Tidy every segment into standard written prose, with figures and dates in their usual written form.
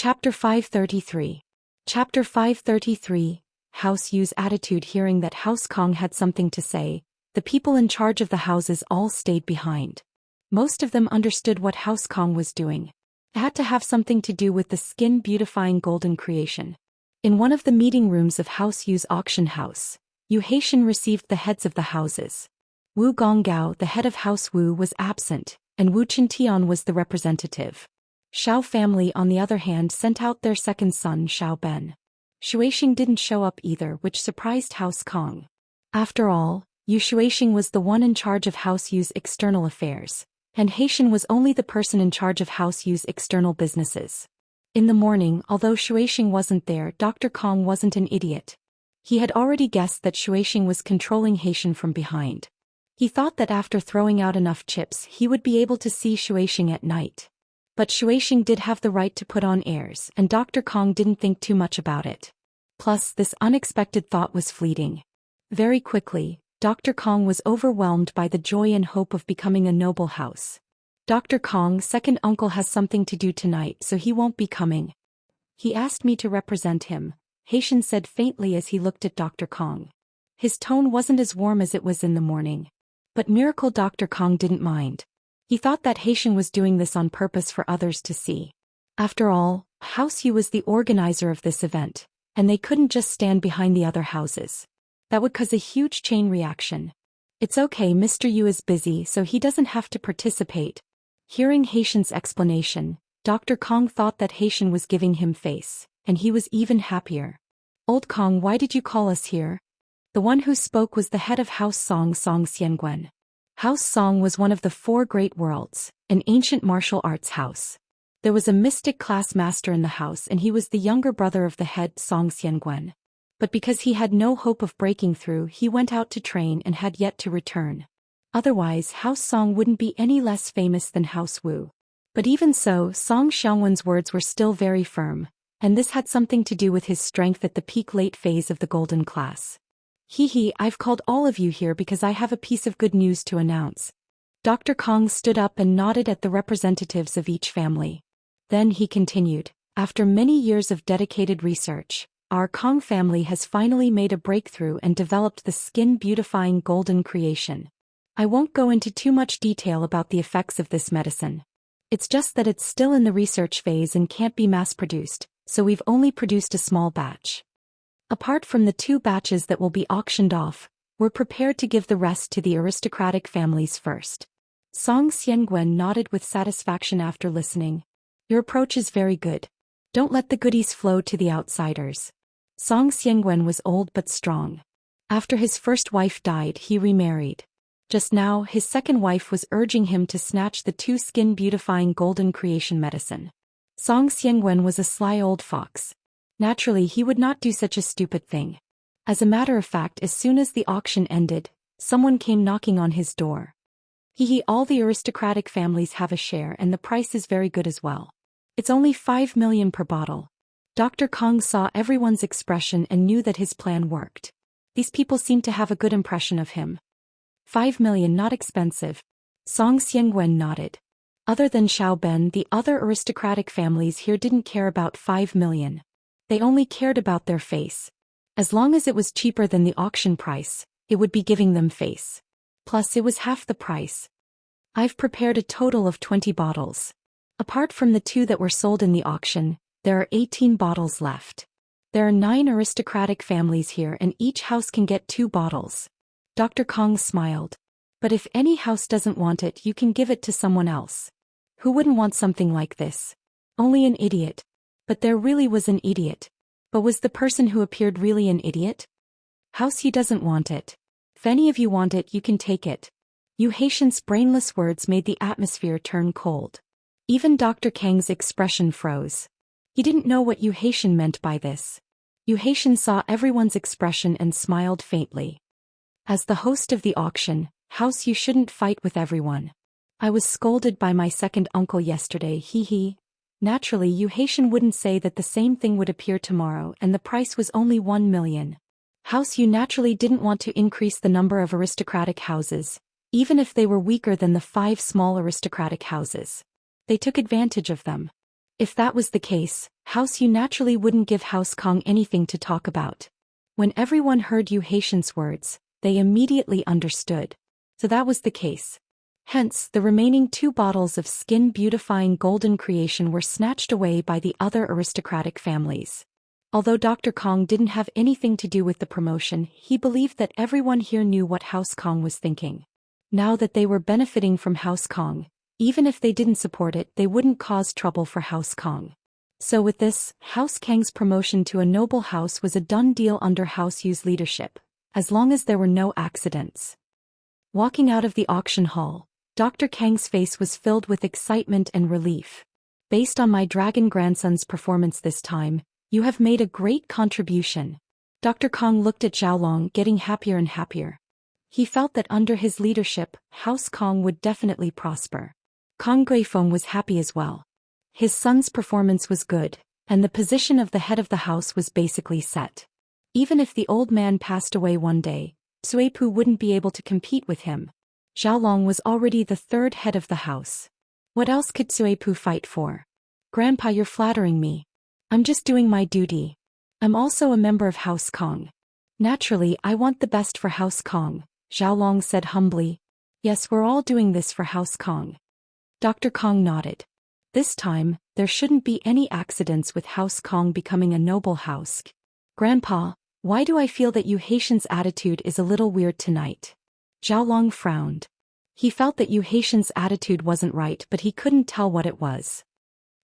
Chapter 533. Chapter 533, House Yu's attitude. Hearing that House Kong had something to say, the people in charge of the houses all stayed behind. Most of them understood what House Kong was doing. It had to have something to do with the skin-beautifying golden creation. In one of the meeting rooms of House Yu's auction house, Yu Haitian received the heads of the houses. Wu Gonggao, the head of House Wu, was absent, and Wu Qintian was the representative. Shao family, on the other hand, sent out their second son, Shao Ben. Shuaixing didn't show up either, which surprised House Kong. After all, Yu Shuaixing was the one in charge of House Yu's external affairs, and Haitian was only the person in charge of House Yu's external businesses. In the morning, although Shuaixing wasn't there, Dr. Kong wasn't an idiot. He had already guessed that Shuaixing was controlling Haitian from behind. He thought that after throwing out enough chips he would be able to see Shuaixing at night. But Shuaixing did have the right to put on airs, and Dr. Kong didn't think too much about it. Plus, this unexpected thought was fleeting. Very quickly, Dr. Kong was overwhelmed by the joy and hope of becoming a noble house. Dr. Kong's second uncle has something to do tonight, so he won't be coming. He asked me to represent him, Haitian said faintly as he looked at Dr. Kong. His tone wasn't as warm as it was in the morning. But miracle, Dr. Kong didn't mind. He thought that Haitian was doing this on purpose for others to see. After all, House Yu was the organizer of this event, and they couldn't just stand behind the other houses. That would cause a huge chain reaction. It's okay, Mr. Yu is busy, so he doesn't have to participate. Hearing Haitian's explanation, Dr. Kong thought that Haitian was giving him face, and he was even happier. Old Kong, why did you call us here? The one who spoke was the head of House Song Xiangguan. House Song was one of the four great worlds, an ancient martial arts house. There was a mystic class master in the house, and he was the younger brother of the head Song Xiangguan. But because he had no hope of breaking through, he went out to train and had yet to return. Otherwise, House Song wouldn't be any less famous than House Wu. But even so, Song Xiangguan's words were still very firm, and this had something to do with his strength at the peak late phase of the golden class. I've called all of you here because I have a piece of good news to announce. Dr. Kong stood up and nodded at the representatives of each family. Then he continued, after many years of dedicated research, our Kong family has finally made a breakthrough and developed the skin-beautifying golden creation. I won't go into too much detail about the effects of this medicine. It's just that it's still in the research phase and can't be mass-produced, so we've only produced a small batch. Apart from the 2 batches that will be auctioned off, we're prepared to give the rest to the aristocratic families first. Song Xiangguan nodded with satisfaction after listening. Your approach is very good. Don't let the goodies flow to the outsiders. Song Xiangguan was old but strong. After his first wife died, he remarried. Just now, his second wife was urging him to snatch the 2 skin-beautifying golden creation medicine. Song Xiangguan was a sly old fox. Naturally, he would not do such a stupid thing. As a matter of fact, as soon as the auction ended, someone came knocking on his door. All the aristocratic families have a share and the price is very good as well. It's only 5 million per bottle. Dr. Kong saw everyone's expression and knew that his plan worked. These people seemed to have a good impression of him. 5 million, not expensive. Song Xiangguan nodded. Other than Shao Ben, the other aristocratic families here didn't care about 5 million. They only cared about their face. As long as it was cheaper than the auction price, it would be giving them face. Plus, it was half the price. I've prepared a total of 20 bottles. Apart from the 2 that were sold in the auction, there are 18 bottles left. There are 9 aristocratic families here and each house can get 2 bottles. Dr. Kong smiled. But if any house doesn't want it, you can give it to someone else. Who wouldn't want something like this? Only an idiot. But there really was an idiot. But was the person who appeared really an idiot? House He doesn't want it. If any of you want it, you can take it. Yu Haitian's brainless words made the atmosphere turn cold. Even Dr. Kang's expression froze. He didn't know what Yu Haitian meant by this. Yu Haitian saw everyone's expression and smiled faintly. As the host of the auction, House Yu shouldn't fight with everyone. I was scolded by my second uncle yesterday, Naturally, Yu Haitian wouldn't say that the same thing would appear tomorrow and the price was only 1 million. House Yu naturally didn't want to increase the number of aristocratic houses, even if they were weaker than the 5 small aristocratic houses. They took advantage of them. If that was the case, House Yu naturally wouldn't give House Kong anything to talk about. When everyone heard Yu Haitian's words, they immediately understood. So that was the case. Hence, the remaining 2 bottles of skin-beautifying golden creation were snatched away by the other aristocratic families. Although Dr. Kong didn't have anything to do with the promotion, he believed that everyone here knew what House Kong was thinking. Now that they were benefiting from House Kong, even if they didn't support it, they wouldn't cause trouble for House Kong. So with this, House Kang's promotion to a noble house was a done deal under House Yu's leadership, as long as there were no accidents. Walking out of the auction hall, Dr. Kang's face was filled with excitement and relief. Based on my dragon grandson's performance this time, you have made a great contribution. Dr. Kong looked at Xiaolong, getting happier and happier. He felt that under his leadership, House Kong would definitely prosper. Kong Guifeng was happy as well. His son's performance was good, and the position of the head of the house was basically set. Even if the old man passed away one day, Suepu wouldn't be able to compete with him. Xiaolong was already the 3rd head of the house. What else could Suepu fight for? Grandpa, you're flattering me. I'm just doing my duty. I'm also a member of House Kong. Naturally, I want the best for House Kong, Xiaolong said humbly. Yes, we're all doing this for House Kong. Dr. Kong nodded. This time, there shouldn't be any accidents with House Kong becoming a noble house. Grandpa, why do I feel that Yu Haitian's attitude is a little weird tonight? Xiaolong frowned. He felt that Yu Haitian's attitude wasn't right, but he couldn't tell what it was.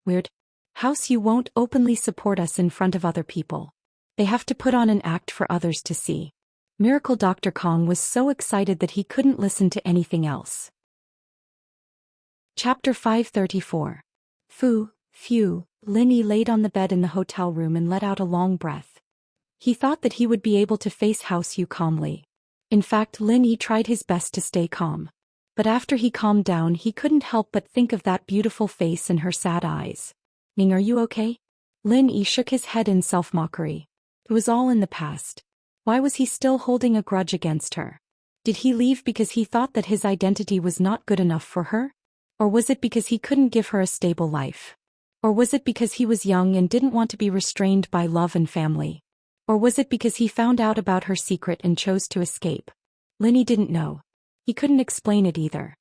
Weird? House Yu won't openly support us in front of other people. They have to put on an act for others to see. Miracle Dr. Kong was so excited that he couldn't listen to anything else. Chapter 534. Phew, Lin Yi laid on the bed in the hotel room and let out a long breath. He thought that he would be able to face House Yu calmly. In fact, Lin Yi tried his best to stay calm. But after he calmed down, he couldn't help but think of that beautiful face and her sad eyes. Ning, are you okay? Lin Yi shook his head in self-mockery. It was all in the past. Why was he still holding a grudge against her? Did he leave because he thought that his identity was not good enough for her? Or was it because he couldn't give her a stable life? Or was it because he was young and didn't want to be restrained by love and family? Or was it because he found out about her secret and chose to escape? Lin Yi didn't know. He couldn't explain it either.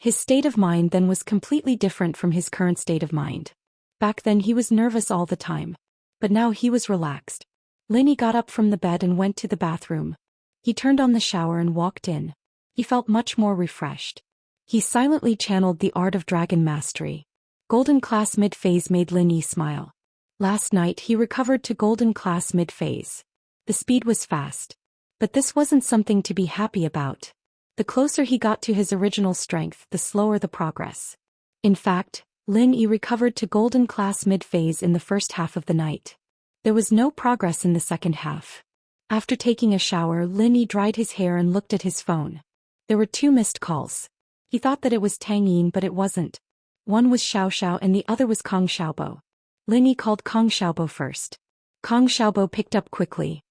His state of mind then was completely different from his current state of mind. Back then he was nervous all the time. But now he was relaxed. Lin Yi got up from the bed and went to the bathroom. He turned on the shower and walked in. He felt much more refreshed. He silently channeled the art of dragon mastery. Golden class mid-phase made Lin Yi smile. Last night he recovered to golden class mid-phase. The speed was fast. But this wasn't something to be happy about. The closer he got to his original strength, the slower the progress. In fact, Lin Yi recovered to golden class mid-phase in the first half of the night. There was no progress in the second half. After taking a shower, Lin Yi dried his hair and looked at his phone. There were 2 missed calls. He thought that it was Tang Yin, but it wasn't. One was Xiao Xiao and the other was Kong Xiaobo. Lin Yi called Kong Xiaobo first. Kong Xiaobo picked up quickly.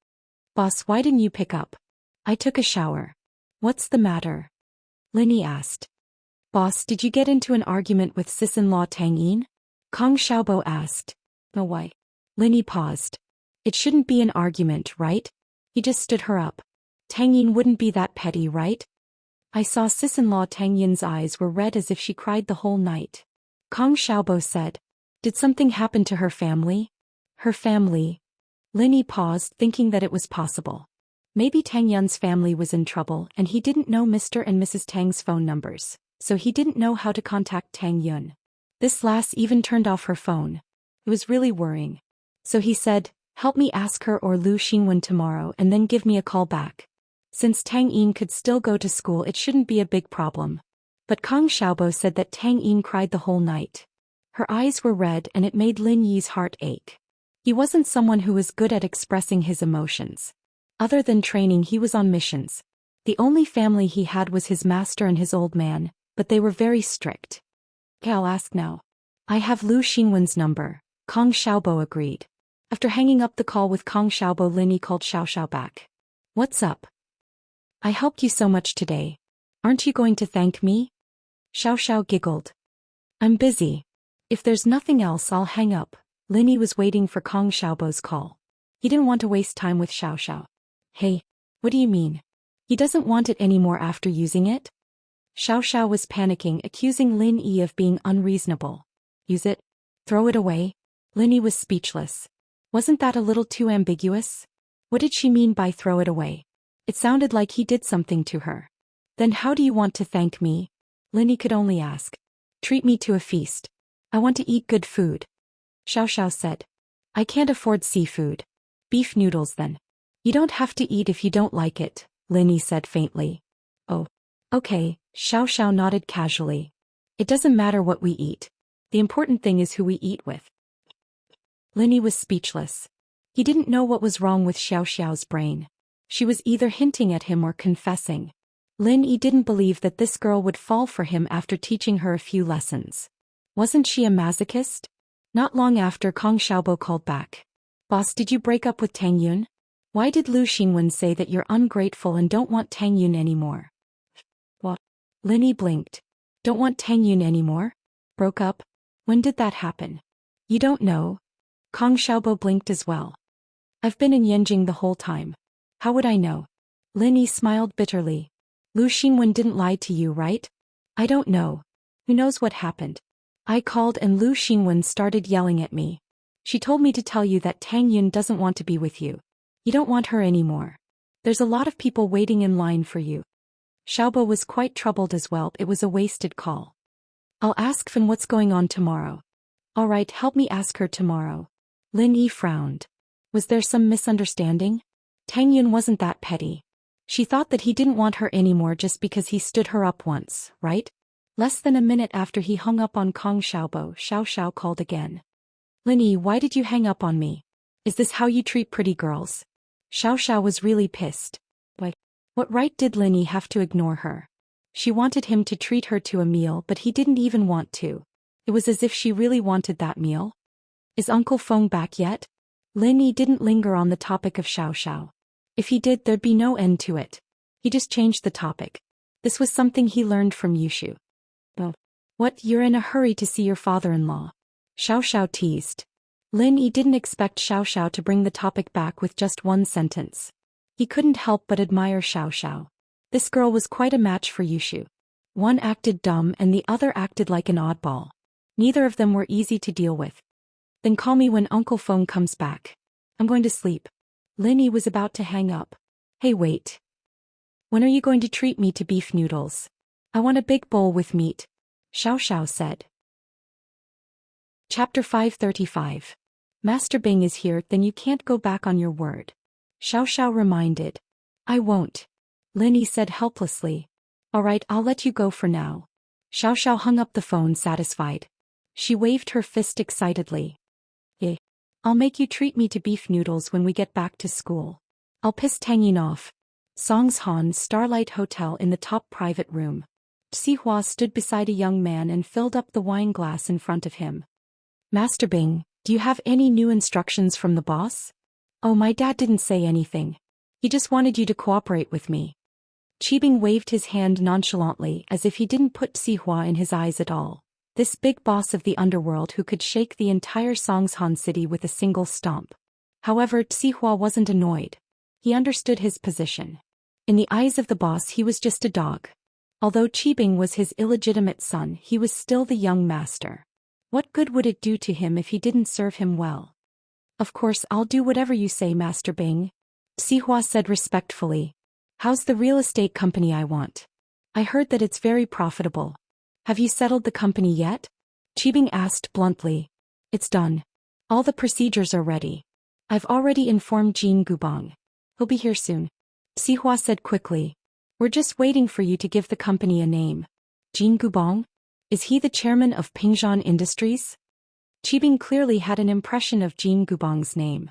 Boss, why didn't you pick up? I took a shower. What's the matter? Lin Yi asked. Boss, did you get into an argument with sis-in-law Tang Yin? Kong Xiaobo asked. No, why? Lin Yi paused. It shouldn't be an argument, right? He just stood her up. Tang Yin wouldn't be that petty, right? I saw sis-in-law Tang Yin's eyes were red as if she cried the whole night. Kong Xiaobo said. Did something happen to her family? Her family? Lin Yi paused, thinking that it was possible. Maybe Tang Yun's family was in trouble and he didn't know Mr. and Mrs. Tang's phone numbers, so he didn't know how to contact Tang Yun. This lass even turned off her phone. It was really worrying. So he said, help me ask her or Lu Xinwen tomorrow and then give me a call back. Since Tang Yin could still go to school, it shouldn't be a big problem. But Kong Xiaobo said that Tang Yin cried the whole night. Her eyes were red and it made Lin Yi's heart ache. He wasn't someone who was good at expressing his emotions. Other than training, he was on missions. The only family he had was his master and his old man, but they were very strict. Okay, I'll ask now. I have Lu Xinwen's number, Kong Xiaobo agreed. After hanging up the call with Kong Xiaobo, Lin Yi called Xiao Xiao back. What's up? I helped you so much today. Aren't you going to thank me? Xiao Xiao giggled. I'm busy. If there's nothing else, I'll hang up. Linny was waiting for Kong Xiaobo's call. He didn't want to waste time with Xiao Xiao. Hey, what do you mean? He doesn't want it anymore after using it? Xiao Xiao was panicking, accusing Lin Yi of being unreasonable. Use it? Throw it away? Linny was speechless. Wasn't that a little too ambiguous? What did she mean by throw it away? It sounded like he did something to her. Then how do you want to thank me? Linny could only ask. Treat me to a feast. I want to eat good food. Xiao Xiao said. I can't afford seafood. Beef noodles then. You don't have to eat if you don't like it, Linny said faintly. Oh. Okay, Xiao Xiao nodded casually. It doesn't matter what we eat. The important thing is who we eat with. Linny was speechless. He didn't know what was wrong with Xiao Xiao's brain. She was either hinting at him or confessing. Lin Yi didn't believe that this girl would fall for him after teaching her a few lessons. Wasn't she a masochist? Not long after, Kong Xiaobo called back. Boss, did you break up with Tang Yun? Why did Lu Xinwen say that you're ungrateful and don't want Tang Yun anymore? What? Lin Yi blinked. Don't want Tang Yun anymore? Broke up? When did that happen? You don't know? Kong Xiaobo blinked as well. I've been in Yanjing the whole time. How would I know? Lin Yi smiled bitterly. Lu Xinwen didn't lie to you, right? I don't know. Who knows what happened? I called and Lu Xinwen started yelling at me. She told me to tell you that Tang Yun doesn't want to be with you. You don't want her anymore. There's a lot of people waiting in line for you. Xiaobo was quite troubled as well. It was a wasted call. I'll ask Fan what's going on tomorrow. All right, help me ask her tomorrow. Lin Yi frowned. Was there some misunderstanding? Tang Yun wasn't that petty. She thought that he didn't want her anymore just because he stood her up once, right? Less than a minute after he hung up on Kong Xiaobo, Xiao Xiao called again. Lin Yi, why did you hang up on me? Is this how you treat pretty girls? Xiao Xiao was really pissed. Why? What right did Lin Yi have to ignore her? She wanted him to treat her to a meal, but he didn't even want to. It was as if she really wanted that meal. Is Uncle Feng back yet? Lin Yi didn't linger on the topic of Xiao Xiao. If he did, there'd be no end to it. He just changed the topic. This was something he learned from Yushu. Oh. What, you're in a hurry to see your father-in-law? Xiao Xiao teased. Lin Yi didn't expect Xiao Xiao to bring the topic back with just one sentence. He couldn't help but admire Xiao Xiao. This girl was quite a match for Yushu. One acted dumb and the other acted like an oddball. Neither of them were easy to deal with. Then call me when Uncle Feng comes back. I'm going to sleep. Lin Yi was about to hang up. Hey, wait. When are you going to treat me to beef noodles? I want a big bowl with meat. Xiao Xiao said. Chapter 535. Master Bing is here, then you can't go back on your word. Xiao Xiao reminded. I won't. Lin Yi said helplessly. All right, I'll let you go for now. Xiao Xiao hung up the phone satisfied. She waved her fist excitedly. Eh. I'll make you treat me to beef noodles when we get back to school. I'll piss Tang Yin off. Songshan Starlight Hotel. In the top private room. Xihua stood beside a young man and filled up the wine glass in front of him. Master Bing, do you have any new instructions from the boss? Oh, my dad didn't say anything. He just wanted you to cooperate with me. Qibing waved his hand nonchalantly as if he didn't put Xihua in his eyes at all. This big boss of the underworld who could shake the entire Songshan city with a single stomp. However, Xihua wasn't annoyed. He understood his position. In the eyes of the boss, he was just a dog. Although Qibing was his illegitimate son, he was still the young master. What good would it do to him if he didn't serve him well? Of course, I'll do whatever you say, Master Bing. Xihua said respectfully. How's the real estate company I want? I heard that it's very profitable. Have you settled the company yet? Qibing asked bluntly. It's done. All the procedures are ready. I've already informed Jin Gubang. He'll be here soon. Xihua said quickly. We're just waiting for you to give the company a name. Jin Gubang? Is he the chairman of Pingzhan Industries? Qibing clearly had an impression of Jin Gubang's name.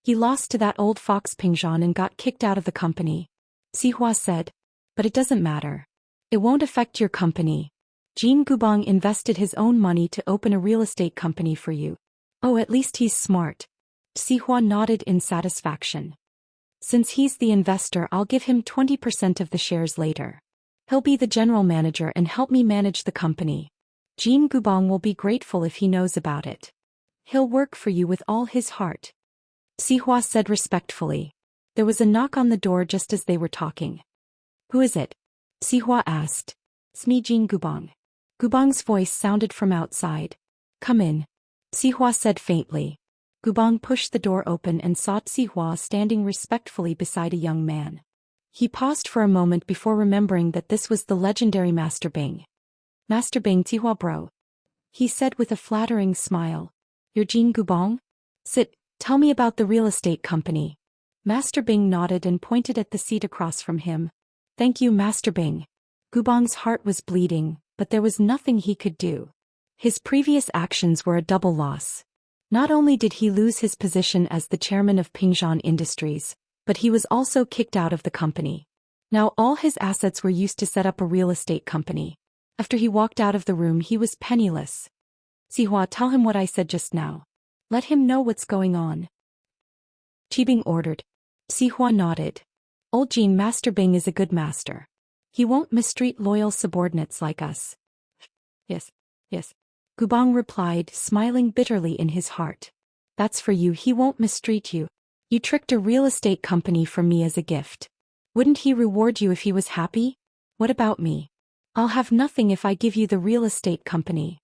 He lost to that old fox Pingzhan and got kicked out of the company. Xihua said. But it doesn't matter. It won't affect your company. Jin Gubang invested his own money to open a real estate company for you. Oh, at least he's smart. Xihua nodded in satisfaction. Since he's the investor, I'll give him 20% of the shares later. He'll be the general manager and help me manage the company. Jean Gubong will be grateful if he knows about it. He'll work for you with all his heart. Sihua said respectfully. There was a knock on the door just as they were talking. Who is it? Sihua asked. It's me, Jean Gubong. Gubong's voice sounded from outside. Come in. Sihua said faintly. Gubong pushed the door open and saw Sihua standing respectfully beside a young man. He paused for a moment before remembering that this was the legendary Master Bing. Master Bing, Sihua bro. He said with a flattering smile. You're Jean Gubong? Sit, tell me about the real estate company. Master Bing nodded and pointed at the seat across from him. Thank you, Master Bing. Gubong's heart was bleeding, but there was nothing he could do. His previous actions were a double loss. Not only did he lose his position as the chairman of Pingshan Industries, but he was also kicked out of the company. Now all his assets were used to set up a real estate company. After he walked out of the room, he was penniless. Sihua, tell him what I said just now. Let him know what's going on. Qibing ordered. Sihua nodded. Old Jean, Master Bing is a good master. He won't mistreat loyal subordinates like us. Yes. Gubong replied, smiling bitterly in his heart. That's for you, he won't mistreat you. You tricked a real estate company from me as a gift. Wouldn't he reward you if he was happy? What about me? I'll have nothing if I give you the real estate company.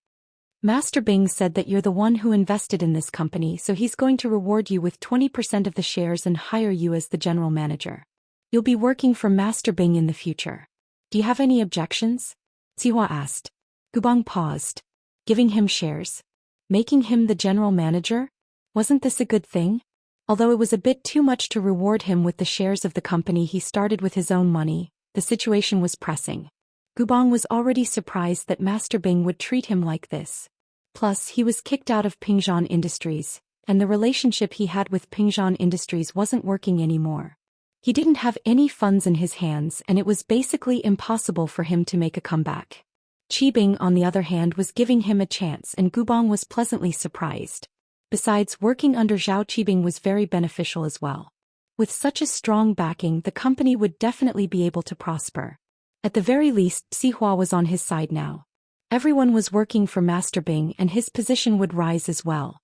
Master Bing said that you're the one who invested in this company, so he's going to reward you with 20% of the shares and hire you as the general manager. You'll be working for Master Bing in the future. Do you have any objections? Sihua asked. Gubong paused. Giving him shares? Making him the general manager? Wasn't this a good thing? Although it was a bit too much to reward him with the shares of the company he started with his own money, the situation was pressing. Gubong was already surprised that Master Bing would treat him like this. Plus, he was kicked out of Pingshan Industries, and the relationship he had with Pingshan Industries wasn't working anymore. He didn't have any funds in his hands, and it was basically impossible for him to make a comeback. Qibing, on the other hand, was giving him a chance, and Gubong was pleasantly surprised. Besides, working under Zhao Qibing was very beneficial as well. With such a strong backing, the company would definitely be able to prosper. At the very least, Sihua was on his side now. Everyone was working for Master Bing, and his position would rise as well.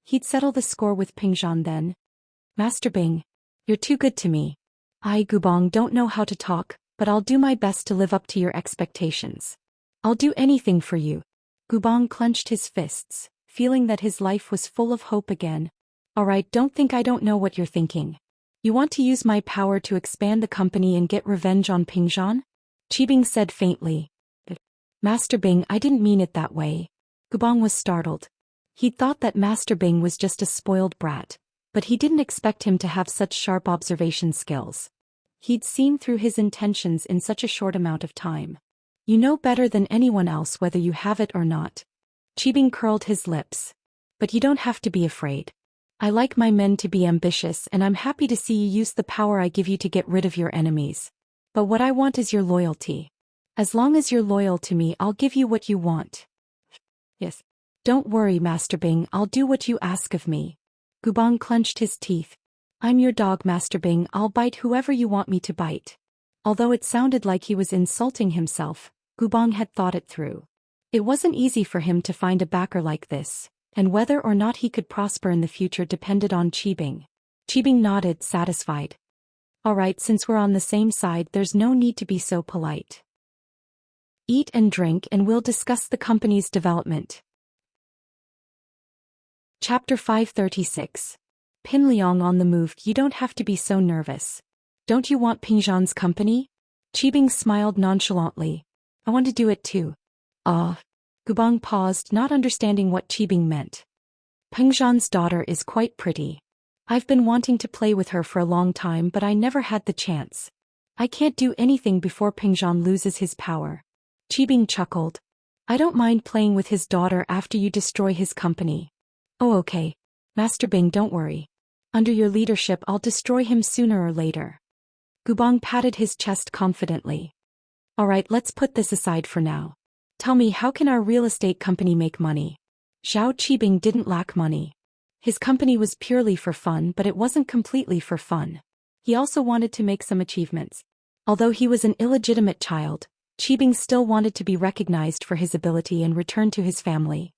He'd settle the score with Pingshan then. Master Bing, you're too good to me. I, Gubong, don't know how to talk, but I'll do my best to live up to your expectations. I'll do anything for you. Gubong clenched his fists, feeling that his life was full of hope again. Alright, don't think I don't know what you're thinking. You want to use my power to expand the company and get revenge on Pingshan? Qibing said faintly. Master Bing, I didn't mean it that way. Gubong was startled. He'd thought that Master Bing was just a spoiled brat, but he didn't expect him to have such sharp observation skills. He'd seen through his intentions in such a short amount of time. You know better than anyone else whether you have it or not. Qibing curled his lips. But you don't have to be afraid. I like my men to be ambitious, and I'm happy to see you use the power I give you to get rid of your enemies. But what I want is your loyalty. As long as you're loyal to me, I'll give you what you want. Yes. Don't worry, Master Bing, I'll do what you ask of me. Gubong clenched his teeth. I'm your dog, Master Bing, I'll bite whoever you want me to bite. Although it sounded like he was insulting himself, Gubong had thought it through. It wasn't easy for him to find a backer like this, and whether or not he could prosper in the future depended on Qibing. Qibing nodded, satisfied. Alright, since we're on the same side, there's no need to be so polite. Eat and drink and we'll discuss the company's development. Chapter 536. Pin Liang on the move. You don't have to be so nervous. Don't you want Pingshan's company? Qibing smiled nonchalantly. I want to do it too. Gubong paused, not understanding what Qibing meant. Pingshan's daughter is quite pretty. I've been wanting to play with her for a long time, but I never had the chance. I can't do anything before Pingshan loses his power. Qibing chuckled. I don't mind playing with his daughter after you destroy his company. Oh, okay. Master Bing, don't worry. Under your leadership, I'll destroy him sooner or later. Gubong patted his chest confidently. Alright, let's put this aside for now. Tell me, how can our real estate company make money? Zhao Qibing didn't lack money. His company was purely for fun, but it wasn't completely for fun. He also wanted to make some achievements. Although he was an illegitimate child, Qibing still wanted to be recognized for his ability and return to his family.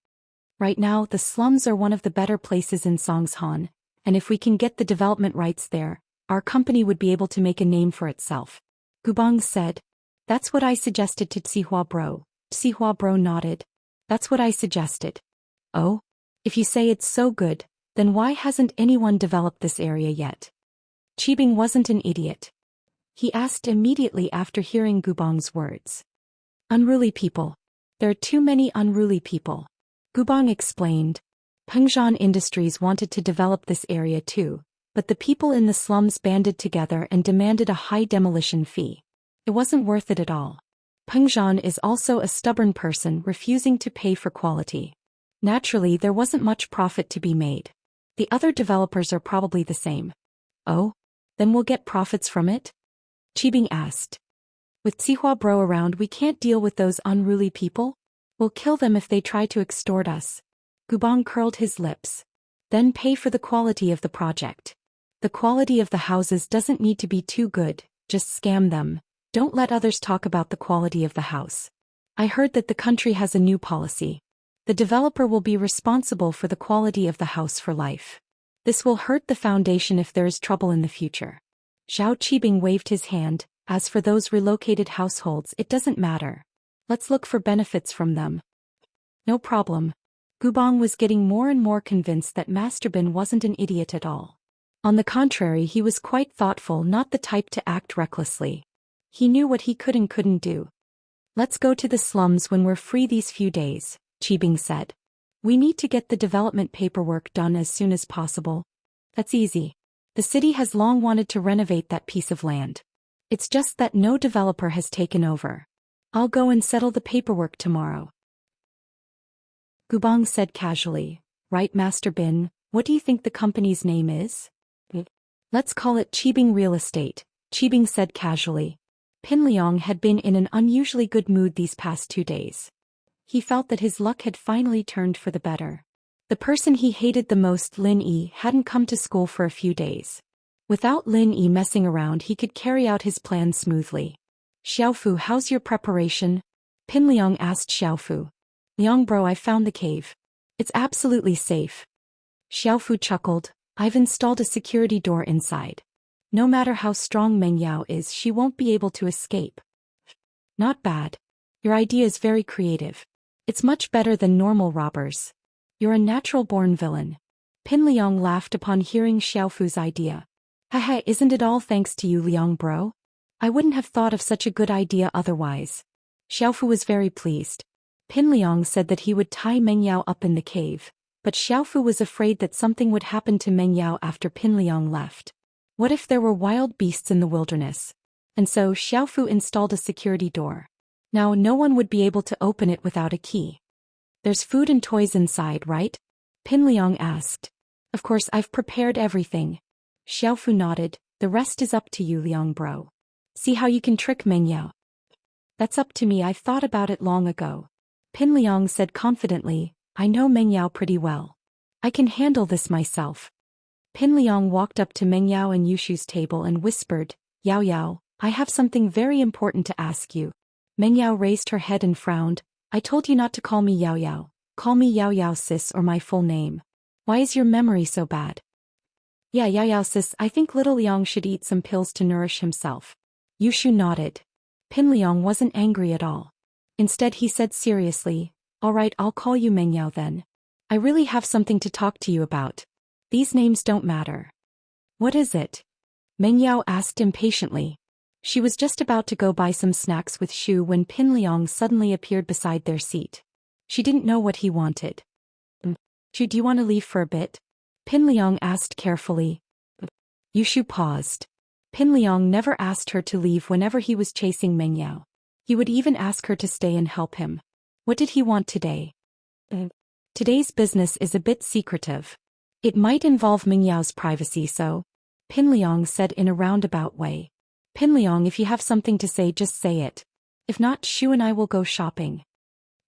Right now, the slums are one of the better places in Songshan, and if we can get the development rights there, our company would be able to make a name for itself. Gubang said. That's what I suggested to Tsihua Bro. Tsihua Bro nodded. That's what I suggested. Oh? If you say it's so good, then why hasn't anyone developed this area yet? Qibing wasn't an idiot. He asked immediately after hearing Gubang's words. Unruly people. There are too many unruly people. Gubang explained. Pengzhan Industries wanted to develop this area too, but the people in the slums banded together and demanded a high demolition fee. It wasn't worth it at all. Pengzhan is also a stubborn person refusing to pay for quality. Naturally, there wasn't much profit to be made. The other developers are probably the same. Oh? Then we'll get profits from it? Qibing asked. With Tsihua Bro around, we can't deal with those unruly people? We'll kill them if they try to extort us. Gubang curled his lips. Then pay for the quality of the project. The quality of the houses doesn't need to be too good, just scam them. Don't let others talk about the quality of the house. I heard that the country has a new policy. The developer will be responsible for the quality of the house for life. This will hurt the foundation if there is trouble in the future. Zhao Qibing waved his hand. As for those relocated households, it doesn't matter. Let's look for benefits from them. No problem. Gubang was getting more and more convinced that Master Bin wasn't an idiot at all. On the contrary, he was quite thoughtful, not the type to act recklessly. He knew what he could and couldn't do. Let's go to the slums when we're free these few days, Qibing said. We need to get the development paperwork done as soon as possible. That's easy. The city has long wanted to renovate that piece of land. It's just that no developer has taken over. I'll go and settle the paperwork tomorrow. Gubang said casually. Right, Master Bin, what do you think the company's name is? Let's call it Qibing Real Estate, Qibing said casually. Pin Liang had been in an unusually good mood these past 2 days. He felt that his luck had finally turned for the better. The person he hated the most, Lin Yi, hadn't come to school for a few days. Without Lin Yi messing around, he could carry out his plan smoothly. Xiaofu, how's your preparation? Pin Liang asked Xiaofu. Liang bro, I found the cave. It's absolutely safe. Xiaofu chuckled. I've installed a security door inside. No matter how strong Meng Yao is, she won't be able to escape. Not bad. Your idea is very creative. It's much better than normal robbers. You're a natural-born villain. Pin Liang laughed upon hearing Xiaofu's idea. Haha, isn't it all thanks to you, Liang bro? I wouldn't have thought of such a good idea otherwise. Xiaofu was very pleased. Pin Liang said that he would tie Meng Yao up in the cave, but Xiaofu was afraid that something would happen to Meng Yao after Pin Liang left. What if there were wild beasts in the wilderness? And so Xiaofu installed a security door. Now no one would be able to open it without a key. There's food and toys inside, right? Pin Liang asked. Of course, I've prepared everything. Xiaofu nodded. The rest is up to you, Liang bro. See how you can trick Meng Yao. That's up to me, I've thought about it long ago. Pin Liang said confidently. I know Meng Yao pretty well. I can handle this myself. Pin Liang walked up to Meng Yao and Yushu's table and whispered, Yao Yao, I have something very important to ask you. Meng Yao raised her head and frowned. I told you not to call me Yao Yao. Call me Yao Yao sis, or my full name. Why is your memory so bad? Yeah, Yao Yao sis, I think little Liang should eat some pills to nourish himself. Yushu nodded. Pin Liang wasn't angry at all. Instead he said seriously, all right, I'll call you Meng Yao then. I really have something to talk to you about. These names don't matter. What is it? Meng Yao asked impatiently. She was just about to go buy some snacks with Shu when Pin Liang suddenly appeared beside their seat. She didn't know what he wanted. Shu, do you want to leave for a bit? Pin Liang asked carefully. Yushu paused. Pin Liang never asked her to leave whenever he was chasing Meng Yao. He would even ask her to stay and help him. What did he want today? Today's business is a bit secretive. It might involve Meng Yao's privacy, so Pin Liang said in a roundabout way. Pin Liang, if you have something to say, just say it. If not, Shu and I will go shopping.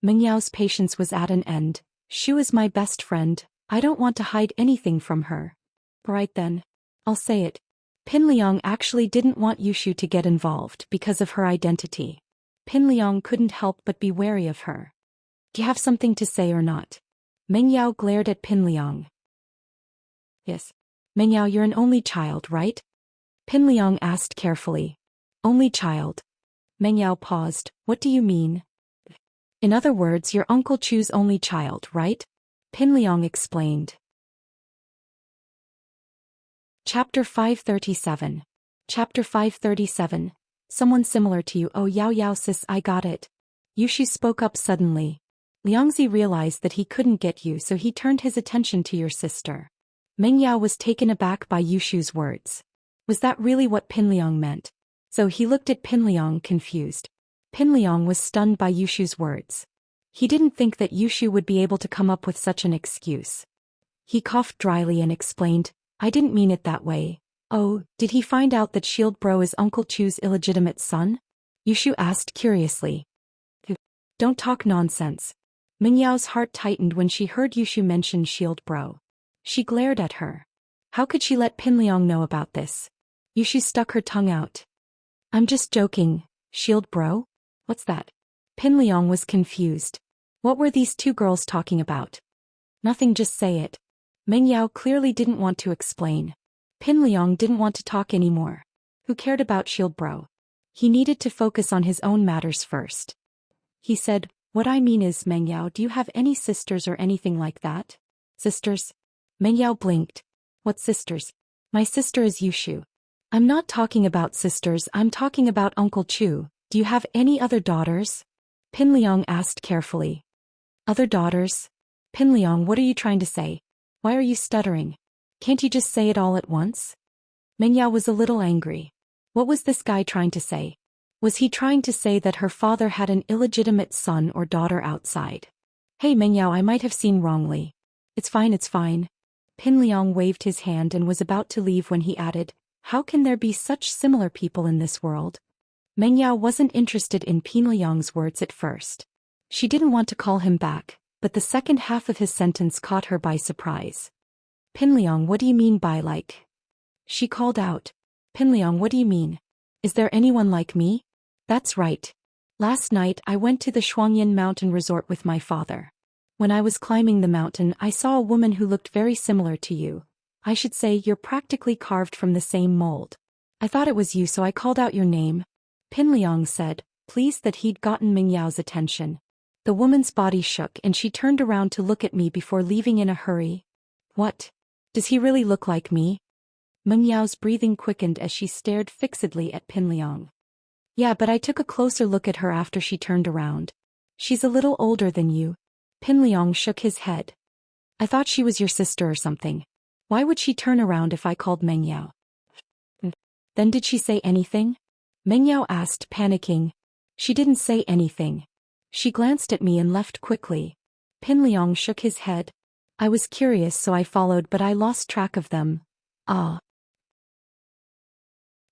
Meng Yao's patience was at an end. Shu is my best friend. I don't want to hide anything from her. Right then. I'll say it. Pin Liang actually didn't want Yushu to get involved because of her identity. Pin Liang couldn't help but be wary of her. Do you have something to say or not? Meng Yao glared at Pin Liang. Yes. Meng Yao, you're an only child, right? Pin Liang asked carefully. Only child. Meng Yao paused. What do you mean? In other words, your Uncle Chu's only child, right? Pin Liang explained. Chapter 537. Chapter 537. Someone similar to you. Oh, Yao sis, I got it. Yushu spoke up suddenly. Liangzi realized that he couldn't get you, so he turned his attention to your sister. Meng Yao was taken aback by Yushu's words. Was that really what Pin Liang meant? So he looked at Pin Liang confused. Pin Liang was stunned by Yushu's words. He didn't think that Yushu would be able to come up with such an excuse. He coughed dryly and explained, I didn't mean it that way. Oh, did he find out that Shield Bro is Uncle Chu's illegitimate son? Yushu asked curiously. Don't talk nonsense. Meng Yao's heart tightened when she heard Yushu mention Shield Bro. She glared at her. How could she let Pin Liang know about this? Yushu stuck her tongue out. I'm just joking, Shield Bro? What's that? Pin Liang was confused. What were these two girls talking about? Nothing, just say it. Meng Yao clearly didn't want to explain. Pin Liang didn't want to talk anymore. Who cared about Shield Bro? He needed to focus on his own matters first. He said, what I mean is, Meng Yao, do you have any sisters or anything like that? Sisters? Meng Yao blinked. What sisters? My sister is Yushu. I'm not talking about sisters, I'm talking about Uncle Chu. Do you have any other daughters? Pin Liang asked carefully. Other daughters? Pin Liang, what are you trying to say? Why are you stuttering? Can't you just say it all at once? Meng Yao was a little angry. What was this guy trying to say? Was he trying to say that her father had an illegitimate son or daughter outside? Hey Meng Yao, I might have seen wrongly. It's fine, it's fine. Pin Liang waved his hand and was about to leave when he added, how can there be such similar people in this world? Meng Yao wasn't interested in Pin Liang's words at first. She didn't want to call him back, but the second half of his sentence caught her by surprise. Pin Liang, what do you mean by like? She called out. Pin Liang, what do you mean? Is there anyone like me? That's right. Last night I went to the Shuangyan Mountain Resort with my father. When I was climbing the mountain, I saw a woman who looked very similar to you. I should say you're practically carved from the same mold. I thought it was you, so I called out your name. Pin Liang said, pleased that he'd gotten Meng Yao's attention. The woman's body shook and she turned around to look at me before leaving in a hurry. What? Does he really look like me? Meng Yao's breathing quickened as she stared fixedly at Pin Liang. Yeah, but I took a closer look at her after she turned around. She's a little older than you. Pin Liang shook his head. I thought she was your sister or something. Why would she turn around if I called Meng Yao? Then did she say anything? Meng Yao asked, panicking. She didn't say anything. She glanced at me and left quickly. Pin Liang shook his head. I was curious, so I followed, but I lost track of them. Ah.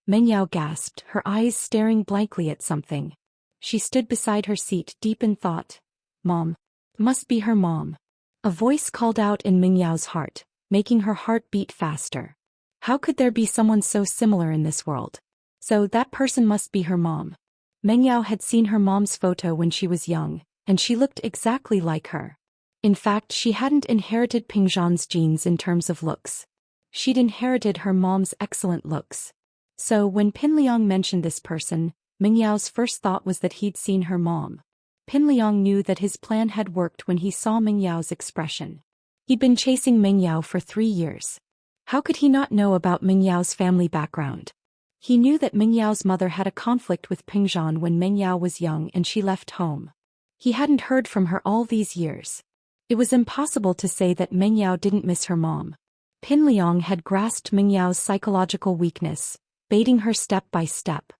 Meng Yao gasped, her eyes staring blankly at something. She stood beside her seat, deep in thought. Mom. Must be her mom. A voice called out in Meng Yao's heart, making her heart beat faster. How could there be someone so similar in this world? So that person must be her mom. Meng Yao had seen her mom's photo when she was young, and she looked exactly like her. In fact, she hadn't inherited Ping Zhan's genes in terms of looks. She'd inherited her mom's excellent looks. So when Pin Liang mentioned this person, Meng Yao's first thought was that he'd seen her mom. Pin Liang knew that his plan had worked when he saw Meng Yao's expression. He'd been chasing Meng Yao for 3 years. How could he not know about Meng Yao's family background? He knew that Meng Yao's mother had a conflict with Ping Zhan when Meng Yao was young and she left home. He hadn't heard from her all these years. It was impossible to say that Meng Yao didn't miss her mom. Pin Liang had grasped Meng Yao's psychological weakness, baiting her step by step.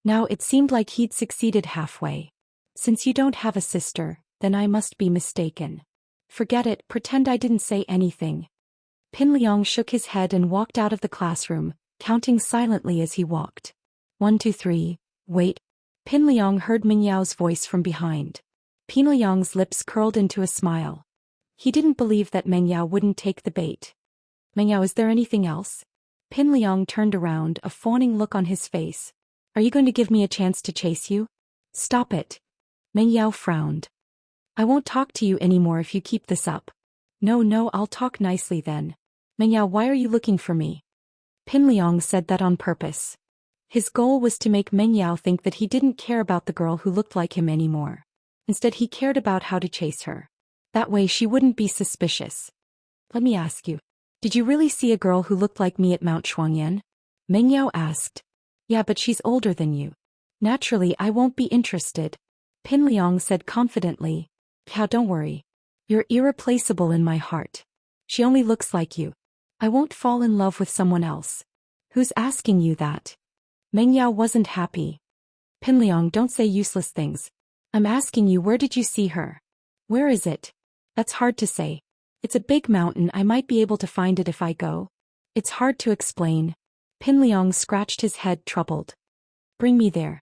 Now it seemed like he'd succeeded halfway. Since you don't have a sister, then I must be mistaken. Forget it, pretend I didn't say anything. Pin Liang shook his head and walked out of the classroom, counting silently as he walked. 1, 2, 3, wait. Pin Liang heard Meng Yao's voice from behind. Pin Liang's lips curled into a smile. He didn't believe that Meng Yao wouldn't take the bait. Meng Yao, is there anything else? Pin Liang turned around, a fawning look on his face. Are you going to give me a chance to chase you? Stop it. Meng Yao frowned. I won't talk to you anymore if you keep this up. No, I'll talk nicely then. Meng Yao, why are you looking for me? Pin Liang said that on purpose. His goal was to make Meng Yao think that he didn't care about the girl who looked like him anymore. Instead, he cared about how to chase her. That way she wouldn't be suspicious. Let me ask you. Did you really see a girl who looked like me at Mount Shuangyan? Meng Yao asked. Yeah, but she's older than you. Naturally, I won't be interested. Pin Liang said confidently. How, don't worry. You're irreplaceable in my heart. She only looks like you. I won't fall in love with someone else. Who's asking you that? Meng Yao wasn't happy. Pin Liang, don't say useless things. I'm asking you, where did you see her? Where is it? That's hard to say. It's a big mountain, I might be able to find it if I go. It's hard to explain. Pin Liang scratched his head, troubled. Bring me there.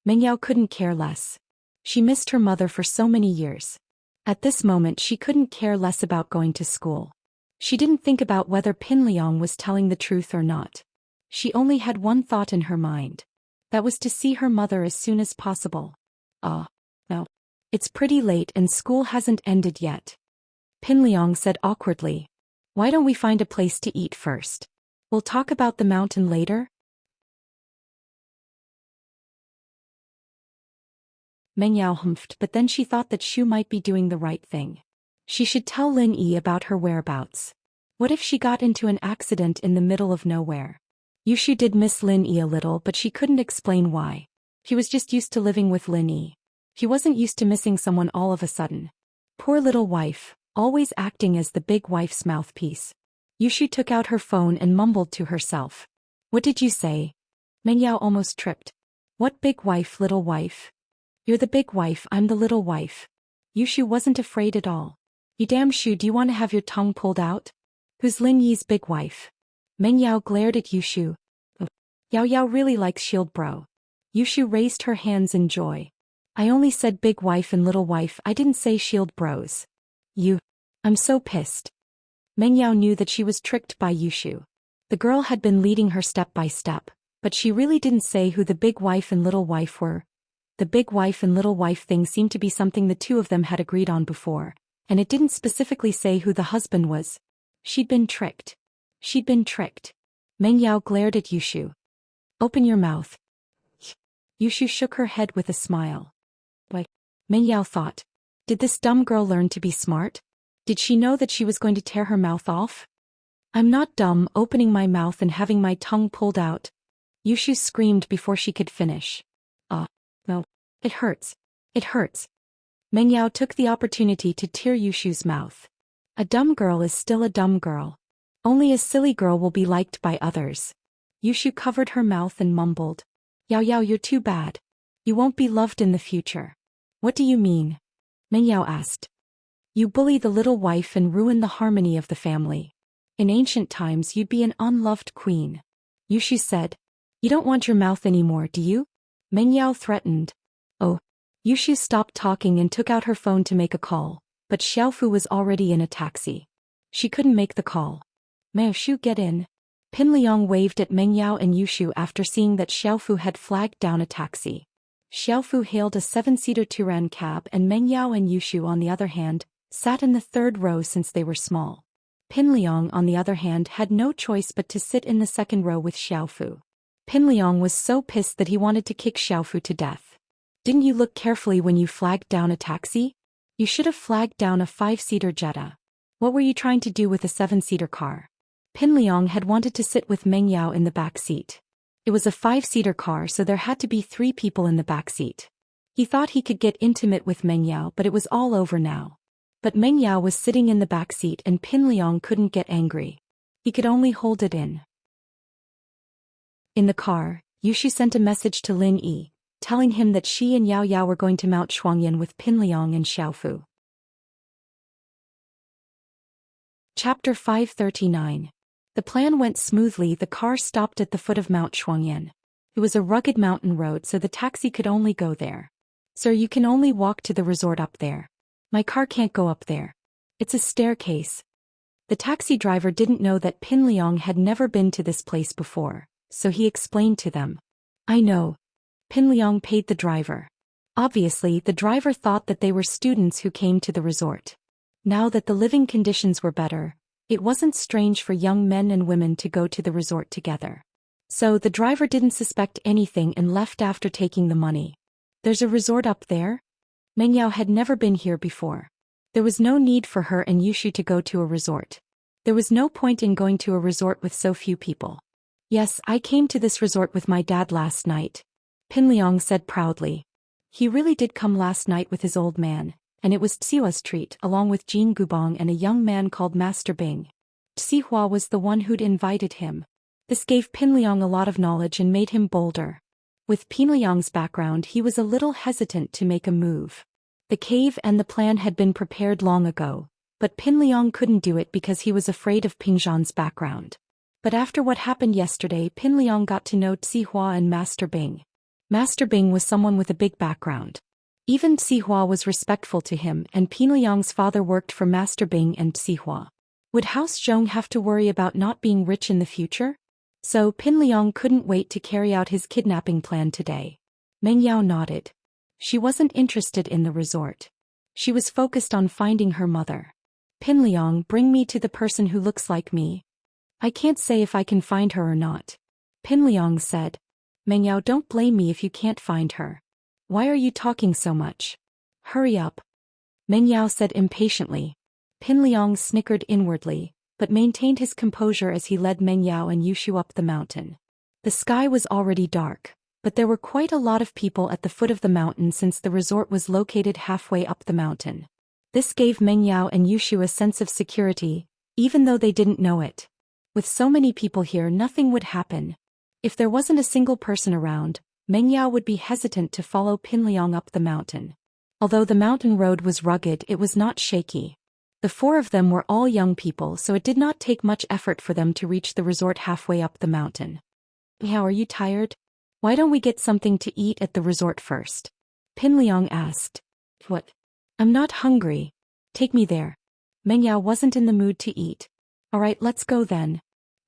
Meng Yao couldn't care less. She missed her mother for so many years. At this moment she couldn't care less about going to school. She didn't think about whether Pin Liang was telling the truth or not. She only had one thought in her mind. That was to see her mother as soon as possible. No. It's pretty late and school hasn't ended yet. Pin Liang said awkwardly. Why don't we find a place to eat first? We'll talk about the mountain later? Meng Yao humphed, but then she thought that Shu might be doing the right thing. She should tell Lin Yi about her whereabouts. What if she got into an accident in the middle of nowhere? Yushu did miss Lin Yi a little, but she couldn't explain why. He was just used to living with Lin Yi. He wasn't used to missing someone all of a sudden. Poor little wife, always acting as the big wife's mouthpiece. Yushu took out her phone and mumbled to herself. What did you say? Meng Yao almost tripped. What big wife, little wife? You're the big wife, I'm the little wife. Yushu wasn't afraid at all. You damn Shu, do you want to have your tongue pulled out? Who's Lin Yi's big wife? Meng Yao glared at Yushu. Oh. Yao really likes shield bro. Yushu raised her hands in joy. I only said big wife and little wife, I didn't say shield bros. I'm so pissed. Meng Yao knew that she was tricked by Yushu. The girl had been leading her step by step, but she really didn't say who the big wife and little wife were. The big wife and little wife thing seemed to be something the two of them had agreed on before, and it didn't specifically say who the husband was. She'd been tricked. Meng Yao glared at Yushu. Open your mouth. Yushu shook her head with a smile. Why? Meng Yao thought. Did this dumb girl learn to be smart? Did she know that she was going to tear her mouth off? I'm not dumb, opening my mouth and having my tongue pulled out. Yushu screamed before she could finish. No. It hurts. Meng Yao took the opportunity to tear Yushu's mouth. A dumb girl is still a dumb girl. Only a silly girl will be liked by others. Yushu covered her mouth and mumbled. Yao, you're too bad. You won't be loved in the future. What do you mean? Meng Yao asked. You bully the little wife and ruin the harmony of the family. In ancient times you'd be an unloved queen. Yushu said. You don't want your mouth anymore, do you? Meng Yao threatened. Oh. Yushu stopped talking and took out her phone to make a call, but Xiaofu was already in a taxi. She couldn't make the call. May Shu get in? Pin Liang waved at Meng Yao and Yushu after seeing that Xiaofu had flagged down a taxi. Xiaofu hailed a 7-seater Turan cab and Meng Yao and Yushu, on the other hand, sat in the third row since they were small. Pin Liang, on the other hand, had no choice but to sit in the second row with Xiaofu. Pin Liang was so pissed that he wanted to kick Xiaofu to death. Didn't you look carefully when you flagged down a taxi? You should have flagged down a 5-seater Jetta. What were you trying to do with a 7-seater car? Pin Liang had wanted to sit with Meng Yao in the back seat. It was a 5-seater car, so there had to be 3 people in the back seat. He thought he could get intimate with Meng Yao, but it was all over now. But Meng Yao was sitting in the back seat and Pin Liang couldn't get angry. He could only hold it in. In the car, Yushu sent a message to Lin Yi, telling him that she and Yao were going to Mount Shuangyan with Pin Liang and Xiaofu. Chapter 539. The plan went smoothly. The car stopped at the foot of Mount Shuangyan. It was a rugged mountain road, so the taxi could only go there. Sir, you can only walk to the resort up there. My car can't go up there. It's a staircase. The taxi driver didn't know that Pin Liang had never been to this place before, so he explained to them. I know. Pin Liang paid the driver. Obviously, the driver thought that they were students who came to the resort. Now that the living conditions were better, it wasn't strange for young men and women to go to the resort together. So the driver didn't suspect anything and left after taking the money. There's a resort up there? Meng Yao had never been here before. There was no need for her and Yushu to go to a resort. There was no point in going to a resort with so few people. Yes, I came to this resort with my dad last night, Pinliang said proudly. He really did come last night with his old man, and it was Tsihua's treat along with Jin Gubong and a young man called Master Bing. Tsihua was the one who'd invited him. This gave Pinliang a lot of knowledge and made him bolder. With Pinliang's background, he was a little hesitant to make a move. The cave and the plan had been prepared long ago, but Pinliang couldn't do it because he was afraid of Pingzhan's background. But after what happened yesterday, Pinliang got to know Tsihua and Master Bing. Master Bing was someone with a big background. Even Tsihua was respectful to him, and Pinliang's father worked for Master Bing and Tsihua. Would House Zhong have to worry about not being rich in the future? So Pinliang couldn't wait to carry out his kidnapping plan today. Meng Yao nodded. She wasn't interested in the resort. She was focused on finding her mother. Pinliang, bring me to the person who looks like me. I can't say if I can find her or not. Pinliang said. Meng Yao, don't blame me if you can't find her. Why are you talking so much? Hurry up. Meng Yao said impatiently. Pinliang snickered inwardly, but maintained his composure as he led Meng Yao and Yushu up the mountain. The sky was already dark, but there were quite a lot of people at the foot of the mountain since the resort was located halfway up the mountain. This gave Meng Yao and Yushu a sense of security, even though they didn't know it. With so many people here, nothing would happen. If there wasn't a single person around, Meng Yao would be hesitant to follow Pinliang up the mountain. Although the mountain road was rugged, it was not shaky. The four of them were all young people, so it did not take much effort for them to reach the resort halfway up the mountain. How are you tired? Why don't we get something to eat at the resort first? Pinliang asked. What? I'm not hungry. Take me there. Meng Yao wasn't in the mood to eat. All right, let's go then.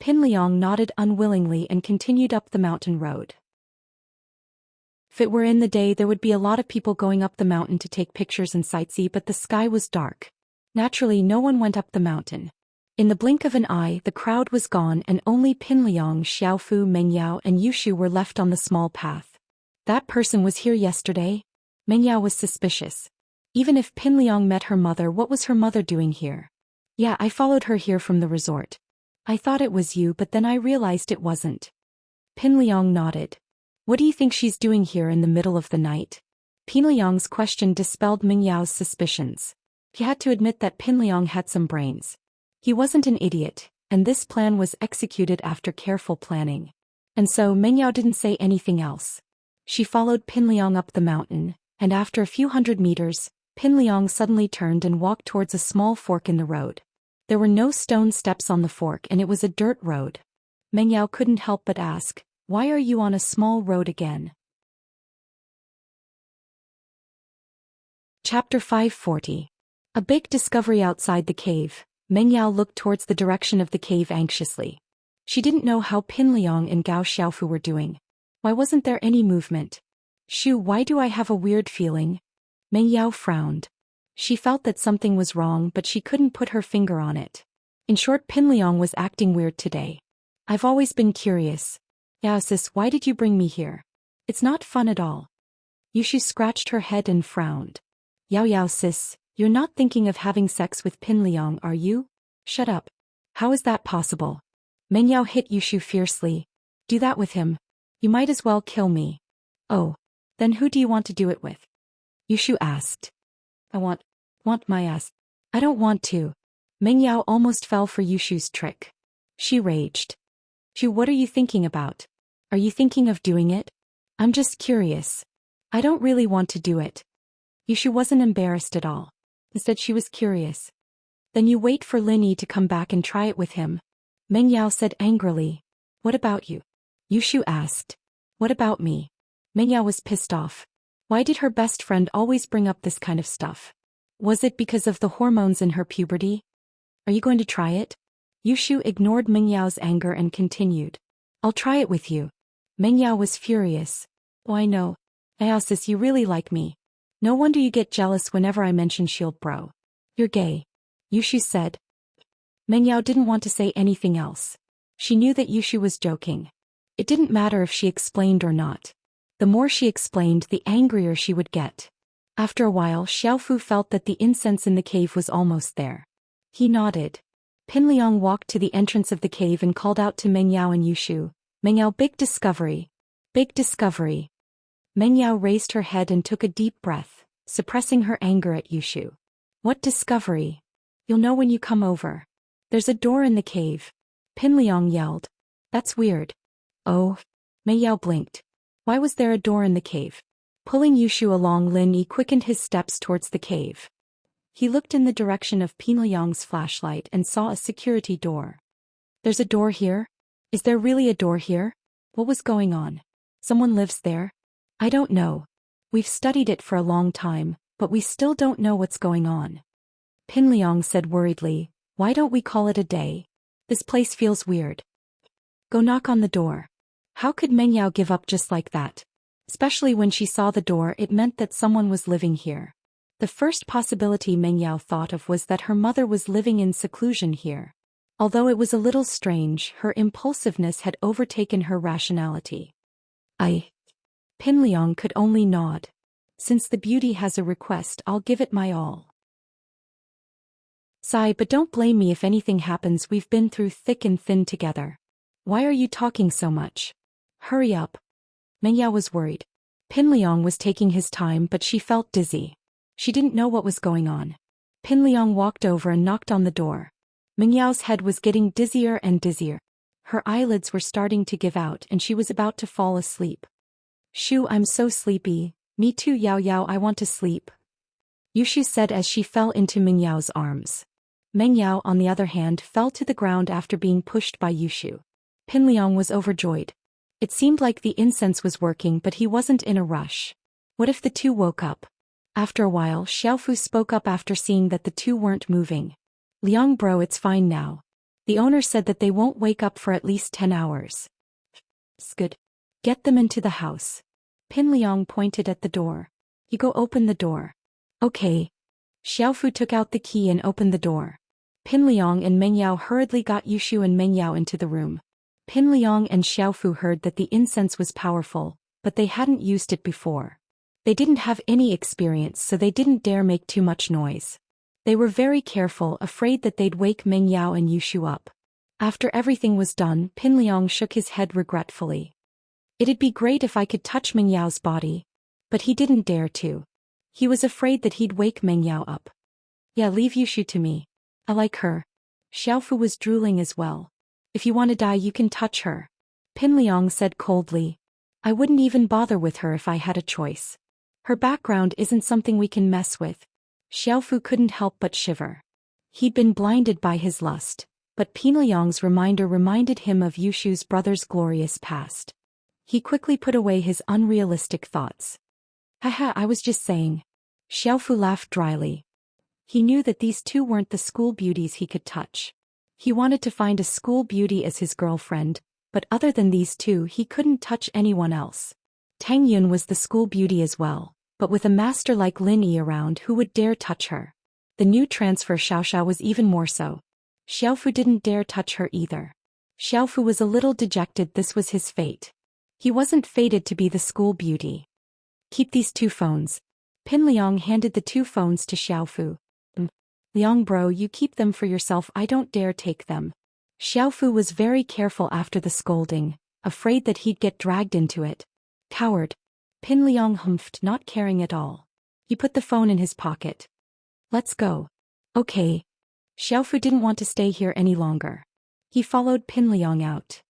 Pinliang nodded unwillingly and continued up the mountain road. If it were in the day, there would be a lot of people going up the mountain to take pictures and sightsee, but the sky was dark. Naturally, no one went up the mountain. In the blink of an eye, the crowd was gone and only Pinliang, Xiaofu, Meng Yao and Yushu were left on the small path. That person was here yesterday? Meng Yao was suspicious. Even if Pinliang met her mother, what was her mother doing here? Yeah, I followed her here from the resort. I thought it was you, but then I realized it wasn't. Pinliang nodded. What do you think she's doing here in the middle of the night? Pinliang's question dispelled Meng Yao's suspicions. He had to admit that Pinliang had some brains. He wasn't an idiot, and this plan was executed after careful planning. And so Meng Yao didn't say anything else. She followed Pinliang up the mountain, and after a few hundred meters, Pinliang suddenly turned and walked towards a small fork in the road. There were no stone steps on the fork and it was a dirt road. Meng Yao couldn't help but ask, why are you on a small road again? Chapter 540. A big discovery outside the cave. Meng Yao looked towards the direction of the cave anxiously. She didn't know how Pinliang and Gao Xiaofu were doing. Why wasn't there any movement? Shu, why do I have a weird feeling? Meng Yao frowned. She felt that something was wrong, but she couldn't put her finger on it. In short, Pinliang was acting weird today. I've always been curious. Yao sis, why did you bring me here? It's not fun at all. Yushu scratched her head and frowned. Yao sis, you're not thinking of having sex with Pinliang, are you? Shut up. How is that possible? Meng Yao hit Yushu fiercely. Do that with him. You might as well kill me. Oh. Then who do you want to do it with? Yushu asked. I want my ass. I don't want to. Meng Yao almost fell for Yushu's trick. She raged. Shu, what are you thinking about? Are you thinking of doing it? I'm just curious. I don't really want to do it. Yushu wasn't embarrassed at all. Instead, she was curious. Then you wait for Linny to come back and try it with him. Meng Yao said angrily. What about you? Yushu asked. What about me? Meng Yao was pissed off. Why did her best friend always bring up this kind of stuff? Was it because of the hormones in her puberty? Are you going to try it? Yushu ignored Meng Yao's anger and continued. I'll try it with you. Meng Yao was furious. Oh, I know. Yao sis, you really like me. No wonder you get jealous whenever I mention shield bro. You're gay. Yushu said. Mengyao didn't want to say anything else. She knew that Yushu was joking. It didn't matter if she explained or not. The more she explained, the angrier she would get. After a while, Xiaofu felt that the incense in the cave was almost there. He nodded. Pinliang walked to the entrance of the cave and called out to Mengyao and Yushu. Mengyao, big discovery. Big discovery. Mengyao raised her head and took a deep breath, suppressing her anger at Yushu. What discovery? You'll know when you come over. There's a door in the cave. Pinliang yelled. That's weird. Oh. Mengyao blinked. Why was there a door in the cave? Pulling Yushu along, Lin Yi quickened his steps towards the cave. He looked in the direction of Pinliang's flashlight and saw a security door. There's a door here? Is there really a door here? What was going on? Someone lives there? I don't know. We've studied it for a long time, but we still don't know what's going on. Pinliang said worriedly, why don't we call it a day? This place feels weird. Go knock on the door. How could Mengyao give up just like that? Especially when she saw the door, it meant that someone was living here. The first possibility Mengyao thought of was that her mother was living in seclusion here. Although it was a little strange, her impulsiveness had overtaken her rationality. Pinliang could only nod. Since the beauty has a request, I'll give it my all. Sigh, but don't blame me if anything happens. We've been through thick and thin together. Why are you talking so much? Hurry up. Mengyao was worried. Pinliang was taking his time, but she felt dizzy. She didn't know what was going on. Pinliang walked over and knocked on the door. Mengyao's head was getting dizzier and dizzier. Her eyelids were starting to give out and she was about to fall asleep. Shu, I'm so sleepy. Me too, Yao Yao, I want to sleep. Yushu said as she fell into Mengyao's arms. Mengyao, on the other hand, fell to the ground after being pushed by Yushu. Pinliang was overjoyed. It seemed like the incense was working, but he wasn't in a rush. What if the two woke up? After a while, Xiaofu spoke up after seeing that the two weren't moving. Liang bro, it's fine now. The owner said that they won't wake up for at least 10 hours. It's good. Get them into the house. Pinliang pointed at the door. You go open the door. Okay. Xiaofu took out the key and opened the door. Pinliang and Mengyao hurriedly got Yushu and Mengyao into the room. Pinliang and Xiaofu heard that the incense was powerful, but they hadn't used it before. They didn't have any experience, so they didn't dare make too much noise. They were very careful, afraid that they'd wake Mengyao and Yushu up. After everything was done, Pinliang shook his head regretfully. It'd be great if I could touch Mengyao's body. But he didn't dare to. He was afraid that he'd wake Mengyao up. Yeah, leave Yushu to me. I like her. Xiaofu was drooling as well. If you want to die, you can touch her. Pinliang said coldly. I wouldn't even bother with her if I had a choice. Her background isn't something we can mess with. Xiaofu couldn't help but shiver. He'd been blinded by his lust, but Pinliang's reminder reminded him of Yushu's brother's glorious past. He quickly put away his unrealistic thoughts. Haha, I was just saying. Xiaofu laughed dryly. He knew that these two weren't the school beauties he could touch. He wanted to find a school beauty as his girlfriend, but other than these two he couldn't touch anyone else. Tang Yun was the school beauty as well, but with a master like Lin Yi around, who would dare touch her? The new transfer Xiaoxia was even more so. Xiaofu didn't dare touch her either. Xiaofu was a little dejected. This was his fate. He wasn't fated to be the school beauty. Keep these two phones. Pinliang handed the two phones to Xiaofu. Liang bro, you keep them for yourself, I don't dare take them. Xiaofu was very careful after the scolding, afraid that he'd get dragged into it. Coward. Pinliang humphed, not caring at all. He put the phone in his pocket. Let's go. Okay. Xiaofu didn't want to stay here any longer. He followed Pinliang out.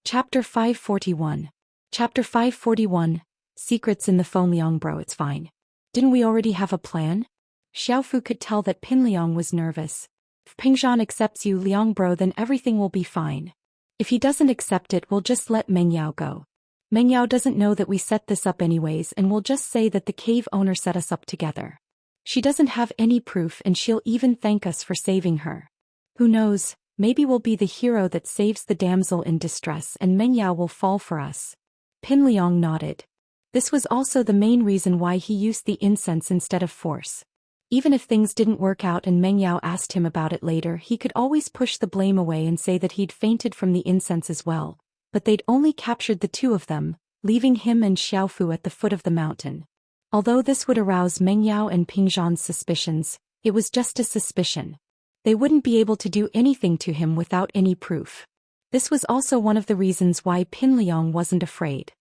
Chapter 541. Chapter 541. Secrets in the phone. Liang bro, it's fine. Didn't we already have a plan? Xiaofu could tell that Pinliang was nervous. If Pingzhan accepts you, Liang bro, then everything will be fine. If he doesn't accept it, we'll just let Mengyao go. Mengyao doesn't know that we set this up anyways, and we'll just say that the cave owner set us up together. She doesn't have any proof and she'll even thank us for saving her. Who knows, maybe we'll be the hero that saves the damsel in distress and Mengyao will fall for us. Pin Liang nodded. This was also the main reason why he used the incense instead of force. Even if things didn't work out and Meng Yao asked him about it later, he could always push the blame away and say that he'd fainted from the incense as well. But they'd only captured the two of them, leaving him and Xiaofu at the foot of the mountain. Although this would arouse Meng Yao and Ping Zhan's suspicions, it was just a suspicion. They wouldn't be able to do anything to him without any proof. This was also one of the reasons why Pin Liang wasn't afraid.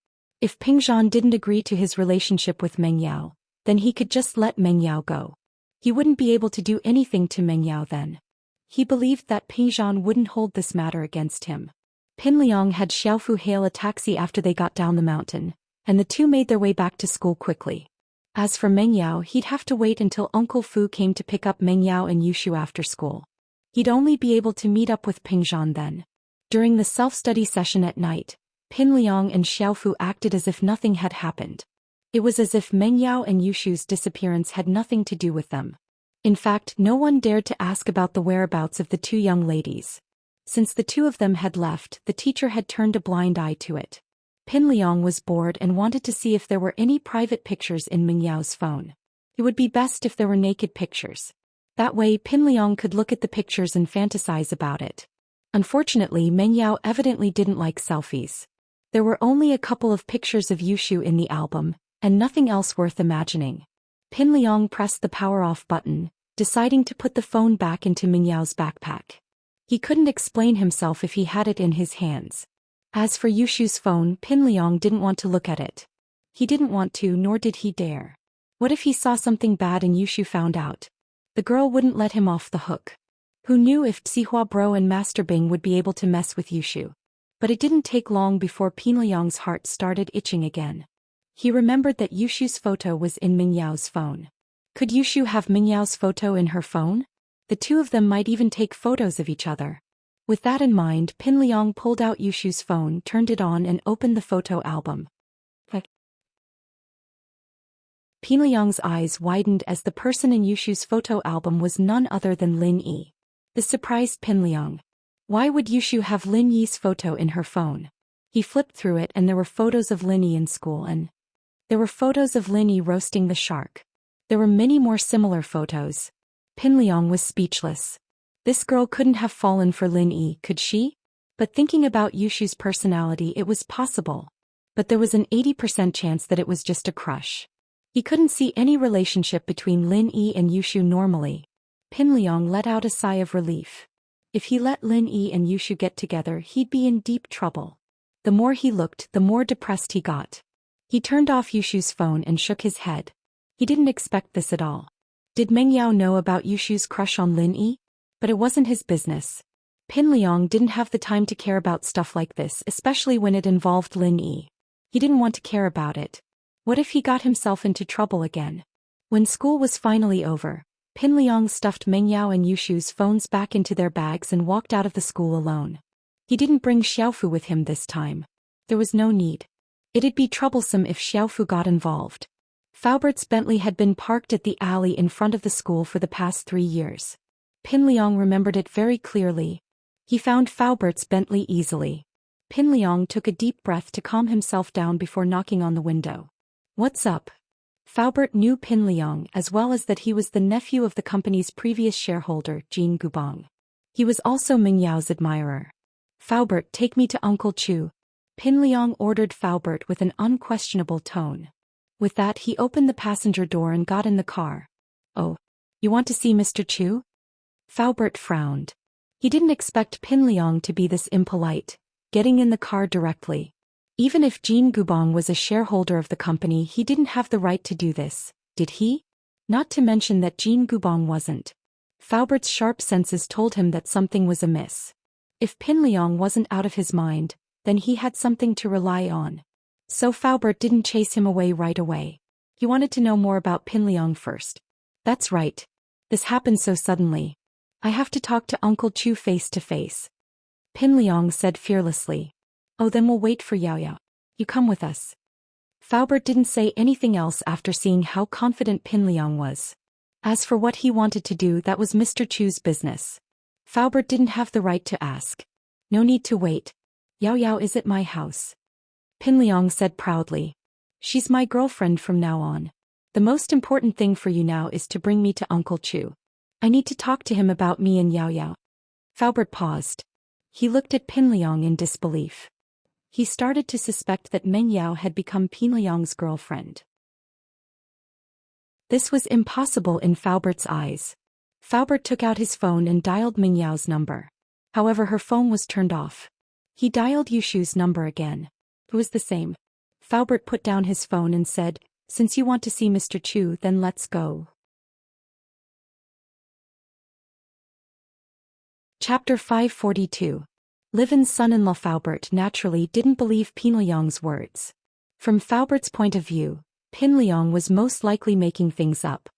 If Ping Zhan didn't agree to his relationship with Meng Yao, then he could just let Meng Yao go. He wouldn't be able to do anything to Meng Yao then. He believed that Ping Zhan wouldn't hold this matter against him. Pin Liang had Xiaofu hail a taxi after they got down the mountain, and the two made their way back to school quickly. As for Meng Yao, he'd have to wait until Uncle Fu came to pick up Meng Yao and Yushu after school. He'd only be able to meet up with Ping Zhan then. During the self-study session at night, Pin Liang and Xiaofu acted as if nothing had happened. It was as if Meng Yao and Yushu's disappearance had nothing to do with them. In fact, no one dared to ask about the whereabouts of the two young ladies. Since the two of them had left, the teacher had turned a blind eye to it. Pin Liang was bored and wanted to see if there were any private pictures in Meng Yao's phone. It would be best if there were naked pictures. That way Pin Liang could look at the pictures and fantasize about it. Unfortunately, Meng Yao evidently didn't like selfies. There were only a couple of pictures of Yushu in the album, and nothing else worth imagining. Pin Liang pressed the power-off button, deciding to put the phone back into Meng Yao's backpack. He couldn't explain himself if he had it in his hands. As for Yushu's phone, Pin Liang didn't want to look at it. He didn't want to, nor did he dare. What if he saw something bad and Yushu found out? The girl wouldn't let him off the hook. Who knew if Xihua Bro and Master Bing would be able to mess with Yushu? But it didn't take long before Pin Liang's heart started itching again. He remembered that Yushu's photo was in Meng Yao's phone. Could Yushu have Meng Yao's photo in her phone? The two of them might even take photos of each other. With that in mind, Pin Liang pulled out Yushu's phone, turned it on and opened the photo album. Pin Liang's eyes widened as the person in Yushu's photo album was none other than Lin Yi. This surprised Pin Liang. Why would Yushu have Lin Yi's photo in her phone? He flipped through it and there were photos of Lin Yi in school and there were photos of Lin Yi roasting the shark. There were many more similar photos. Pin Liang was speechless. This girl couldn't have fallen for Lin Yi, could she? But thinking about Yushu's personality, it was possible. But there was an 80% chance that it was just a crush. He couldn't see any relationship between Lin Yi and Yushu normally. Pin Liang let out a sigh of relief. If he let Lin Yi and Yushu get together, he'd be in deep trouble. The more he looked, the more depressed he got. He turned off Yushu's phone and shook his head. He didn't expect this at all. Did Meng Yao know about Yushu's crush on Lin Yi? But it wasn't his business. Pin Liang didn't have the time to care about stuff like this, especially when it involved Lin Yi. He didn't want to care about it. What if he got himself into trouble again? When school was finally over, Pin Liang stuffed Meng Yao and Yushu's phones back into their bags and walked out of the school alone. He didn't bring Xiaofu with him this time. There was no need. It'd be troublesome if Xiaofu got involved. Faubert's Bentley had been parked at the alley in front of the school for the past 3 years. Pin Liang remembered it very clearly. He found Faubert's Bentley easily. Pin Liang took a deep breath to calm himself down before knocking on the window. "What's up?" Faubert knew Pin Liang as well as that he was the nephew of the company's previous shareholder, Jean Gubong. He was also Meng Yao's admirer. "Faubert, take me to Uncle Chu," Pin Liang ordered Faubert with an unquestionable tone. With that, he opened the passenger door and got in the car. "Oh, you want to see Mr. Chu?" Faubert frowned. He didn't expect Pin Liang to be this impolite, getting in the car directly. Even if Jean Gubong was a shareholder of the company, he didn't have the right to do this, did he? Not to mention that Jean Gubong wasn't. Faubert's sharp senses told him that something was amiss. If Pin Liang wasn't out of his mind, then he had something to rely on. So Faubert didn't chase him away right away. He wanted to know more about Pin Liang first. "That's right. This happened so suddenly. I have to talk to Uncle Chu face to face," Pin Liang said fearlessly. "Oh, then we'll wait for Yao Yao. You come with us." Faubert didn't say anything else after seeing how confident Pin Liang was. As for what he wanted to do, that was Mr. Chu's business. Faubert didn't have the right to ask. "No need to wait. Yao Yao is at my house." Pin Liang said proudly. She's my girlfriend from now on. The most important thing for you now is to bring me to Uncle Chu. I need to talk to him about me and Yao Yao. Faubert paused. He looked at Pin Liang in disbelief. He started to suspect that Meng Yao had become Pin Liang's girlfriend. This was impossible in Faubert's eyes. Faubert took out his phone and dialed Meng Yao's number. However, her phone was turned off. He dialed Yushu's number again. It was the same. Faubert put down his phone and said, "Since you want to see Mr. Chu, then let's go." Chapter 542. Livin's son-in-law Faubert naturally didn't believe Pin Liang's words. From Faubert's point of view, Pin Liang was most likely making things up.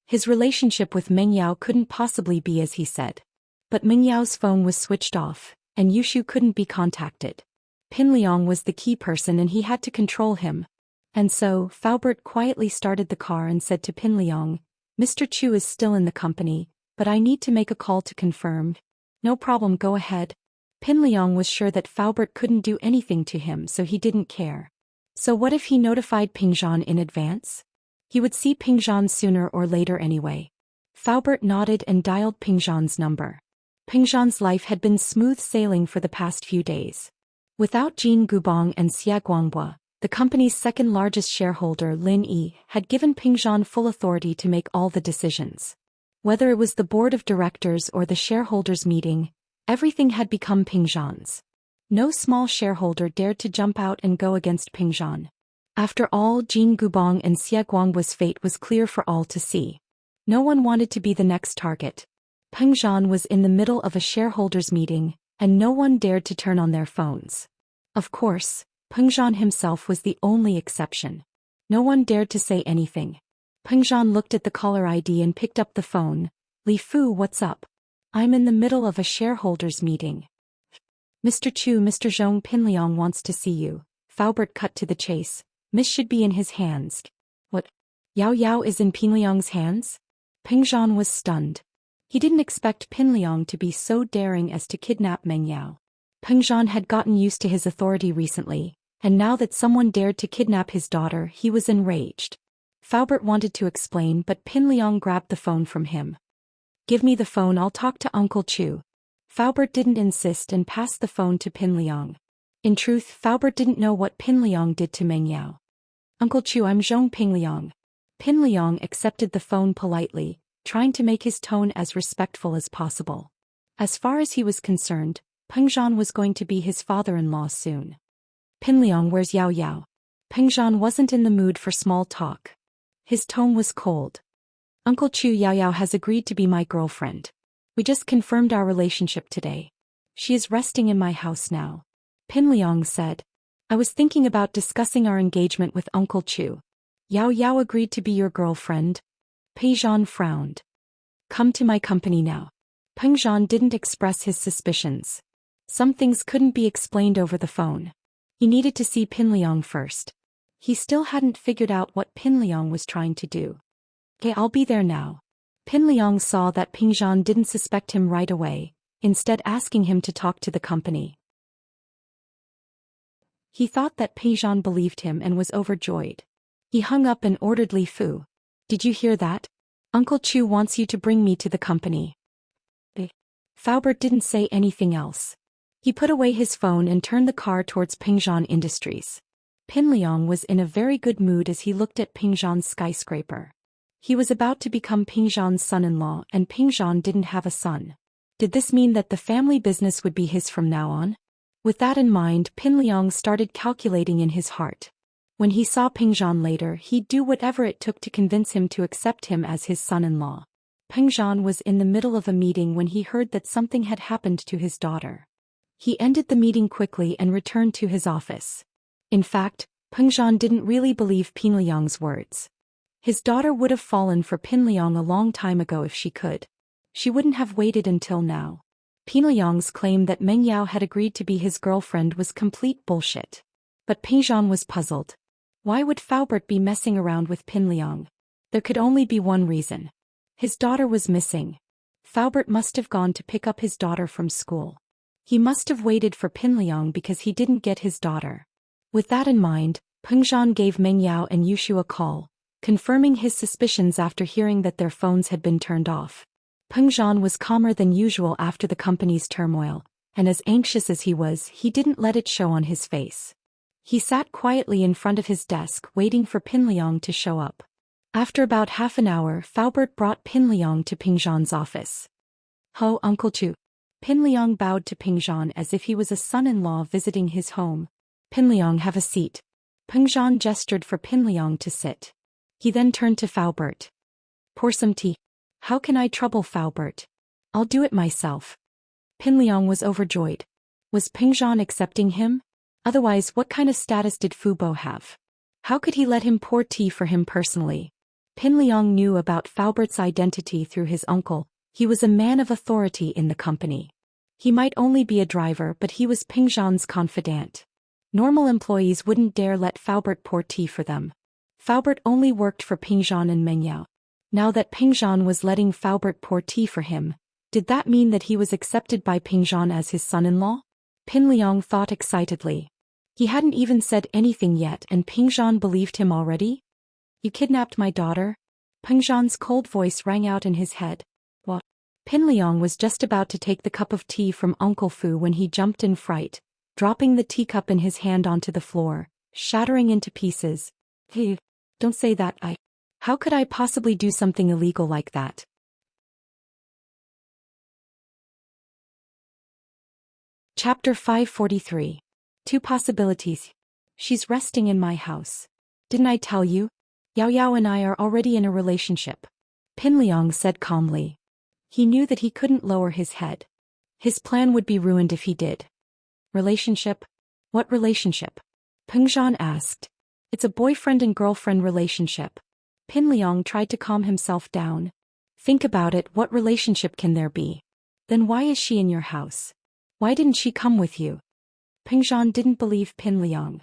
His relationship with Meng Yao couldn't possibly be as he said. But Meng Yao's phone was switched off, and Yushu couldn't be contacted. Pin Liang was the key person and he had to control him. And so, Faubert quietly started the car and said to Pin Liang, "Mr. Chu is still in the company, but I need to make a call to confirm." "No problem, go ahead." Pin Liang was sure that Faubert couldn't do anything to him, so he didn't care. So what if he notified Pingzhan in advance? He would see Pingzhan sooner or later anyway. Faubert nodded and dialed Pingzhan's number. Pingzhan's life had been smooth sailing for the past few days. Without Jin Gubong and Xia Guanghua, the company's second-largest shareholder Lin Yi had given Pingzhan full authority to make all the decisions. Whether it was the board of directors or the shareholders' meeting, everything had become Pingzhan's. No small shareholder dared to jump out and go against Pingzhan. After all, Jin Gubong and Xia Guanghua's fate was clear for all to see. No one wanted to be the next target. Pingzhan was in the middle of a shareholders' meeting, and no one dared to turn on their phones. Of course, Pingzhan himself was the only exception. No one dared to say anything. Pingzhan looked at the caller ID and picked up the phone. "Li Fu, what's up? I'm in the middle of a shareholders' meeting." "Mr. Chu, Mr. Zhong, Pin Liang wants to see you." Faubert cut to the chase. "Miss should be in his hands." "What? Yao Yao is in Pin Liang's hands?" Pingzhan was stunned. He didn't expect Pin Liang to be so daring as to kidnap Meng Yao. Pingzhan had gotten used to his authority recently, and now that someone dared to kidnap his daughter, he was enraged. Faubert wanted to explain, but Pin Liang grabbed the phone from him. "Give me the phone, I'll talk to Uncle Chu." Faubert didn't insist and passed the phone to Pin Liang. In truth, Faubert didn't know what Pin Liang did to Meng Yao. "Uncle Chu, I'm Zhong Pin Liang." Pin Liang accepted the phone politely, trying to make his tone as respectful as possible. As far as he was concerned, Pingzhan was going to be his father-in-law soon. "Pin Liang, where's Yao Yao?" Pingzhan wasn't in the mood for small talk. His tone was cold. "Uncle Chu, Yao Yao has agreed to be my girlfriend. We just confirmed our relationship today. She is resting in my house now." Pin Liang said. "I was thinking about discussing our engagement with Uncle Chu." "Yao Yao agreed to be your girlfriend?" Pingzhan frowned. "Come to my company now." Pingzhan didn't express his suspicions. Some things couldn't be explained over the phone. He needed to see Pin Liang first. He still hadn't figured out what Pin Liang was trying to do. "Okay, I'll be there now." Pin Liang saw that Pingzhan didn't suspect him right away, instead asking him to talk to the company. He thought that Pingzhan believed him and was overjoyed. He hung up and ordered Li Fu. "Did you hear that? Uncle Chu wants you to bring me to the company." Faubert didn't say anything else. He put away his phone and turned the car towards Pingzhan Industries. Pin Liang was in a very good mood as he looked at Pingzhan's skyscraper. He was about to become Pingzhan's son-in-law, and Pingzhan didn't have a son. Did this mean that the family business would be his from now on? With that in mind, Pin Liang started calculating in his heart. When he saw Pingzhan later, he'd do whatever it took to convince him to accept him as his son-in-law. Pingzhan was in the middle of a meeting when he heard that something had happened to his daughter. He ended the meeting quickly and returned to his office. In fact, Pingzhan didn't really believe Pin Liang's words. His daughter would have fallen for Pin Liang a long time ago if she could. She wouldn't have waited until now. Pin Liang's claim that Meng Yao had agreed to be his girlfriend was complete bullshit. But Pingzhan was puzzled. Why would Faubert be messing around with Pin Liang? There could only be one reason. His daughter was missing. Faubert must have gone to pick up his daughter from school. He must have waited for Pin Liang because he didn't get his daughter. With that in mind, Peng Zhan gave Meng Yao and Yushu a call, confirming his suspicions after hearing that their phones had been turned off. Peng Zhan was calmer than usual after the company's turmoil, and as anxious as he was, he didn't let it show on his face. He sat quietly in front of his desk waiting for Pin Liang to show up. After about half an hour, Faubert brought Pin Liang to Peng Zhan's office. "Ho, Uncle Chu." Pin Liang bowed to Peng Zhan as if he was a son-in-law visiting his home. "Pin Liang, have a seat." Peng Zhan gestured for Pin Liang to sit. He then turned to Faubert. "Pour some tea." "How can I trouble Faubert? I'll do it myself." Pin Liang was overjoyed. Was Peng Zhan accepting him? Otherwise, what kind of status did Fu Bo have? How could he let him pour tea for him personally? Pin Liang knew about Faubert's identity through his uncle. He was a man of authority in the company. He might only be a driver, but he was Peng Zhan's confidant. Normal employees wouldn't dare let Faubert pour tea for them. Faubert only worked for Peng Zhan and Meng Yao. Now that Peng Zhan was letting Faubert pour tea for him, did that mean that he was accepted by Peng Zhan as his son-in-law? Pin Liang thought excitedly. He hadn't even said anything yet and Peng Zhan believed him already? "You kidnapped my daughter?" Peng Zhan's cold voice rang out in his head. What? Pin Liang was just about to take the cup of tea from Uncle Fu when he jumped in fright, dropping the teacup in his hand onto the floor, shattering into pieces. "Hey, don't say that. How could I possibly do something illegal like that?" Chapter 543. Two possibilities. "She's resting in my house. Didn't I tell you? Yao Yao and I are already in a relationship," Pin Liang said calmly. He knew that he couldn't lower his head. His plan would be ruined if he did. "Relationship? What relationship?" Peng Zhan asked. "It's a boyfriend and girlfriend relationship." Pin Liang tried to calm himself down. "Think about it, what relationship can there be? Then why is she in your house? Why didn't she come with you?" Peng Zhan didn't believe Pin Liang.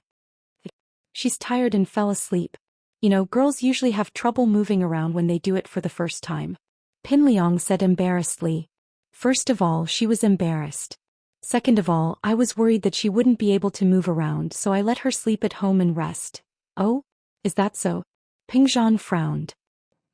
"She's tired and fell asleep. You know, girls usually have trouble moving around when they do it for the first time," Pin Liang said embarrassedly. First of all, she was embarrassed. Second of all, I was worried that she wouldn't be able to move around, so I let her sleep at home and rest. "Oh? Is that so?" Peng Zhan frowned.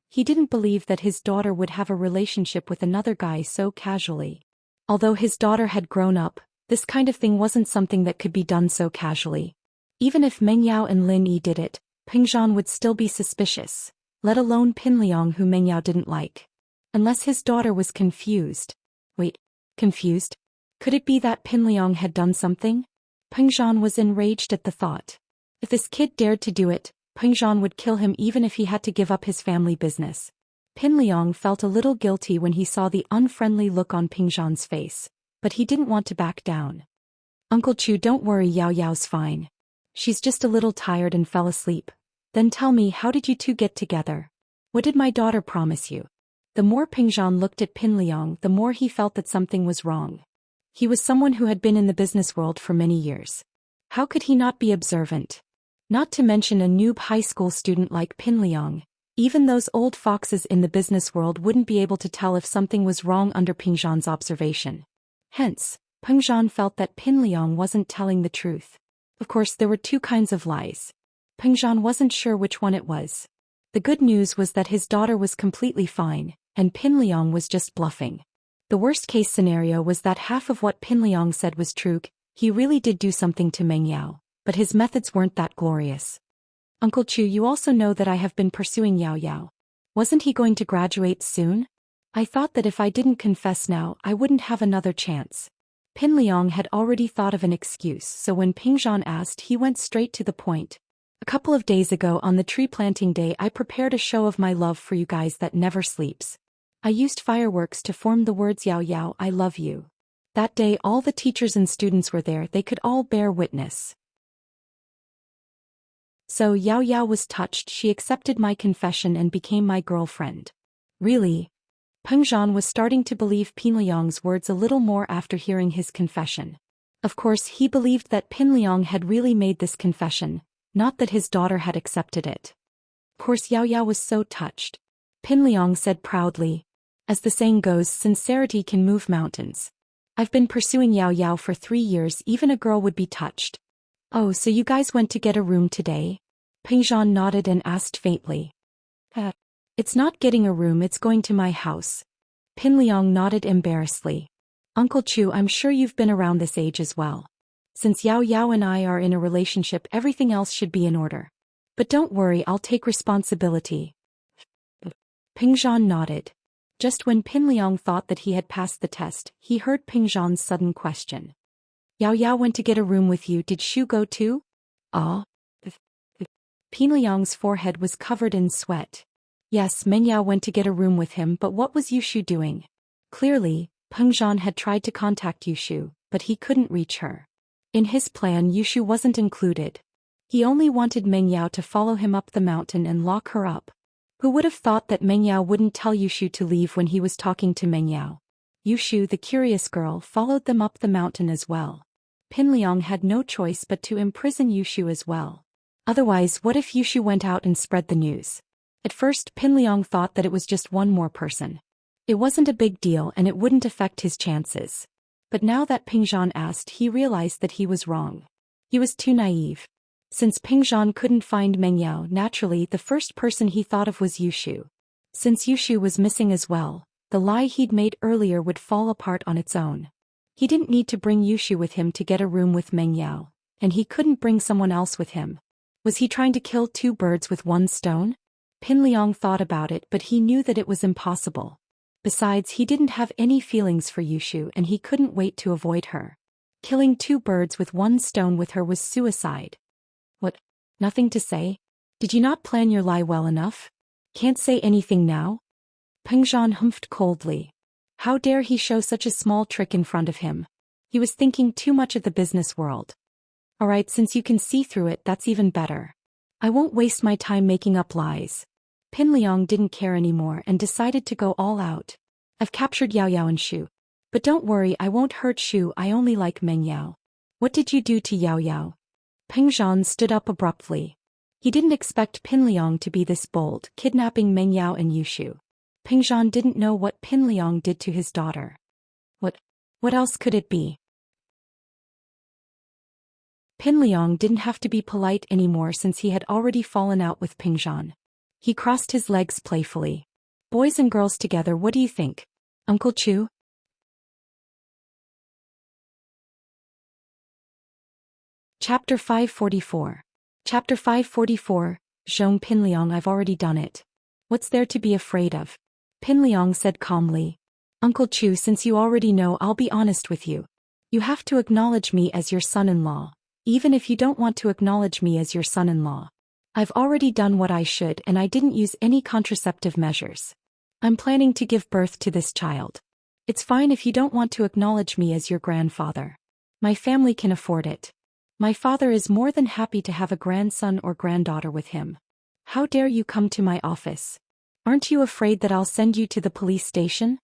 He didn't believe that his daughter would have a relationship with another guy so casually. Although his daughter had grown up, this kind of thing wasn't something that could be done so casually. Even if Meng Yao and Lin Yi did it, Peng Zhan would still be suspicious, let alone Pin Liang, who Meng Yao didn't like. Unless his daughter was confused. Wait, confused? Could it be that Pin Liang had done something? Peng Zhan was enraged at the thought. If this kid dared to do it, Peng Zhan would kill him even if he had to give up his family business. Pin Liang felt a little guilty when he saw the unfriendly look on Peng Zhan's face, but he didn't want to back down. "Uncle Chu, don't worry, Yao Yao's fine. She's just a little tired and fell asleep. Then tell me, how did you two get together? What did my daughter promise you?" The more Peng Zhan looked at Pin Liang, the more he felt that something was wrong. He was someone who had been in the business world for many years. How could he not be observant? Not to mention a noob high school student like Pin Liang. Even those old foxes in the business world wouldn't be able to tell if something was wrong under Peng Zhan's observation. Hence, Peng Zhan felt that Pin Liang wasn't telling the truth. Of course, there were two kinds of lies. Peng Zhan wasn't sure which one it was. The good news was that his daughter was completely fine, and Pin Liang was just bluffing. The worst-case scenario was that half of what Pin Liang said was true. He really did do something to Meng Yao, but his methods weren't that glorious. "Uncle Chu, you also know that I have been pursuing Yao Yao. Wasn't he going to graduate soon? I thought that if I didn't confess now, I wouldn't have another chance." Pin Liang had already thought of an excuse, so when Peng Zhan asked, he went straight to the point. "A couple of days ago on the tree planting day, I prepared a show of my love for you guys that never sleeps. I used fireworks to form the words Yao Yao, I love you. That day all the teachers and students were there, they could all bear witness. So Yao Yao was touched, she accepted my confession and became my girlfriend." "Really?" Peng Zhan was starting to believe Pin Liang's words a little more after hearing his confession. Of course, he believed that Pin Liang had really made this confession, not that his daughter had accepted it. Of course, Yao Yao was so touched. Pin Liang said proudly, "As the saying goes, sincerity can move mountains. I've been pursuing Yao Yao for 3 years, even a girl would be touched." Oh, so you guys went to get a room today? Pingzhan nodded and asked faintly. It's not getting a room, it's going to my house. Pinliang nodded embarrassedly. Uncle Chu, I'm sure you've been around this age as well. Since Yao Yao and I are in a relationship, everything else should be in order. But don't worry, I'll take responsibility. Pingzhan nodded. Just when Pinliang thought that he had passed the test, he heard Pingzhan's sudden question. Yao Yao went to get a room with you, did Shu go too? Ah. Pinliang's forehead was covered in sweat. Yes, Meng Yao went to get a room with him, but what was Yushu doing? Clearly, Pengzhan had tried to contact Yushu, but he couldn't reach her. In his plan, Yushu wasn't included. He only wanted Meng Yao to follow him up the mountain and lock her up. Who would have thought that Meng Yao wouldn't tell Yushu to leave when he was talking to Meng Yao? Yushu, the curious girl, followed them up the mountain as well. Pinliang had no choice but to imprison Yushu as well. Otherwise, what if Yushu went out and spread the news? At first, Pinliang thought that it was just one more person. It wasn't a big deal and it wouldn't affect his chances. But now that Pingzhan asked, he realized that he was wrong. He was too naive. Since Pingzhan couldn't find Meng Yao, naturally the first person he thought of was Yushu. Since Yushu was missing as well, the lie he'd made earlier would fall apart on its own. He didn't need to bring Yushu with him to get a room with Meng Yao, and he couldn't bring someone else with him. Was he trying to kill two birds with one stone? Pinliang thought about it, but he knew that it was impossible. Besides, he didn't have any feelings for Yushu and he couldn't wait to avoid her. Killing two birds with one stone with her was suicide. What? Nothing to say? Did you not plan your lie well enough? Can't say anything now? Pengzhan humphed coldly. How dare he show such a small trick in front of him? He was thinking too much of the business world. Alright, since you can see through it, that's even better. I won't waste my time making up lies. Pinliang didn't care anymore and decided to go all out. I've captured Yao Yao and Shu. But don't worry, I won't hurt Shu, I only like Meng Yao. What did you do to Yao Yao? Pengzhan stood up abruptly. He didn't expect Pinliang to be this bold, kidnapping Meng Yao and Yushu. Pengzhan didn't know what Pinliang did to his daughter. What else could it be? Pinliang didn't have to be polite anymore since he had already fallen out with Pengzhan. He crossed his legs playfully. Boys and girls together, what do you think? Uncle Chu? Chapter 544. Chapter 544, Zhong Pinliang, I've already done it. What's there to be afraid of? Pinliang said calmly. Uncle Chu, since you already know, I'll be honest with you. You have to acknowledge me as your son-in-law, even if you don't want to acknowledge me as your son-in-law. I've already done what I should and I didn't use any contraceptive measures. I'm planning to give birth to this child. It's fine if you don't want to acknowledge me as your grandfather. My family can afford it. My father is more than happy to have a grandson or granddaughter with him. How dare you come to my office? Aren't you afraid that I'll send you to the police station?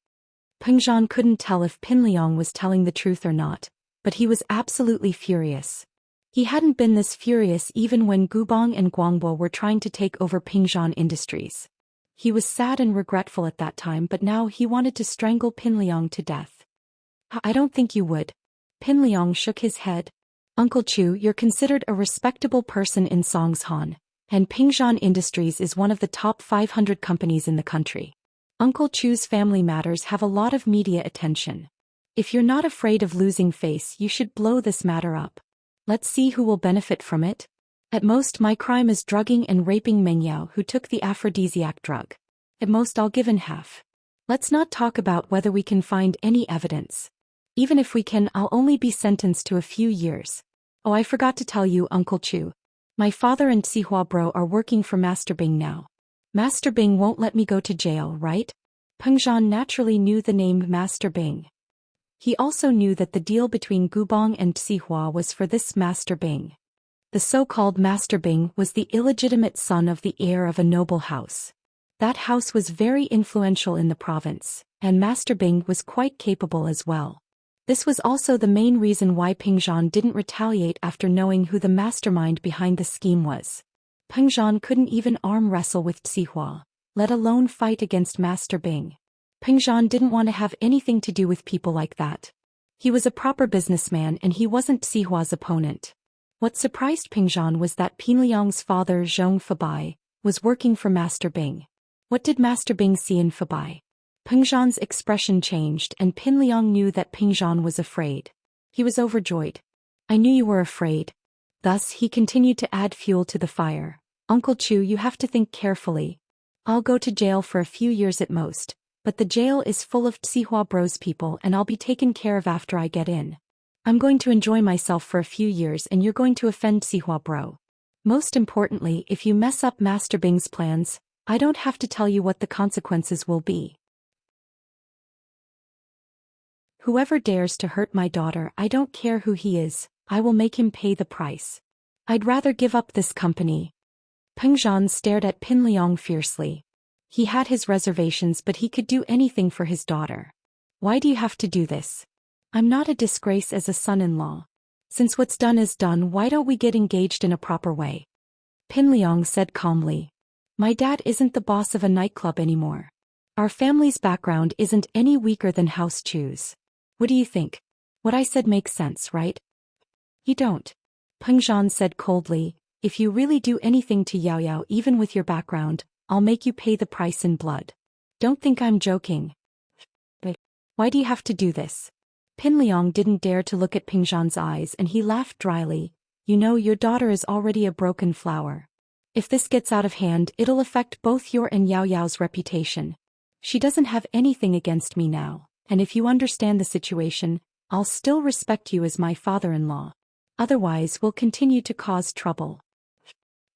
Pengzhan couldn't tell if Pinliang was telling the truth or not, but he was absolutely furious. He hadn't been this furious even when Gubong and Guangbo were trying to take over Pingzhan Industries. He was sad and regretful at that time, but now he wanted to strangle Pinliang to death. I don't think you would. Pinliang shook his head. Uncle Chu, you're considered a respectable person in Songshan, and Pingzhan Industries is one of the top 500 companies in the country. Uncle Chu's family matters have a lot of media attention. If you're not afraid of losing face, you should blow this matter up. Let's see who will benefit from it. At most, my crime is drugging and raping Meng Yao, who took the aphrodisiac drug. At most, I'll give in half. Let's not talk about whether we can find any evidence. Even if we can, I'll only be sentenced to a few years. Oh, I forgot to tell you, Uncle Chu. My father and Sihua Bro are working for Master Bing now. Master Bing won't let me go to jail, right? Pengzhan naturally knew the name Master Bing. He also knew that the deal between Gubong and Sihua was for this Master Bing. The so-called Master Bing was the illegitimate son of the heir of a noble house. That house was very influential in the province, and Master Bing was quite capable as well. This was also the main reason why Pengzhan didn't retaliate after knowing who the mastermind behind the scheme was. Pengzhan couldn't even arm wrestle with Sihua, let alone fight against Master Bing. Pengzhan didn't want to have anything to do with people like that. He was a proper businessman and he wasn't Sihua's opponent. What surprised Pingzhan was that Pinliang's father Zhong Fabai was working for Master Bing. What did Master Bing see in Fabai? Pingzhan's expression changed and Pinliang knew that Pingzhan was afraid. He was overjoyed. I knew you were afraid. Thus he continued to add fuel to the fire. Uncle Chu, you have to think carefully. I'll go to jail for a few years at most, but the jail is full of Tsihua Bros people and I'll be taken care of after I get in. I'm going to enjoy myself for a few years and you're going to offend Tsihua Bro. Most importantly, if you mess up Master Bing's plans, I don't have to tell you what the consequences will be. Whoever dares to hurt my daughter, I don't care who he is, I will make him pay the price. I'd rather give up this company. Pingzhan stared at Pinliang fiercely. He had his reservations but he could do anything for his daughter. Why do you have to do this? I'm not a disgrace as a son-in-law. Since what's done is done, why don't we get engaged in a proper way? Pinliang said calmly. My dad isn't the boss of a nightclub anymore. Our family's background isn't any weaker than House Chu's. What do you think? What I said makes sense, right? You don't. Pingzhan said coldly, if you really do anything to Yao Yao even with your background, I'll make you pay the price in blood. Don't think I'm joking. But why do you have to do this? Pinliang didn't dare to look at Pingzhan's eyes and he laughed dryly. You know, your daughter is already a broken flower. If this gets out of hand, it'll affect both your and Yao Yao's reputation. She doesn't have anything against me now, and if you understand the situation, I'll still respect you as my father-in-law. Otherwise, we'll continue to cause trouble.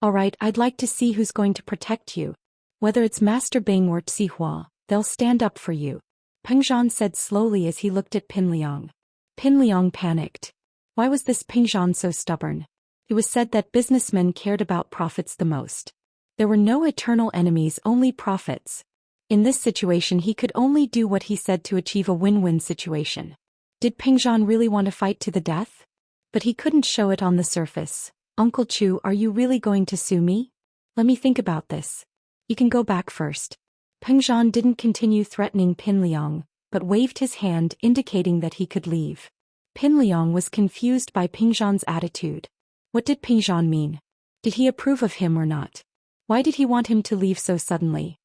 Alright, I'd like to see who's going to protect you. Whether it's Master Bing or Tsihua, they'll stand up for you. Pingzhan said slowly as he looked at Pinliang. Pinliang panicked. Why was this Pingzhan so stubborn? It was said that businessmen cared about profits the most. There were no eternal enemies, only profits. In this situation he could only do what he said to achieve a win-win situation. Did Pingzhan really want to fight to the death? But he couldn't show it on the surface. Uncle Chu, are you really going to sue me? Let me think about this. You can go back first. Pingzhan didn't continue threatening Pinliang, but waved his hand indicating that he could leave. Pinliang was confused by Pingzhan's attitude. What did Pingzhan mean? Did he approve of him or not? Why did he want him to leave so suddenly?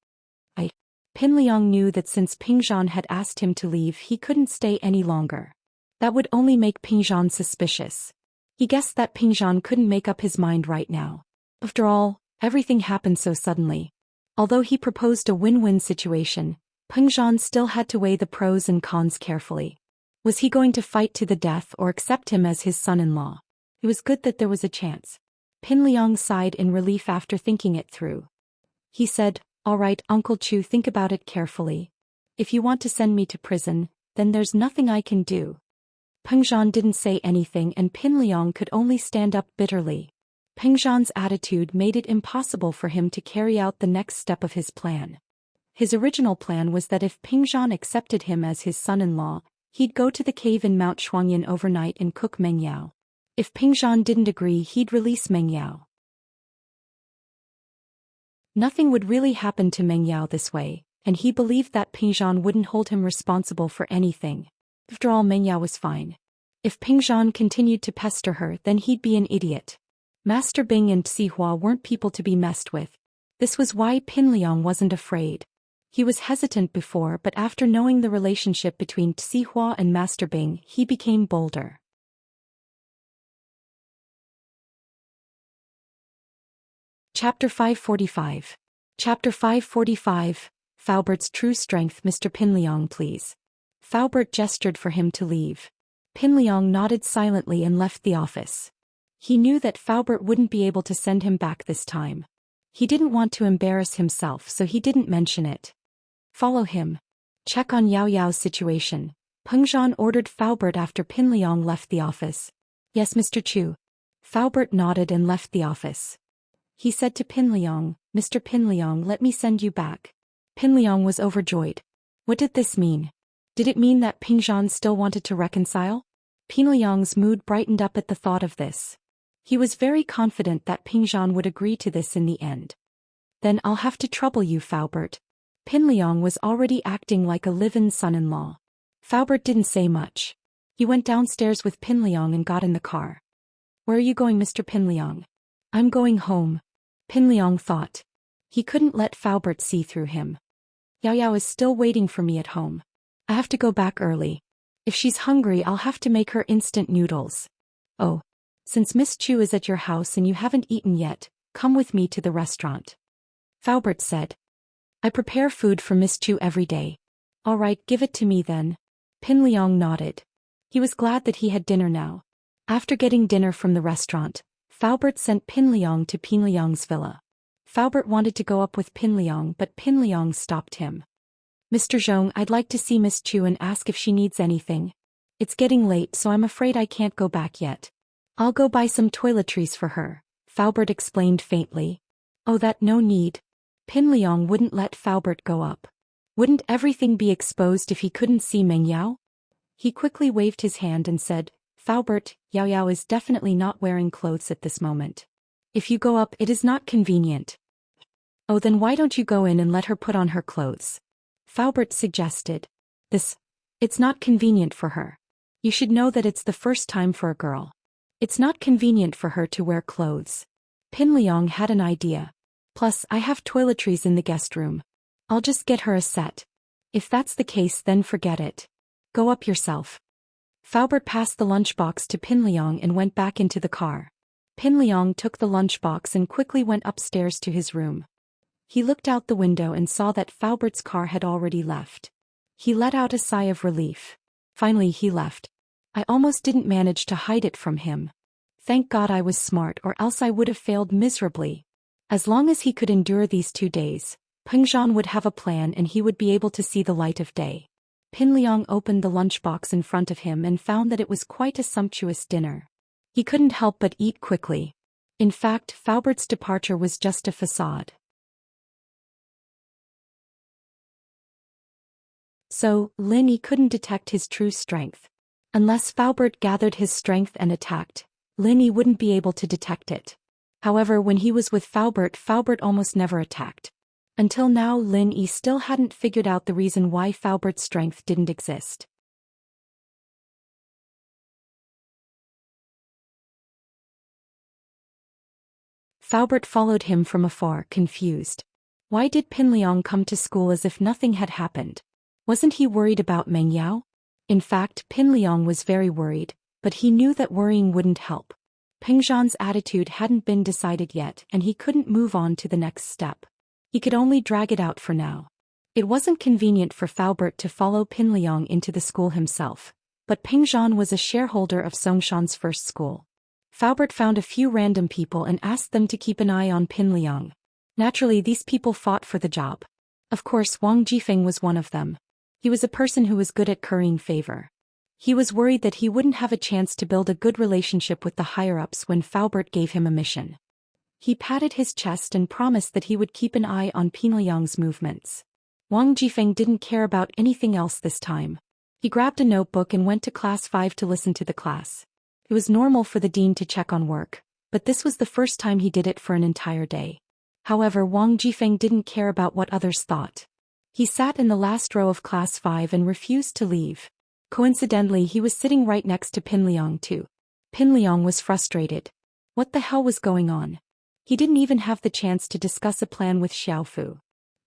Pinliang knew that since Pingzhan had asked him to leave he couldn't stay any longer. That would only make Pingzhan suspicious. He guessed that Pingzhan couldn't make up his mind right now. After all, everything happened so suddenly. Although he proposed a win-win situation, Pingzhan still had to weigh the pros and cons carefully. Was he going to fight to the death or accept him as his son-in-law? It was good that there was a chance. Pinliang sighed in relief after thinking it through. He said, all right, Uncle Chu, think about it carefully. If you want to send me to prison, then there's nothing I can do. Pingzhan didn't say anything and Pinliang could only stand up bitterly. Pingzhan's attitude made it impossible for him to carry out the next step of his plan. His original plan was that if Pingzhan accepted him as his son-in-law, he'd go to the cave in Mount Shuangyan overnight and cook Meng Yao. If Pingzhan didn't agree, he'd release Meng Yao. Nothing would really happen to Meng Yao this way, and he believed that Pingzhan wouldn't hold him responsible for anything. After all, Meng Yao was fine. If Pingzhan continued to pester her, then he'd be an idiot. Master Bing and Tsihua weren't people to be messed with. This was why Pinliang wasn't afraid. He was hesitant before, but after knowing the relationship between Tsihua and Master Bing, he became bolder. Chapter 545. Chapter 545. Faubert's true strength. Mr. Pinliang, please. Faubert gestured for him to leave. Pinliang nodded silently and left the office. He knew that Faubert wouldn't be able to send him back this time. He didn't want to embarrass himself, so he didn't mention it. Follow him. Check on Yao Yao's situation. Pingzhan ordered Faubert after Pinliang left the office. Yes, Mr. Chu. Faubert nodded and left the office. He said to Pinliang, Mr. Pinliang, let me send you back. Pinliang was overjoyed. What did this mean? Did it mean that Pingzhan still wanted to reconcile? Pinliang's mood brightened up at the thought of this. He was very confident that Pingzhan would agree to this in the end. Then I'll have to trouble you, Faubert. Pinliang was already acting like a live-in son-in-law. Faubert didn't say much. He went downstairs with Pinliang and got in the car. Where are you going, Mr. Pinliang? I'm going home. Pinliang thought. He couldn't let Faubert see through him. Yao Yao is still waiting for me at home. I have to go back early. If she's hungry, I'll have to make her instant noodles. Oh. Since Miss Chu is at your house and you haven't eaten yet, come with me to the restaurant. Faubert said. I prepare food for Miss Chu every day. All right, give it to me then. Pinliang nodded. He was glad that he had dinner now. After getting dinner from the restaurant, Faubert sent Pinliang to Pinliang's villa. Faubert wanted to go up with Pinliang, but Pinliang stopped him. Mr. Zhong, I'd like to see Miss Chu and ask if she needs anything. It's getting late, so I'm afraid I can't go back yet. I'll go buy some toiletries for her, Faubert explained faintly. Oh, that no need. Pinliang wouldn't let Faubert go up. Wouldn't everything be exposed if he couldn't see Meng Yao? He quickly waved his hand and said, Faubert, Yao Yao is definitely not wearing clothes at this moment. If you go up, it is not convenient. Oh, then why don't you go in and let her put on her clothes? Faubert suggested. It's not convenient for her. You should know that it's the first time for a girl. It's not convenient for her to wear clothes. Pinliang had an idea. Plus, I have toiletries in the guest room. I'll just get her a set. If that's the case, then forget it. Go up yourself. Faubert passed the lunchbox to Pinliang and went back into the car. Pinliang took the lunchbox and quickly went upstairs to his room. He looked out the window and saw that Faubert's car had already left. He let out a sigh of relief. Finally he left. I almost didn't manage to hide it from him. Thank God I was smart, or else I would have failed miserably. As long as he could endure these 2 days, Pengzhan would have a plan and he would be able to see the light of day. Pinliang opened the lunchbox in front of him and found that it was quite a sumptuous dinner. He couldn't help but eat quickly. In fact, Faubert's departure was just a facade. So, Lin Yi couldn't detect his true strength. Unless Faubert gathered his strength and attacked, Lin Yi wouldn't be able to detect it. However, when he was with Faubert, Faubert almost never attacked. Until now, Lin Yi still hadn't figured out the reason why Faubert's strength didn't exist. Faubert followed him from afar, confused. Why did Pinliang come to school as if nothing had happened? Wasn't he worried about Meng Yao? In fact, Pinliang was very worried, but he knew that worrying wouldn't help. Pengzhan's attitude hadn't been decided yet and he couldn't move on to the next step. He could only drag it out for now. It wasn't convenient for Faubert to follow Pinliang into the school himself, but Pengzhan was a shareholder of Songshan's first school. Faubert found a few random people and asked them to keep an eye on Pinliang. Naturally, these people fought for the job. Of course, Wang Jifeng was one of them. He was a person who was good at currying favor. He was worried that he wouldn't have a chance to build a good relationship with the higher-ups when Faubert gave him a mission. He patted his chest and promised that he would keep an eye on Pinliang's movements. Wang Jifeng didn't care about anything else this time. He grabbed a notebook and went to class 5 to listen to the class. It was normal for the dean to check on work, but this was the first time he did it for an entire day. However, Wang Jifeng didn't care about what others thought. He sat in the last row of class 5 and refused to leave. Coincidentally, he was sitting right next to Pinliang too. Pinliang was frustrated. What the hell was going on? He didn't even have the chance to discuss a plan with Xiaofu.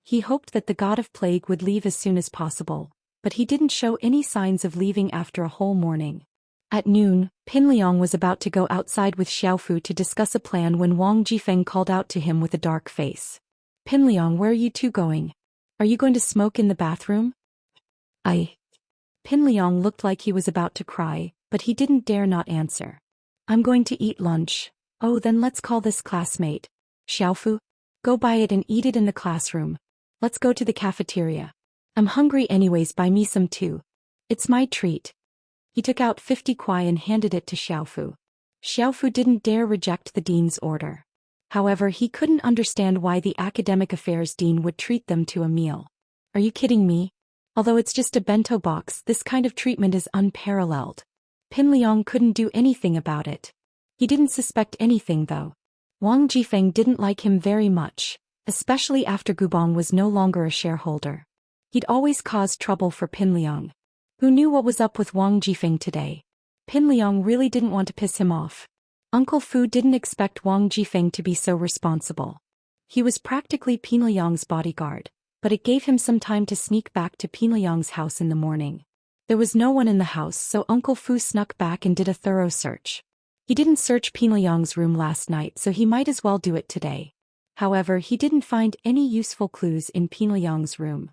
He hoped that the god of plague would leave as soon as possible, but he didn't show any signs of leaving after a whole morning. At noon, Pinliang was about to go outside with Xiaofu to discuss a plan when Wang Jifeng called out to him with a dark face. Pinliang, where are you two going? Are you going to smoke in the bathroom? Pinliang looked like he was about to cry, but he didn't dare not answer. I'm going to eat lunch. Oh, then let's call this classmate. Xiaofu? Go buy it and eat it in the classroom. Let's go to the cafeteria. I'm hungry anyways, buy me some too. It's my treat. He took out 50 kuai and handed it to Xiaofu. Xiaofu didn't dare reject the dean's order. However, he couldn't understand why the academic affairs dean would treat them to a meal. Are you kidding me? Although it's just a bento box, this kind of treatment is unparalleled. Pinliang couldn't do anything about it. He didn't suspect anything though. Wang Jifeng didn't like him very much, especially after Gubong was no longer a shareholder. He'd always caused trouble for Pinliang. Who knew what was up with Wang Jifeng today? Pinliang really didn't want to piss him off. Uncle Fu didn't expect Wang Jifeng to be so responsible. He was practically Pingliang's bodyguard, but it gave him some time to sneak back to Pingliang's house in the morning. There was no one in the house, so Uncle Fu snuck back and did a thorough search. He didn't search Pingliang's room last night, so he might as well do it today. However, he didn't find any useful clues in Pingliang's room.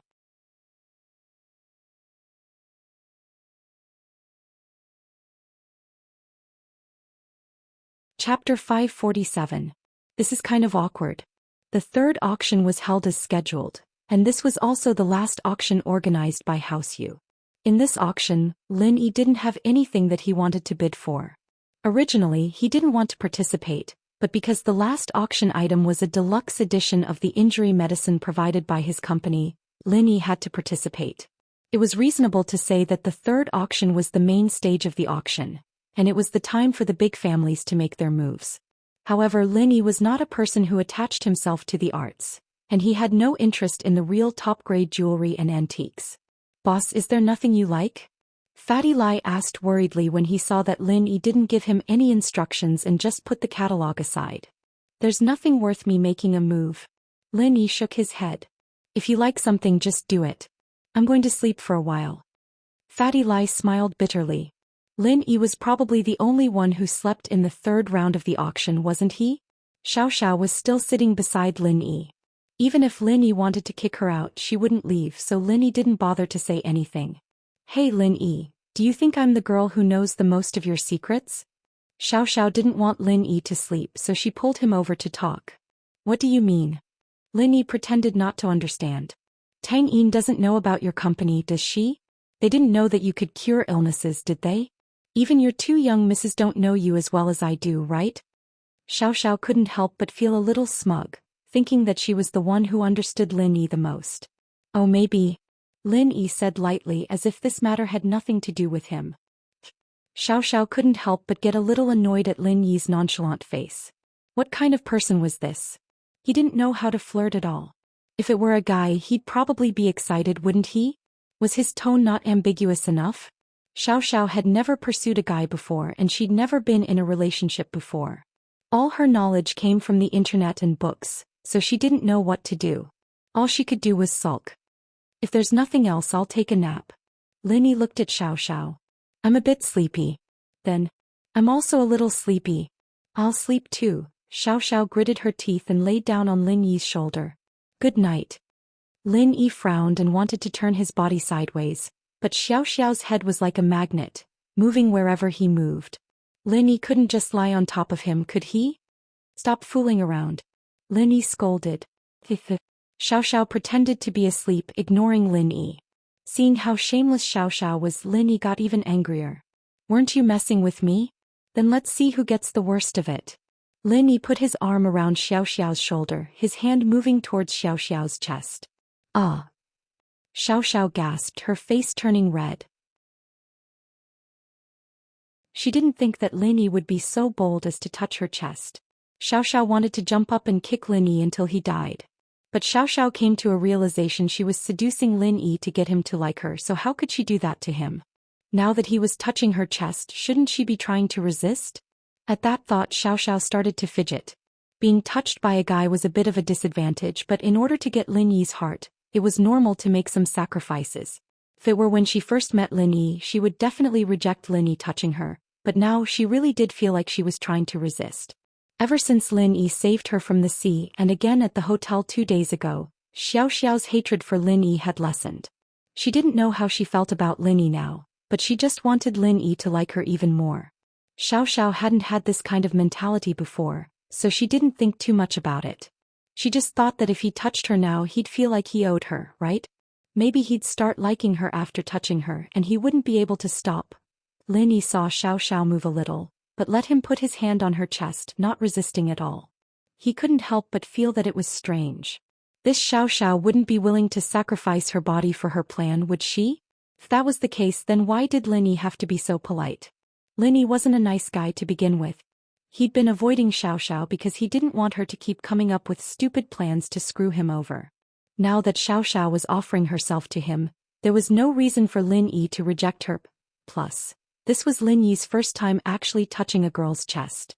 Chapter 547. This is kind of awkward. The third auction was held as scheduled, and this was also the last auction organized by House Yu. In this auction, Lin Yi didn't have anything that he wanted to bid for. Originally, he didn't want to participate, but because the last auction item was a deluxe edition of the injury medicine provided by his company, Lin Yi had to participate. It was reasonable to say that the third auction was the main stage of the auction, and it was the time for the big families to make their moves. However, Lin Yi was not a person who attached himself to the arts, and he had no interest in the real top-grade jewelry and antiques. "Boss, is there nothing you like?" Fatty Lai asked worriedly when he saw that Lin Yi didn't give him any instructions and just put the catalog aside. "There's nothing worth me making a move." Lin Yi shook his head. "If you like something, just do it. I'm going to sleep for a while." Fatty Lai smiled bitterly. Lin Yi was probably the only one who slept in the third round of the auction, wasn't he? Xiao Xiao was still sitting beside Lin Yi. Even if Lin Yi wanted to kick her out, she wouldn't leave, so Lin Yi didn't bother to say anything. "Hey Lin Yi, do you think I'm the girl who knows the most of your secrets?" Xiao Xiao didn't want Lin Yi to sleep, so she pulled him over to talk. "What do you mean?" Lin Yi pretended not to understand. "Tang Yin doesn't know about your company, does she? They didn't know that you could cure illnesses, did they? Even your two young misses don't know you as well as I do, right?" Xiao Xiao couldn't help but feel a little smug, thinking that she was the one who understood Lin Yi the most. "Oh, maybe," Lin Yi said lightly, as if this matter had nothing to do with him. Xiao Xiao couldn't help but get a little annoyed at Lin Yi's nonchalant face. What kind of person was this? He didn't know how to flirt at all. If it were a guy, he'd probably be excited, wouldn't he? Was his tone not ambiguous enough? Xiao Xiao had never pursued a guy before, and she'd never been in a relationship before. All her knowledge came from the internet and books, so she didn't know what to do. All she could do was sulk. "If there's nothing else, I'll take a nap." Lin Yi looked at Xiao Xiao. "I'm a bit sleepy." Then, "I'm also a little sleepy." "I'll sleep too." Xiao Xiao gritted her teeth and laid down on Lin Yi's shoulder. "Good night." Lin Yi frowned and wanted to turn his body sideways, but Xiao Xiao's head was like a magnet, moving wherever he moved. Lin Yi couldn't just lie on top of him, could he? "Stop fooling around," Lin Yi scolded. Xiao Xiao pretended to be asleep, ignoring Lin Yi. Seeing how shameless Xiao Xiao was, Lin Yi got even angrier. "Weren't you messing with me? Then let's see who gets the worst of it." Lin Yi put his arm around Xiao Xiao's shoulder, his hand moving towards Xiao Xiao's chest. "Ah!" Xiao Xiao gasped, her face turning red. She didn't think that Lin Yi would be so bold as to touch her chest. Xiao Xiao wanted to jump up and kick Lin Yi until he died. But Xiao Xiao came to a realization she was seducing Lin Yi to get him to like her, so how could she do that to him? Now that he was touching her chest, shouldn't she be trying to resist? At that thought, Xiao Xiao started to fidget. Being touched by a guy was a bit of a disadvantage, but in order to get Lin Yi's heart, it was normal to make some sacrifices. If it were when she first met Lin Yi, she would definitely reject Lin Yi touching her, but now she really did feel like she was trying to resist. Ever since Lin Yi saved her from the sea and again at the hotel 2 days ago, Xiao Xiao's hatred for Lin Yi had lessened. She didn't know how she felt about Lin Yi now, but she just wanted Lin Yi to like her even more. Xiao Xiao hadn't had this kind of mentality before, so she didn't think too much about it. She just thought that if he touched her now, he'd feel like he owed her, right? Maybe he'd start liking her after touching her and he wouldn't be able to stop. Lin Yi saw Xiao Xiao move a little, but let him put his hand on her chest, not resisting at all. He couldn't help but feel that it was strange. This Xiao Xiao wouldn't be willing to sacrifice her body for her plan, would she? If that was the case, then why did Lin Yi have to be so polite? Lin Yi wasn't a nice guy to begin with. He'd been avoiding Xiao Xiao because he didn't want her to keep coming up with stupid plans to screw him over. Now that Xiao Xiao was offering herself to him, there was no reason for Lin Yi to reject her. Plus, this was Lin Yi's first time actually touching a girl's chest.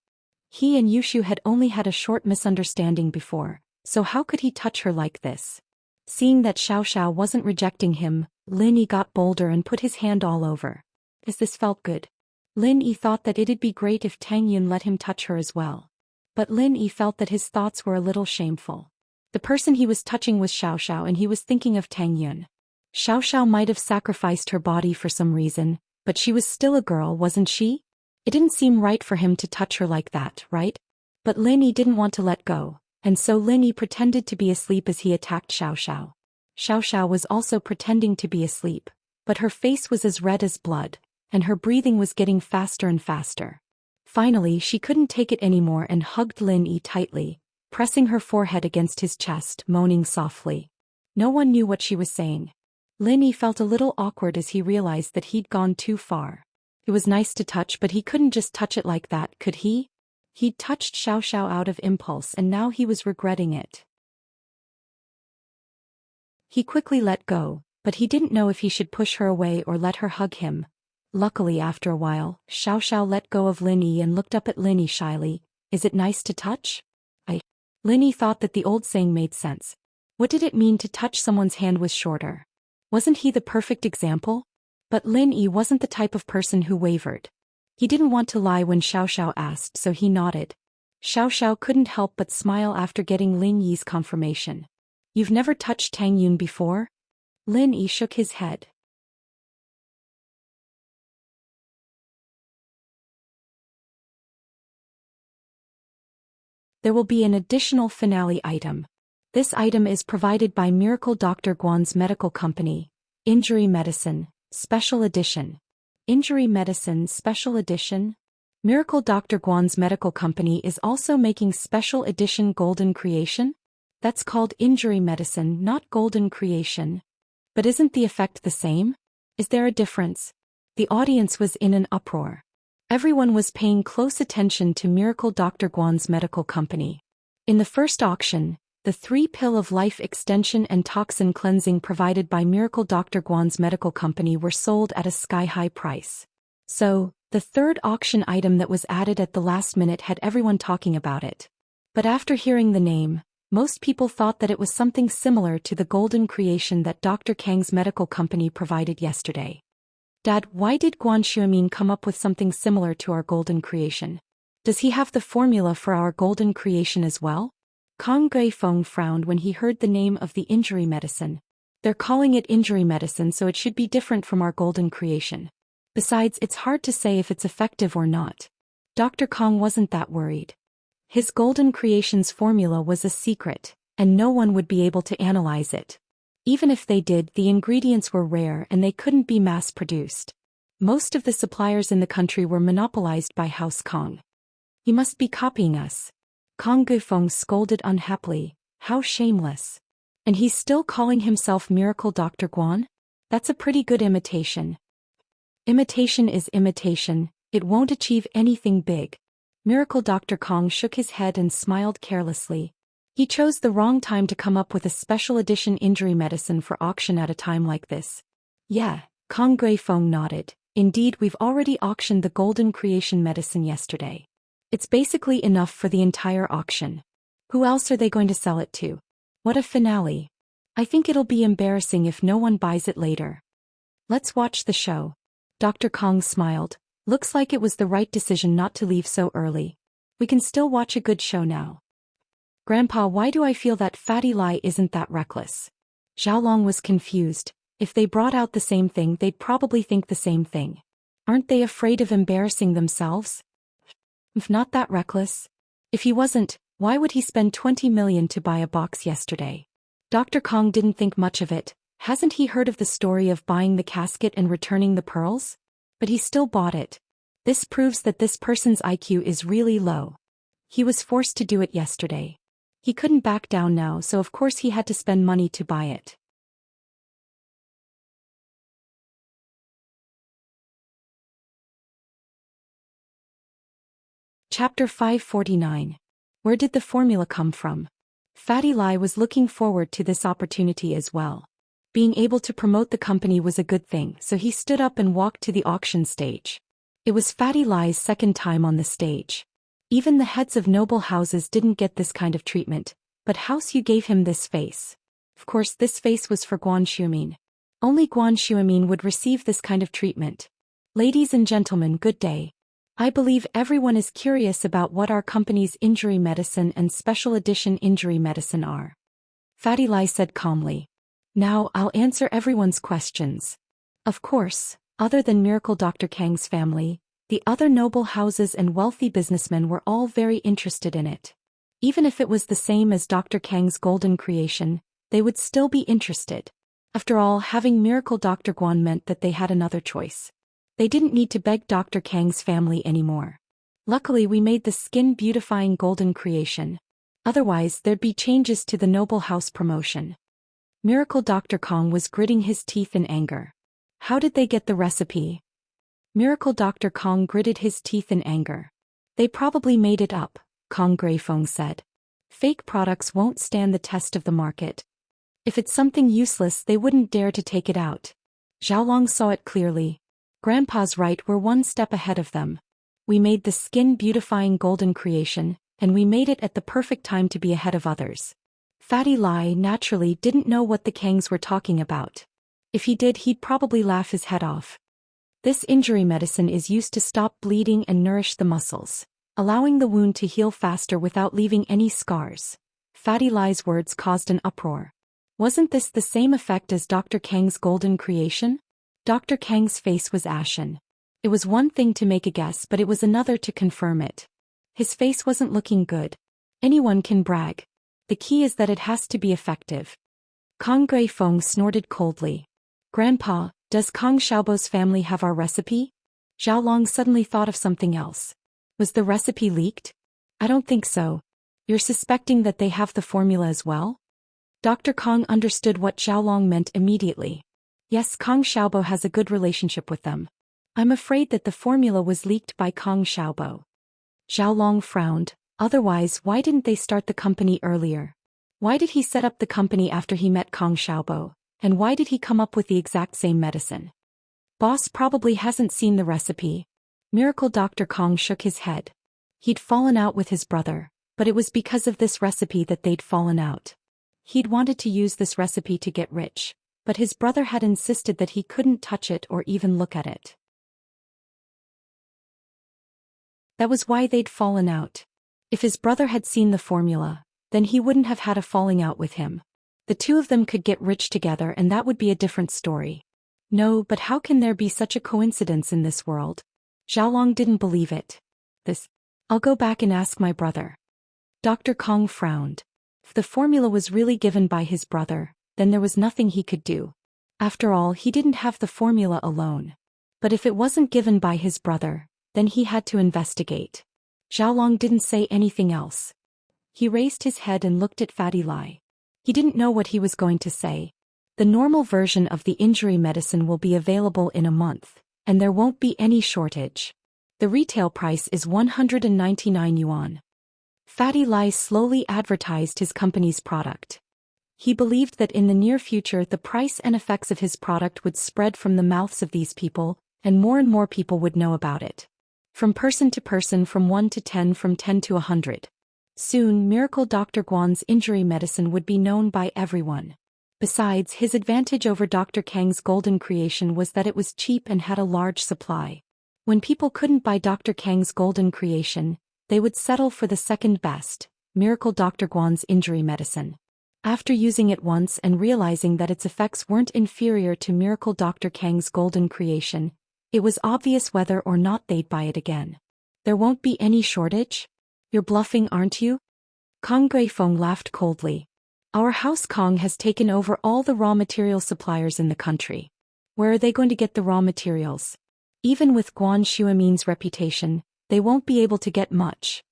He and Yushu had only had a short misunderstanding before, so how could he touch her like this? Seeing that Xiao Xiao wasn't rejecting him, Lin Yi got bolder and put his hand all over. As this felt good. Lin Yi thought that it'd be great if Tang Yun let him touch her as well. But Lin Yi felt that his thoughts were a little shameful. The person he was touching was Xiao Xiao and he was thinking of Tang Yun. Xiao Xiao might have sacrificed her body for some reason, but she was still a girl, wasn't she? It didn't seem right for him to touch her like that, right? But Lin Yi didn't want to let go, and so Lin Yi pretended to be asleep as he attacked Xiao Xiao. Xiao Xiao was also pretending to be asleep, but her face was as red as blood, and her breathing was getting faster and faster. Finally, she couldn't take it anymore and hugged Lin Yi tightly, pressing her forehead against his chest, moaning softly. No one knew what she was saying. Lin Yi felt a little awkward as he realized that he'd gone too far. It was nice to touch, but he couldn't just touch it like that, could he? He'd touched Xiao Xiao out of impulse and now he was regretting it. He quickly let go, but he didn't know if he should push her away or let her hug him. Luckily, after a while, Xiao Xiao let go of Lin Yi and looked up at Lin Yi shyly. Is it nice to touch? Lin Yi thought that the old saying made sense. What did it mean to touch someone's hand was shorter? Wasn't he the perfect example? But Lin Yi wasn't the type of person who wavered. He didn't want to lie when Xiao Xiao asked, so he nodded. Xiao Xiao couldn't help but smile after getting Lin Yi's confirmation. You've never touched Tang Yun before? Lin Yi shook his head. There will be an additional finale item. This item is provided by Miracle Dr. Guan's medical company, Injury Medicine, Special Edition. Injury Medicine Special Edition? Miracle Dr. Guan's medical company is also making Special Edition Golden Creation? That's called Injury Medicine, not Golden Creation. But isn't the effect the same? Is there a difference? The audience was in an uproar. Everyone was paying close attention to Miracle Dr. Guan's medical company. In the first auction, the 3-pill of life extension and toxin cleansing provided by Miracle Dr. Guan's medical company were sold at a sky-high price. So, the third auction item that was added at the last minute had everyone talking about it. But after hearing the name, most people thought that it was something similar to the golden creation that Dr. Kang's medical company provided yesterday. Dad, why did Guan Xuemin come up with something similar to our golden creation? Does he have the formula for our golden creation as well? Kang Guifeng frowned when he heard the name of the injury medicine. They're calling it injury medicine, so it should be different from our golden creation. Besides, it's hard to say if it's effective or not. Dr. Kang wasn't that worried. His golden creation's formula was a secret, and no one would be able to analyze it. Even if they did, the ingredients were rare and they couldn't be mass-produced. Most of the suppliers in the country were monopolized by House Kang. He must be copying us. Kang Guifeng scolded unhappily. How shameless. And he's still calling himself Miracle Dr. Guan? That's a pretty good imitation. Imitation is imitation, it won't achieve anything big. Miracle Dr. Kang shook his head and smiled carelessly. He chose the wrong time to come up with a special edition injury medicine for auction at a time like this. Yeah, Kang Guifeng nodded. Indeed, we've already auctioned the golden creation medicine yesterday. It's basically enough for the entire auction. Who else are they going to sell it to? What a finale. I think it'll be embarrassing if no one buys it later. Let's watch the show. Dr. Kang smiled. Looks like it was the right decision not to leave so early. We can still watch a good show now. Grandpa, why do I feel that Fatty Lai isn't that reckless? Xiaolong was confused. If they brought out the same thing, they'd probably think the same thing. Aren't they afraid of embarrassing themselves? If not that reckless. If he wasn't, why would he spend 20 million to buy a box yesterday? Dr. Kang didn't think much of it. Hasn't he heard of the story of buying the casket and returning the pearls? But he still bought it. This proves that this person's IQ is really low. He was forced to do it yesterday. He couldn't back down now, so of course he had to spend money to buy it. Chapter 549. Where did the formula come from? Fatty Lai was looking forward to this opportunity as well. Being able to promote the company was a good thing, so he stood up and walked to the auction stage. It was Fatty Lai's second time on the stage. Even the heads of noble houses didn't get this kind of treatment, but House Yu gave him this face. Of course, this face was for Guan Xuemin. Only Guan Xuemin would receive this kind of treatment. Ladies and gentlemen, good day. I believe everyone is curious about what our company's injury medicine and special edition injury medicine are. Fatty Lai said calmly. Now I'll answer everyone's questions. Of course, other than Miracle Dr. Kang's family, the other noble houses and wealthy businessmen were all very interested in it. Even if it was the same as Dr. Kang's golden creation, they would still be interested. After all, having Miracle Dr. Guan meant that they had another choice. They didn't need to beg Dr. Kang's family anymore. Luckily, we made the skin-beautifying golden creation. Otherwise, there'd be changes to the noble house promotion. Miracle Dr. Kong was gritting his teeth in anger. How did they get the recipe? Miracle Dr. Kong gritted his teeth in anger. They probably made it up, Kong Greifeng said. Fake products won't stand the test of the market. If it's something useless, they wouldn't dare to take it out. Xiaolong saw it clearly. Grandpa's right, we're one step ahead of them. We made the skin-beautifying golden creation, and we made it at the perfect time to be ahead of others. Fatty Lai naturally didn't know what the Kangs were talking about. If he did, he'd probably laugh his head off. This injury medicine is used to stop bleeding and nourish the muscles, allowing the wound to heal faster without leaving any scars. Fatty Lai's words caused an uproar. Wasn't this the same effect as Dr. Kang's golden creation? Dr. Kang's face was ashen. It was one thing to make a guess, but it was another to confirm it. His face wasn't looking good. Anyone can brag. The key is that it has to be effective. Kong Greifeng snorted coldly. Grandpa, does Kong Xiaobo's family have our recipe? Xiaolong suddenly thought of something else. Was the recipe leaked? I don't think so. You're suspecting that they have the formula as well? Dr. Kong understood what Xiaolong meant immediately. Yes, Kong Xiaobo has a good relationship with them. I'm afraid that the formula was leaked by Kong Xiaobo. Xiaolong frowned. Otherwise, why didn't they start the company earlier? Why did he set up the company after he met Kong Xiaobo? And why did he come up with the exact same medicine? Boss probably hasn't seen the recipe. Miracle Dr. Kong shook his head. He'd fallen out with his brother, but it was because of this recipe that they'd fallen out. He'd wanted to use this recipe to get rich, but his brother had insisted that he couldn't touch it or even look at it. That was why they'd fallen out. If his brother had seen the formula, then he wouldn't have had a falling out with him. The two of them could get rich together and that would be a different story. No, but how can there be such a coincidence in this world? Xiaolong didn't believe it. I'll go back and ask my brother. Dr. Kong frowned. If the formula was really given by his brother, then there was nothing he could do. After all, he didn't have the formula alone. But if it wasn't given by his brother, then he had to investigate. Xiaolong didn't say anything else. He raised his head and looked at Fatty Lai. He didn't know what he was going to say. The normal version of the injury medicine will be available in a month, and there won't be any shortage. The retail price is 199 yuan. Fatty Lai slowly advertised his company's product. He believed that in the near future the price and effects of his product would spread from the mouths of these people, and more people would know about it. From person to person, from 1 to 10, from 10 to 100. Soon, Miracle Dr. Guan's injury medicine would be known by everyone. Besides, his advantage over Dr. Kang's golden creation was that it was cheap and had a large supply. When people couldn't buy Dr. Kang's golden creation, they would settle for the second best, Miracle Dr. Guan's injury medicine. After using it once and realizing that its effects weren't inferior to Miracle Dr. Kang's golden creation, it was obvious whether or not they'd buy it again. There won't be any shortage? You're bluffing, aren't you? Kong Greifeng laughed coldly. Our house Kong has taken over all the raw material suppliers in the country. Where are they going to get the raw materials? Even with Guan Xuemin's reputation, they won't be able to get much.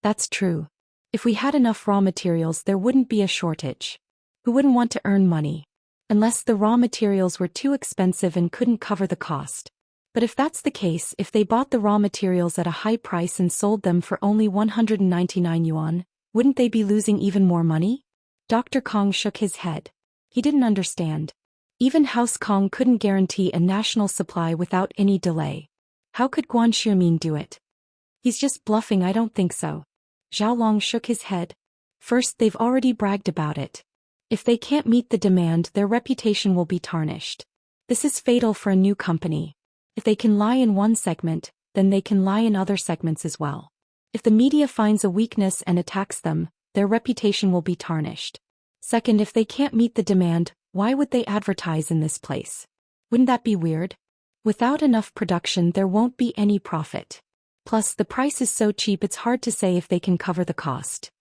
That's true. If we had enough raw materials, there wouldn't be a shortage. Who wouldn't want to earn money? Unless the raw materials were too expensive and couldn't cover the cost. But if that's the case, if they bought the raw materials at a high price and sold them for only 199 yuan, wouldn't they be losing even more money? Dr. Kong shook his head. He didn't understand. Even House Kong couldn't guarantee a national supply without any delay. How could Guan Xuemin do it? He's just bluffing, I don't think so. Xiaolong shook his head. First, they've already bragged about it. If they can't meet the demand, their reputation will be tarnished. This is fatal for a new company. If they can lie in one segment, then they can lie in other segments as well. If the media finds a weakness and attacks them, their reputation will be tarnished. Second, if they can't meet the demand, why would they advertise in this place? Wouldn't that be weird? Without enough production, there won't be any profit. Plus, the price is so cheap it's hard to say if they can cover the cost.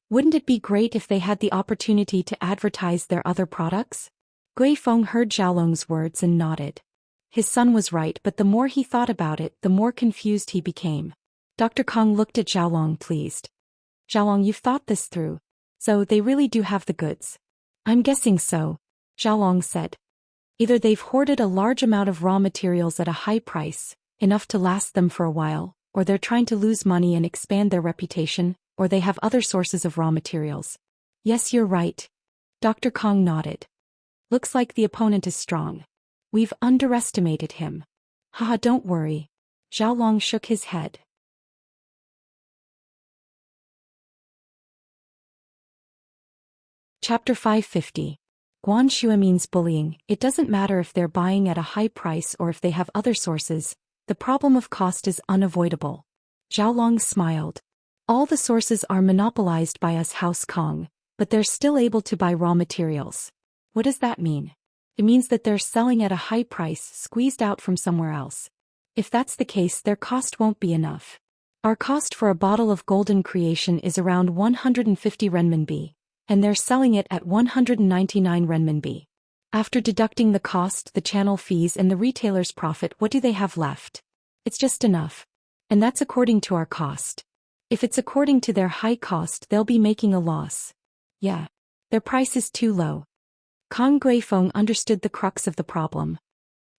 Wouldn't it be great if they had the opportunity to advertise their other products? Gui Feng heard Xiaolong's words and nodded. His son was right, but the more he thought about it, the more confused he became. Dr. Kong looked at Xiaolong pleased. Xiaolong, you've thought this through. So they really do have the goods. I'm guessing so, Xiaolong said. Either they've hoarded a large amount of raw materials at a high price, enough to last them for a while, or they're trying to lose money and expand their reputation, or they have other sources of raw materials. Yes, you're right. Dr. Kong nodded. Looks like the opponent is strong. We've underestimated him. Haha, don't worry. Xiaolong shook his head. Chapter 550. Guanxue means bullying. It doesn't matter if they're buying at a high price or if they have other sources, the problem of cost is unavoidable. Xiaolong smiled. All the sources are monopolized by us House Kong, but they're still able to buy raw materials. What does that mean? It means that they're selling at a high price squeezed out from somewhere else. If that's the case, their cost won't be enough. Our cost for a bottle of golden creation is around 150 renminbi, and they're selling it at 199 renminbi. After deducting the cost, the channel fees and the retailer's profit, what do they have left? It's just enough. And that's according to our cost. If it's according to their high cost, they'll be making a loss. Yeah. Their price is too low. Kong Guifeng understood the crux of the problem.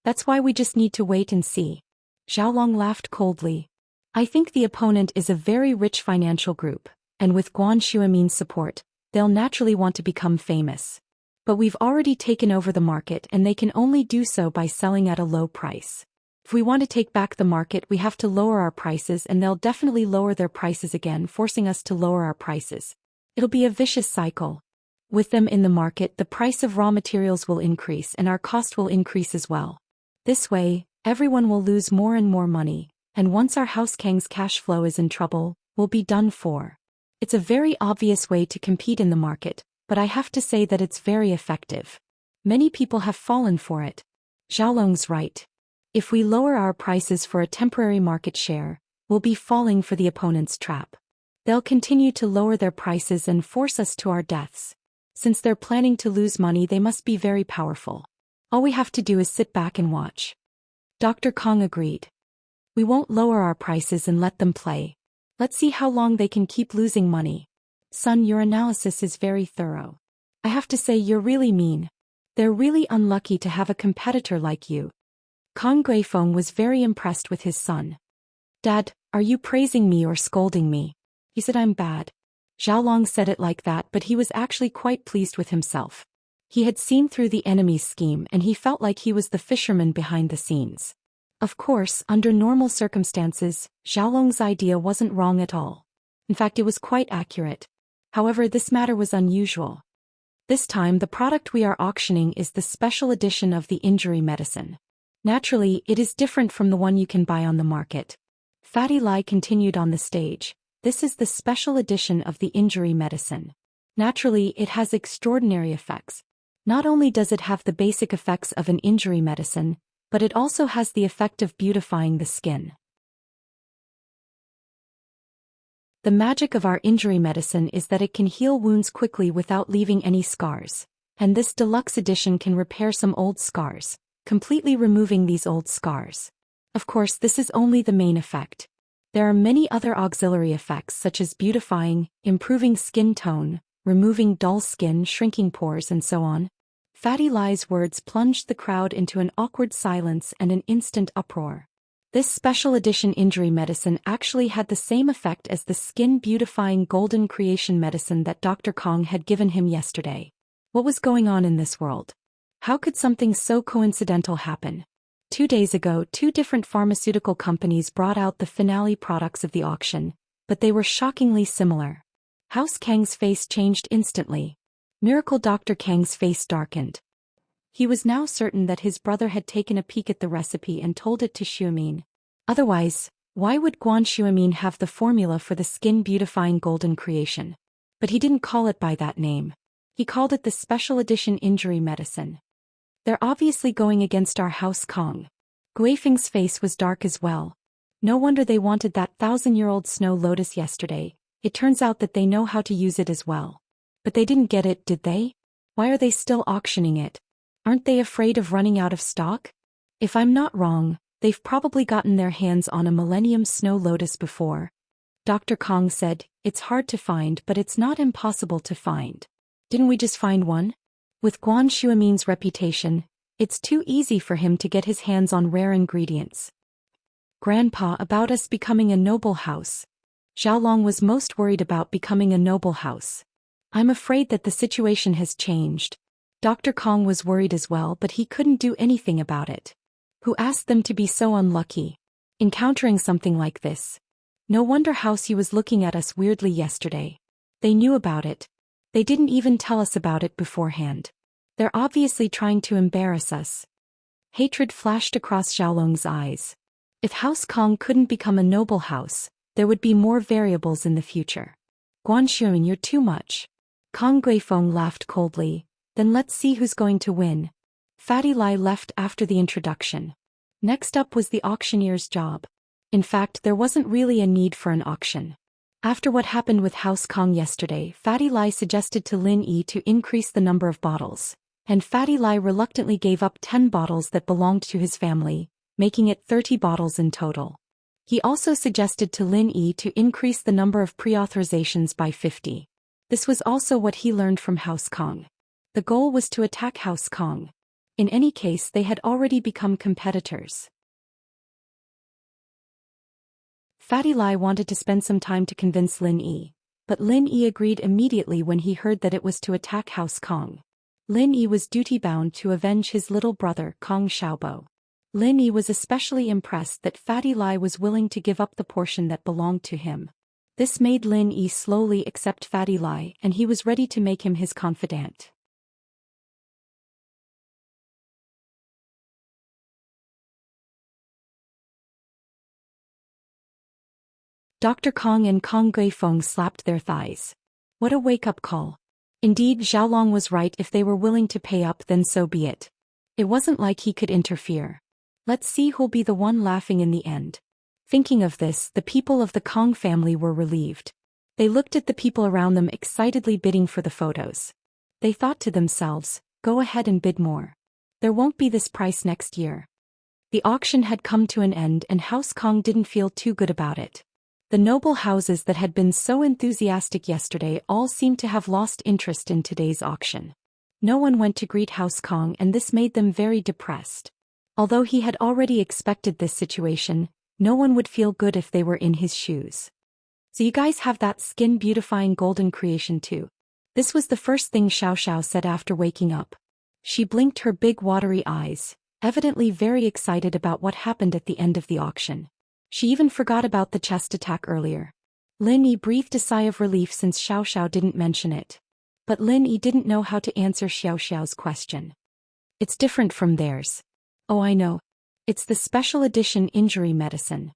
That's why we just need to wait and see. Xiaolong laughed coldly. I think the opponent is a very rich financial group, and with Guanxue Min's support, they'll naturally want to become famous. But we've already taken over the market and they can only do so by selling at a low price. If we want to take back the market, we have to lower our prices, and they'll definitely lower their prices again, forcing us to lower our prices. It'll be a vicious cycle. With them in the market, the price of raw materials will increase and our cost will increase as well. This way, everyone will lose more and more money, and once our House Kang's cash flow is in trouble, we'll be done for. It's a very obvious way to compete in the market, but I have to say that it's very effective. Many people have fallen for it. Xiaolong's right. If we lower our prices for a temporary market share, we'll be falling for the opponent's trap. They'll continue to lower their prices and force us to our deaths. Since they're planning to lose money, they must be very powerful. All we have to do is sit back and watch. Dr. Kong agreed. We won't lower our prices and let them play. Let's see how long they can keep losing money. Son, your analysis is very thorough. I have to say you're really mean. They're really unlucky to have a competitor like you. Kong Guifeng was very impressed with his son. Dad, are you praising me or scolding me? He said I'm bad. Xiaolong said it like that, but he was actually quite pleased with himself. He had seen through the enemy's scheme and he felt like he was the fisherman behind the scenes. Of course, under normal circumstances, Xiaolong's idea wasn't wrong at all. In fact, it was quite accurate. However, this matter was unusual. This time, the product we are auctioning is the special edition of the injury medicine. Naturally, it is different from the one you can buy on the market. Fatty Lai continued on the stage. This is the special edition of the injury medicine. Naturally, it has extraordinary effects. Not only does it have the basic effects of an injury medicine, but it also has the effect of beautifying the skin. The magic of our injury medicine is that it can heal wounds quickly without leaving any scars. And this deluxe edition can repair some old scars, completely removing these old scars. Of course, this is only the main effect. There are many other auxiliary effects such as beautifying, improving skin tone, removing dull skin, shrinking pores, and so on. Fatty Lai's words plunged the crowd into an awkward silence and an instant uproar. This special edition injury medicine actually had the same effect as the skin-beautifying golden creation medicine that Dr. Kong had given him yesterday. What was going on in this world? How could something so coincidental happen? 2 days ago, two different pharmaceutical companies brought out the finale products of the auction, but they were shockingly similar. House Kang's face changed instantly. Miracle Dr. Kang's face darkened. He was now certain that his brother had taken a peek at the recipe and told it to Xuemin. Otherwise, why would Guan Xuemin have the formula for the skin-beautifying golden creation? But he didn't call it by that name. He called it the special edition injury medicine. They're obviously going against our House Kong. Guifeng's face was dark as well. No wonder they wanted that 1,000-year-old snow lotus yesterday. It turns out that they know how to use it as well. But they didn't get it, did they? Why are they still auctioning it? Aren't they afraid of running out of stock? If I'm not wrong, they've probably gotten their hands on a Millennium Snow Lotus before. Dr. Kong said, it's hard to find, but it's not impossible to find. Didn't we just find one? With Guan Xuemin's reputation, it's too easy for him to get his hands on rare ingredients. Grandpa, about us becoming a noble house. Xiaolong was most worried about becoming a noble house. I'm afraid that the situation has changed. Dr. Kong was worried as well, but he couldn't do anything about it. Who asked them to be so unlucky? Encountering something like this. No wonder House Yu was looking at us weirdly yesterday. They knew about it. They didn't even tell us about it beforehand. They're obviously trying to embarrass us. Hatred flashed across Xiaolong's eyes. If House Kong couldn't become a noble house, there would be more variables in the future. Guan Xuan, you're too much. Kong Guifeng laughed coldly. Then let's see who's going to win. Fatty Lai left after the introduction. Next up was the auctioneer's job. In fact, there wasn't really a need for an auction. After what happened with House Kong yesterday, Fatty Lai suggested to Lin Yi to increase the number of bottles, and Fatty Lai reluctantly gave up 10 bottles that belonged to his family, making it 30 bottles in total. He also suggested to Lin Yi to increase the number of pre-authorizations by 50. This was also what he learned from House Kong. The goal was to attack House Kong. In any case, they had already become competitors. Fatty Lai wanted to spend some time to convince Lin Yi, but Lin Yi agreed immediately when he heard that it was to attack House Kong. Lin Yi was duty-bound to avenge his little brother, Kong Xiaobo. Lin Yi was especially impressed that Fatty Lai was willing to give up the portion that belonged to him. This made Lin Yi slowly accept Fatty Lai, and he was ready to make him his confidant. Dr. Kong and Kong Guifeng slapped their thighs. What a wake-up call. Indeed, Xiaolong was right. If they were willing to pay up, then so be it. It wasn't like he could interfere. Let's see who'll be the one laughing in the end. Thinking of this, the people of the Kong family were relieved. They looked at the people around them excitedly bidding for the photos. They thought to themselves, go ahead and bid more. There won't be this price next year. The auction had come to an end and House Kong didn't feel too good about it. The noble houses that had been so enthusiastic yesterday all seemed to have lost interest in today's auction. No one went to greet House Kong and this made them very depressed. Although he had already expected this situation, no one would feel good if they were in his shoes. So you guys have that skin-beautifying golden creation too. This was the first thing Xiao Xiao said after waking up. She blinked her big watery eyes, evidently very excited about what happened at the end of the auction. She even forgot about the chest attack earlier. Lin Yi breathed a sigh of relief since Xiao Xiao didn't mention it. But Lin Yi didn't know how to answer Xiao Xiao's question. It's different from theirs. Oh, I know. It's the special edition injury medicine.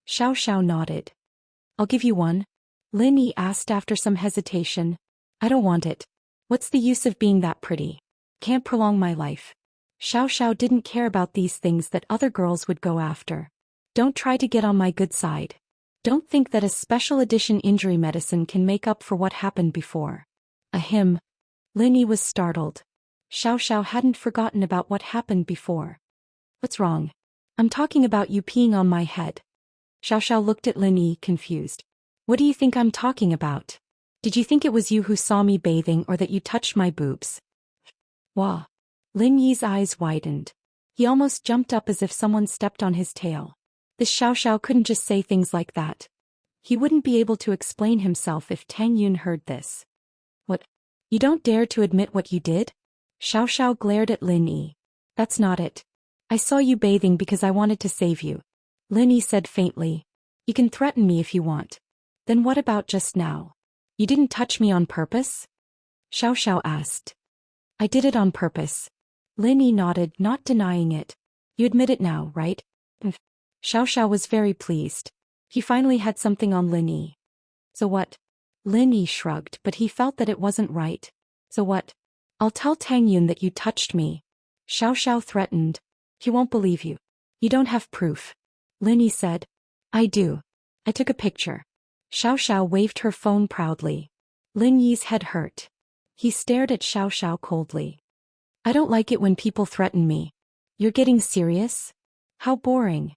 Xiao Xiao nodded. I'll give you one. Lin Yi asked after some hesitation. I don't want it. What's the use of being that pretty? Can't prolong my life. Xiao Xiao didn't care about these things that other girls would go after. Don't try to get on my good side. Don't think that a special edition injury medicine can make up for what happened before. Ahem. Lin Yi was startled. Xiao Xiao hadn't forgotten about what happened before. What's wrong? I'm talking about you peeing on my head. Xiao Xiao looked at Lin Yi, confused. What do you think I'm talking about? Did you think it was you who saw me bathing or that you touched my boobs? Wah. Lin Yi's eyes widened. He almost jumped up as if someone stepped on his tail. This Xiao Xiao couldn't just say things like that. He wouldn't be able to explain himself if Tang Yun heard this. What? You don't dare to admit what you did? Xiao Xiao glared at Lin Yi. That's not it. I saw you bathing because I wanted to save you. Lin Yi said faintly. You can threaten me if you want. Then what about just now? You didn't touch me on purpose? Xiao Xiao asked. I did it on purpose. Lin Yi nodded, not denying it. You admit it now, right? Xiao Xiao was very pleased. He finally had something on Lin Yi. So what? Lin Yi shrugged, but he felt that it wasn't right. So what? I'll tell Tang Yun that you touched me. Xiao Xiao threatened. He won't believe you. You don't have proof. Lin Yi said. I do. I took a picture. Xiao Xiao waved her phone proudly. Lin Yi's head hurt. He stared at Xiao Xiao coldly. I don't like it when people threaten me. You're getting serious? How boring.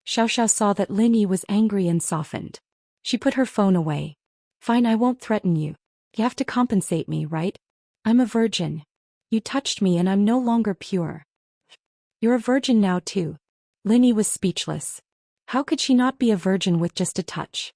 Xiao Xiao saw that Lin Yi was angry and softened. She put her phone away. Fine, I won't threaten you. You have to compensate me, right? I'm a virgin. You touched me and I'm no longer pure. You're a virgin now too. Lin Yi was speechless. How could she not be a virgin with just a touch?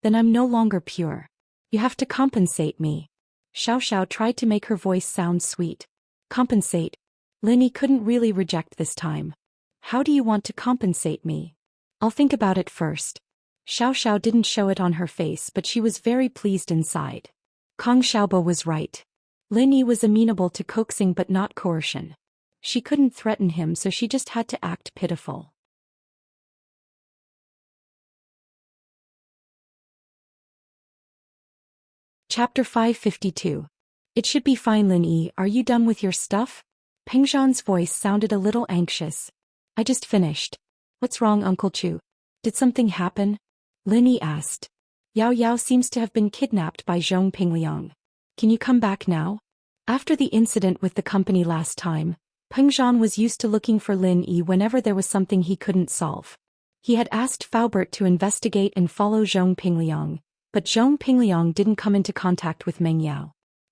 Then I'm no longer pure. You have to compensate me. Xiao Xiao tried to make her voice sound sweet. Compensate. Lin Yi couldn't really reject this time. How do you want to compensate me? I'll think about it first. Xiao Xiao didn't show it on her face, but she was very pleased inside. Kong Xiaobo was right. Lin Yi was amenable to coaxing but not coercion. She couldn't threaten him, so she just had to act pitiful. Chapter 552. It should be fine, Lin Yi. Are you done with your stuff? Peng Zhan's voice sounded a little anxious. I just finished. What's wrong, Uncle Chu? Did something happen? Lin Yi asked. Yao Yao seems to have been kidnapped by Zhong Pingliang. Can you come back now? After the incident with the company last time, Peng Zhan was used to looking for Lin Yi whenever there was something he couldn't solve. He had asked Faubert to investigate and follow Zhong Pingliang, but Zhong Pingliang didn't come into contact with Meng Yao.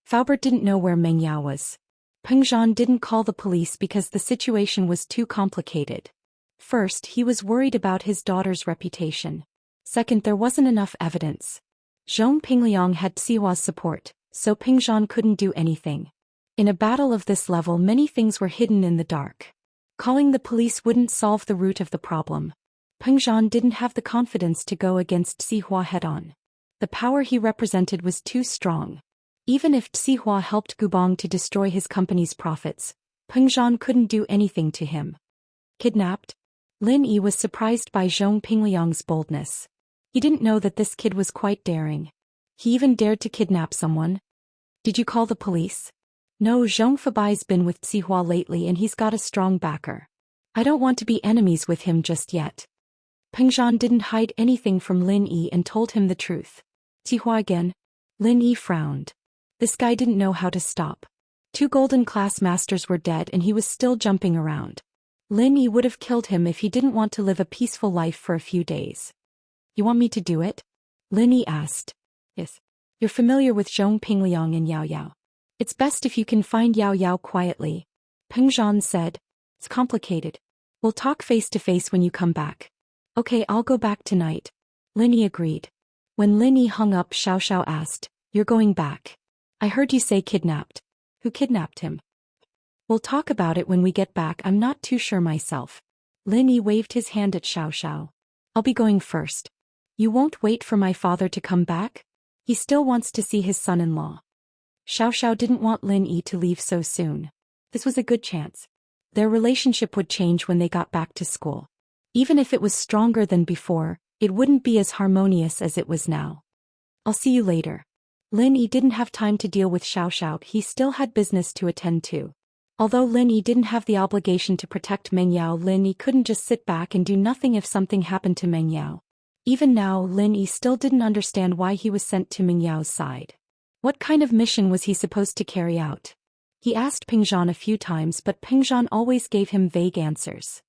Faubert didn't know where Meng Yao was. Peng Zhan didn't call the police because the situation was too complicated. First, he was worried about his daughter's reputation. Second, there wasn't enough evidence. Zhong Pingliang had Sihua's support, so Peng Zhan couldn't do anything. In a battle of this level, many things were hidden in the dark. Calling the police wouldn't solve the root of the problem. Peng Zhan didn't have the confidence to go against Sihua head-on. The power he represented was too strong. Even if Sihua helped Gubong to destroy his company's profits, Peng Zhan couldn't do anything to him. Kidnapped? Lin Yi was surprised by Zhong Pingliang's boldness. He didn't know that this kid was quite daring. He even dared to kidnap someone. Did you call the police? No, Zhong Fabai's been with Sihua lately and he's got a strong backer. I don't want to be enemies with him just yet. Peng Zhan didn't hide anything from Lin Yi and told him the truth. Sihua again? Lin Yi frowned. This guy didn't know how to stop. 2 golden class masters were dead and he was still jumping around. Lin Yi would have killed him if he didn't want to live a peaceful life for a few days. You want me to do it? Lin Yi asked. Yes. You're familiar with Zhong Pingliang and Yao Yao. It's best if you can find Yao Yao quietly. Peng Zhan said. It's complicated. We'll talk face to face when you come back. Okay, I'll go back tonight. Lin Yi agreed. When Lin Yi hung up, Xiao Xiao asked, You're going back? I heard you say kidnapped. Who kidnapped him? We'll talk about it when we get back. I'm not too sure myself. Lin Yi waved his hand at Xiao Xiao. I'll be going first. You won't wait for my father to come back? He still wants to see his son-in-law. Xiao Xiao didn't want Lin Yi to leave so soon. This was a good chance. Their relationship would change when they got back to school. Even if it was stronger than before, it wouldn't be as harmonious as it was now. I'll see you later. Lin Yi didn't have time to deal with Xiao Xiao. He still had business to attend to. Although Lin Yi didn't have the obligation to protect Meng Yao, Lin Yi couldn't just sit back and do nothing if something happened to Meng Yao. Even now, Lin Yi still didn't understand why he was sent to Meng Yao's side. What kind of mission was he supposed to carry out? He asked Peng Zhan a few times, but Peng Zhan always gave him vague answers.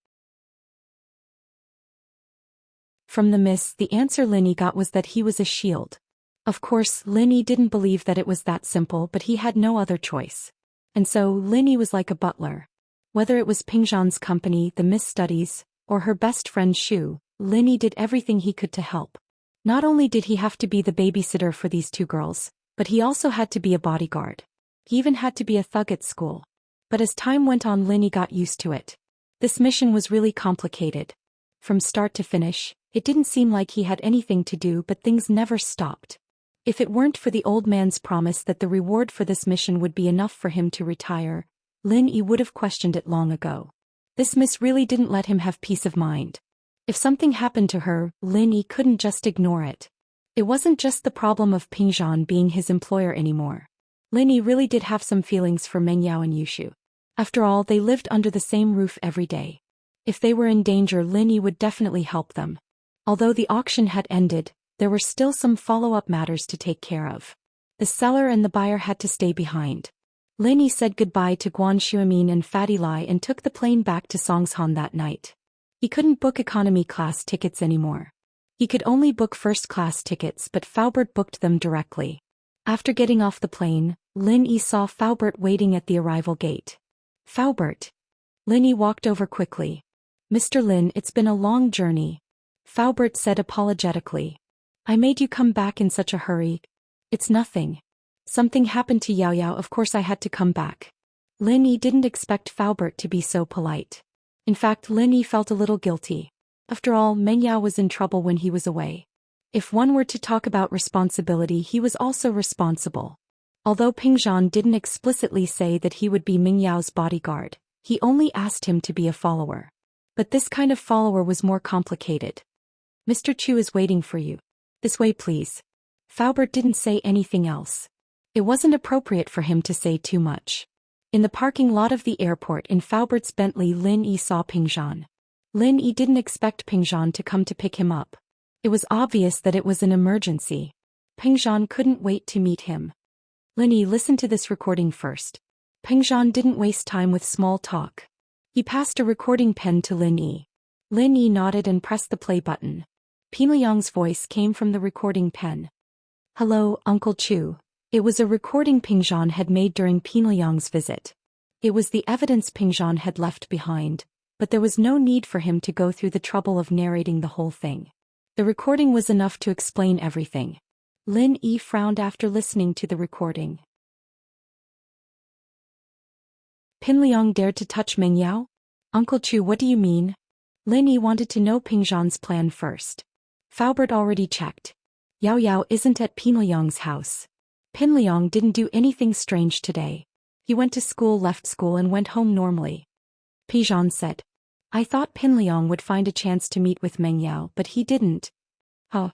From the mist, the answer Lin Yi got was that he was a shield. Of course, Lin Yi didn't believe that it was that simple, but he had no other choice. And so, Lin Yi was like a butler. Whether it was Peng Zhan's company, the Miss Studies, or her best friend Shu, Lin Yi did everything he could to help. Not only did he have to be the babysitter for these 2 girls, but he also had to be a bodyguard. He even had to be a thug at school. But as time went on, Lin Yi got used to it. This mission was really complicated. From start to finish, it didn't seem like he had anything to do, but things never stopped. If it weren't for the old man's promise that the reward for this mission would be enough for him to retire, Lin Yi would have questioned it long ago. This miss really didn't let him have peace of mind. If something happened to her, Lin Yi couldn't just ignore it. It wasn't just the problem of Ping Zhan being his employer anymore. Lin Yi really did have some feelings for Meng Yao and Yushu. After all, they lived under the same roof every day. If they were in danger, Lin Yi would definitely help them. Although the auction had ended, there were still some follow-up matters to take care of. The seller and the buyer had to stay behind. Lin Yi said goodbye to Guan Xuemin and Fatty Lai and took the plane back to Songshan that night. He couldn't book economy class tickets anymore. He could only book first-class tickets, but Faubert booked them directly. After getting off the plane, Lin Yi saw Faubert waiting at the arrival gate. Faubert. Lin Yi walked over quickly. Mr. Lin, it's been a long journey. Faubert said apologetically. I made you come back in such a hurry. It's nothing. Something happened to Yao Yao, of course I had to come back. Lin Yi didn't expect Faubert to be so polite. In fact, Lin Yi felt a little guilty. After all, Meng Yao was in trouble when he was away. If one were to talk about responsibility, he was also responsible. Although Ping Zhan didn't explicitly say that he would be Meng Yao's bodyguard, he only asked him to be a follower. But this kind of follower was more complicated. Mr. Chu is waiting for you. This way, please. Faubert didn't say anything else. It wasn't appropriate for him to say too much. In the parking lot of the airport in Faubert's Bentley, Lin Yi saw Ping Zhan. Lin Yi didn't expect Ping Zhan to come to pick him up. It was obvious that it was an emergency. Ping Zhan couldn't wait to meet him. Lin Yi, listen to this recording first. Ping Zhan didn't waste time with small talk. He passed a recording pen to Lin Yi. Lin Yi nodded and pressed the play button. Pingliang's voice came from the recording pen. Hello, Uncle Chu. It was a recording Ping Zhan had made during Pingliang's visit. It was the evidence Ping Zhan had left behind, but there was no need for him to go through the trouble of narrating the whole thing. The recording was enough to explain everything. Lin Yi frowned after listening to the recording. Pingliang dared to touch Meng Yao? Uncle Chu, what do you mean? Lin Yi wanted to know Ping Zhan's plan first. Faubert already checked. Yao Yao isn't at Pingliang's house. Pingliang didn't do anything strange today. He went to school, left school and went home normally. Ping Zhan said. I thought Pingliang would find a chance to meet with Meng Yao, but he didn't. Huh.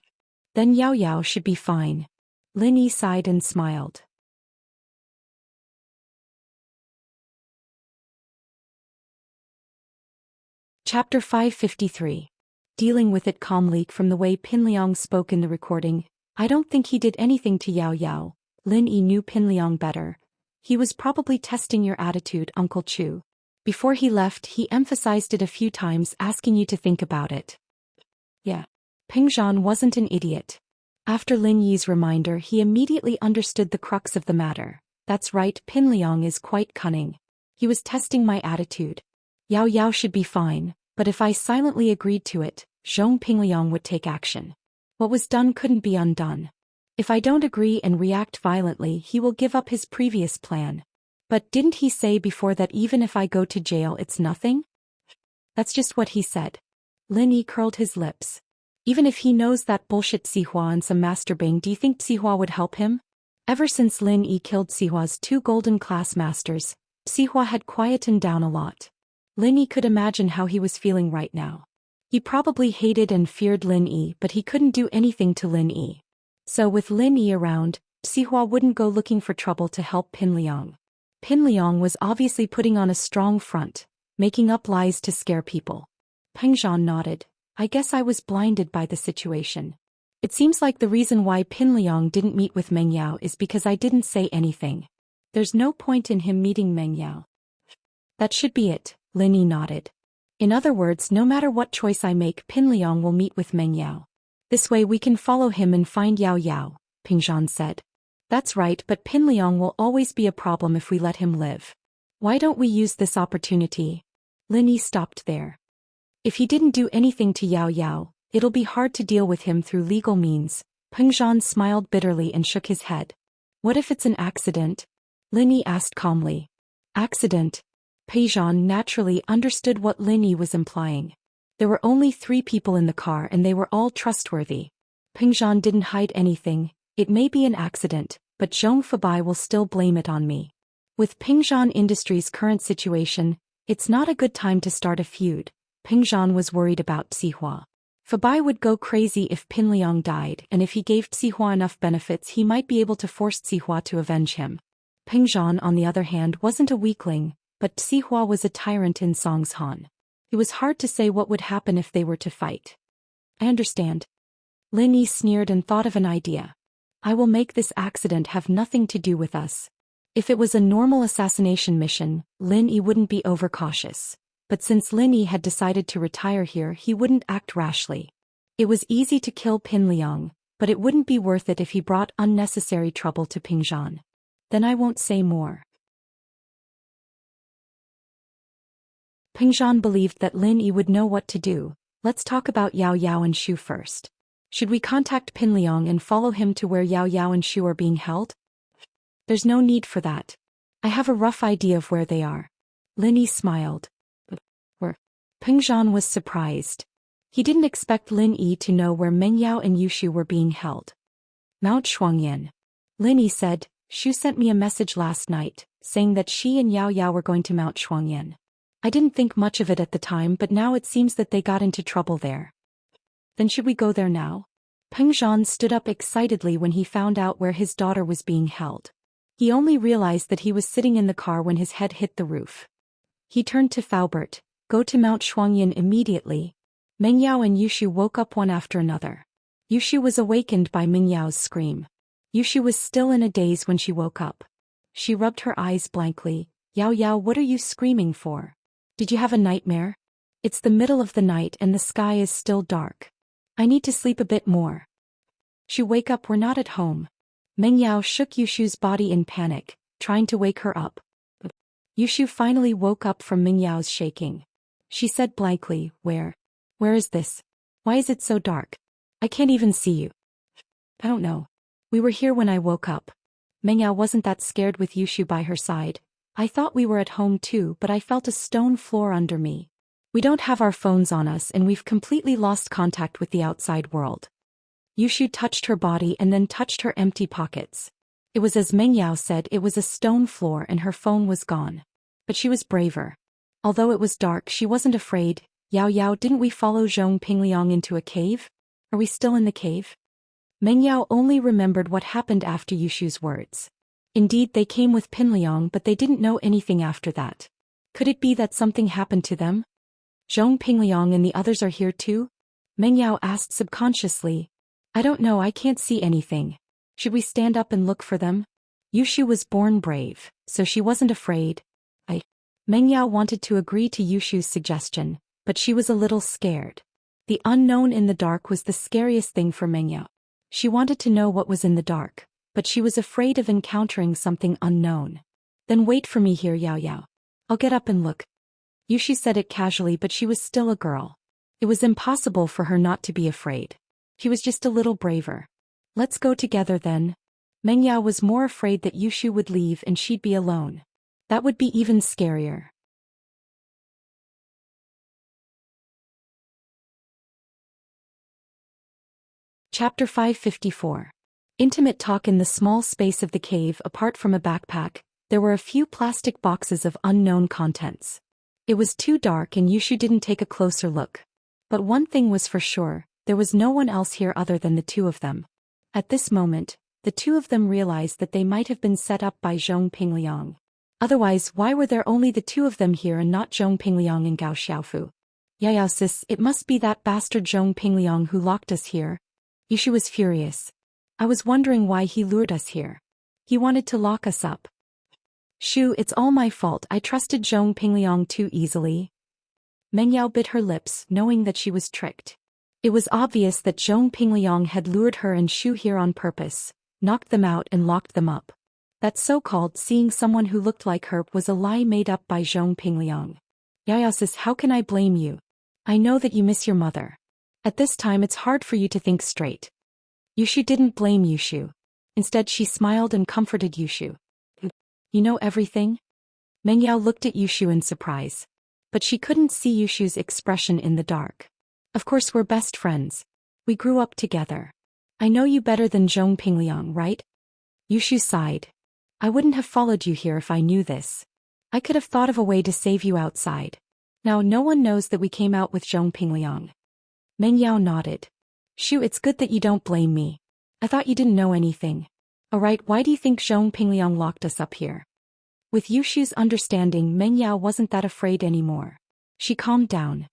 Then Yao Yao should be fine. Lin Yi sighed and smiled. Chapter 553. Dealing with it calmly. From the way Pingliang spoke in the recording, I don't think he did anything to Yao Yao. Lin Yi knew Pingliang better. He was probably testing your attitude, Uncle Chu. Before he left, he emphasized it a few times, asking you to think about it. Yeah. Ping Zhan wasn't an idiot. After Lin Yi's reminder, he immediately understood the crux of the matter. That's right, Pingliang is quite cunning. He was testing my attitude. Yao Yao should be fine, but if I silently agreed to it, Zhong Pingliang would take action. What was done couldn't be undone. If I don't agree and react violently, he will give up his previous plan. But didn't he say before that even if I go to jail it's nothing? That's just what he said. Lin Yi curled his lips. Even if he knows that bullshit Sihua and some masturbing, do you think Sihua would help him? Ever since Lin Yi killed Sihua's 2 golden class masters, Sihua had quietened down a lot. Lin Yi could imagine how he was feeling right now. He probably hated and feared Lin Yi, but he couldn't do anything to Lin Yi. So with Lin Yi around, Sihua wouldn't go looking for trouble to help Pingliang. Pingliang was obviously putting on a strong front, making up lies to scare people. Ping Zhan nodded. I guess I was blinded by the situation. It seems like the reason why Pingliang didn't meet with Meng Yao is because I didn't say anything. There's no point in him meeting Meng Yao. That should be it, Lin Yi nodded. In other words, no matter what choice I make, Pingliang will meet with Meng Yao. This way we can follow him and find Yao Yao, Ping Zhan said. That's right, but Pingliang will always be a problem if we let him live. Why don't we use this opportunity? Lin Yi stopped there. If he didn't do anything to Yao Yao, it'll be hard to deal with him through legal means. Ping Zhan smiled bitterly and shook his head. What if it's an accident? Lin Yi asked calmly. Accident? Peijan naturally understood what Lin Yi was implying. There were only 3 people in the car and they were all trustworthy. Peijan didn't hide anything. It may be an accident, but Zhong Fabai will still blame it on me. With Pingzhan Industries' current situation, it's not a good time to start a feud. Pingzhan was worried about Xihua. Fabai would go crazy if Pinliang died, and if he gave Xihua enough benefits he might be able to force Xihua to avenge him. Pingzhan, on the other hand, wasn't a weakling, but Xihua was a tyrant in Songshan. It was hard to say what would happen if they were to fight. I understand. Lin Yi sneered and thought of an idea. I will make this accident have nothing to do with us. If it was a normal assassination mission, Lin Yi wouldn't be overcautious. But since Lin Yi had decided to retire here, he wouldn't act rashly. It was easy to kill Pin Liang, but it wouldn't be worth it if he brought unnecessary trouble to Pingzhan. Then I won't say more. Pingzhan believed that Lin Yi would know what to do. Let's talk about Yao Yao and Shu first. Should we contact Pin Liang and follow him to where Yao Yao and Shu are being held? There's no need for that. I have a rough idea of where they are. Lin Yi smiled. Where? Pingzhan was surprised. He didn't expect Lin Yi to know where Meng Yao and Yushu were being held. Mount Shuangyan. Lin Yi said, Shu sent me a message last night, saying that she and Yao Yao were going to Mount Shuangyan. I didn't think much of it at the time, but now it seems that they got into trouble there. Then should we go there now? Pingzhan stood up excitedly when he found out where his daughter was being held. He only realized that he was sitting in the car when his head hit the roof. He turned to Faubert. Go to Mount Shuangyan immediately. Meng Yao and Yushu woke up one after another. Yushu was awakened by Meng Yao's scream. Yushu was still in a daze when she woke up. She rubbed her eyes blankly. Yao Yao, what are you screaming for? Did you have a nightmare? It's the middle of the night and the sky is still dark. I need to sleep a bit more. Shu, wake up, we're not at home. Meng Yao shook Yushu's body in panic, trying to wake her up. Yushu finally woke up from Meng Yao's shaking. She said blankly, Where is this? Why is it so dark? I can't even see you. I don't know. We were here when I woke up. Meng Yao wasn't that scared with Yushu by her side. I thought we were at home too, but I felt a stone floor under me. We don't have our phones on us and we've completely lost contact with the outside world. Yushu touched her body and then touched her empty pockets. It was as Meng Yao said, it was a stone floor and her phone was gone. But she was braver. Although it was dark, she wasn't afraid. Yao Yao, didn't we follow Zhong Pingliang into a cave? Are we still in the cave? Meng Yao only remembered what happened after Yushu's words. Indeed, they came with Pinliang, but they didn't know anything after that. Could it be that something happened to them? Zhong Pingliang and the others are here too? Meng Yao asked subconsciously. I don't know, I can't see anything. Should we stand up and look for them? Yushu was born brave, so she wasn't afraid. Meng Yao wanted to agree to Yushu's suggestion, but she was a little scared. The unknown in the dark was the scariest thing for Meng Yao. She wanted to know what was in the dark, but she was afraid of encountering something unknown. Then wait for me here, Yao Yao. I'll get up and look. Yushu said it casually, but she was still a girl. It was impossible for her not to be afraid. She was just a little braver. Let's go together then. Meng Yao was more afraid that Yushu would leave and she'd be alone. That would be even scarier. Chapter 554. Intimate talk. In the small space of the cave apart from a backpack, there were a few plastic boxes of unknown contents. It was too dark and Yushu didn't take a closer look. But one thing was for sure, there was no one else here other than the two of them. At this moment, the two of them realized that they might have been set up by Zhong Pingliang. Otherwise, why were there only the two of them here and not Zhong Pingliang and Gao Xiaofu? Yao sis, it must be that bastard Zhong Pingliang who locked us here. Yushu was furious. I was wondering why he lured us here. He wanted to lock us up. Shu, it's all my fault. I trusted Zhong Pingliang too easily. Meng Yao bit her lips, knowing that she was tricked. It was obvious that Zhong Pingliang had lured her and Shu here on purpose, knocked them out and locked them up. That so-called seeing someone who looked like her was a lie made up by Zhong Pingliang. Yao sis, how can I blame you? I know that you miss your mother. At this time it's hard for you to think straight. Yushu didn't blame Yushu. Instead she smiled and comforted Yushu. You know everything? Meng Yao looked at Yushu in surprise. But she couldn't see Yushu's expression in the dark. Of course we're best friends. We grew up together. I know you better than Zhong Pingliang, right? Yushu sighed. I wouldn't have followed you here if I knew this. I could have thought of a way to save you outside. Now no one knows that we came out with Zhong Pingliang. Meng Yao nodded. Shu, it's good that you don't blame me. I thought you didn't know anything. Alright, why do you think Zhong Pingliang locked us up here? With Yushu's understanding, Meng Yao wasn't that afraid anymore. She calmed down.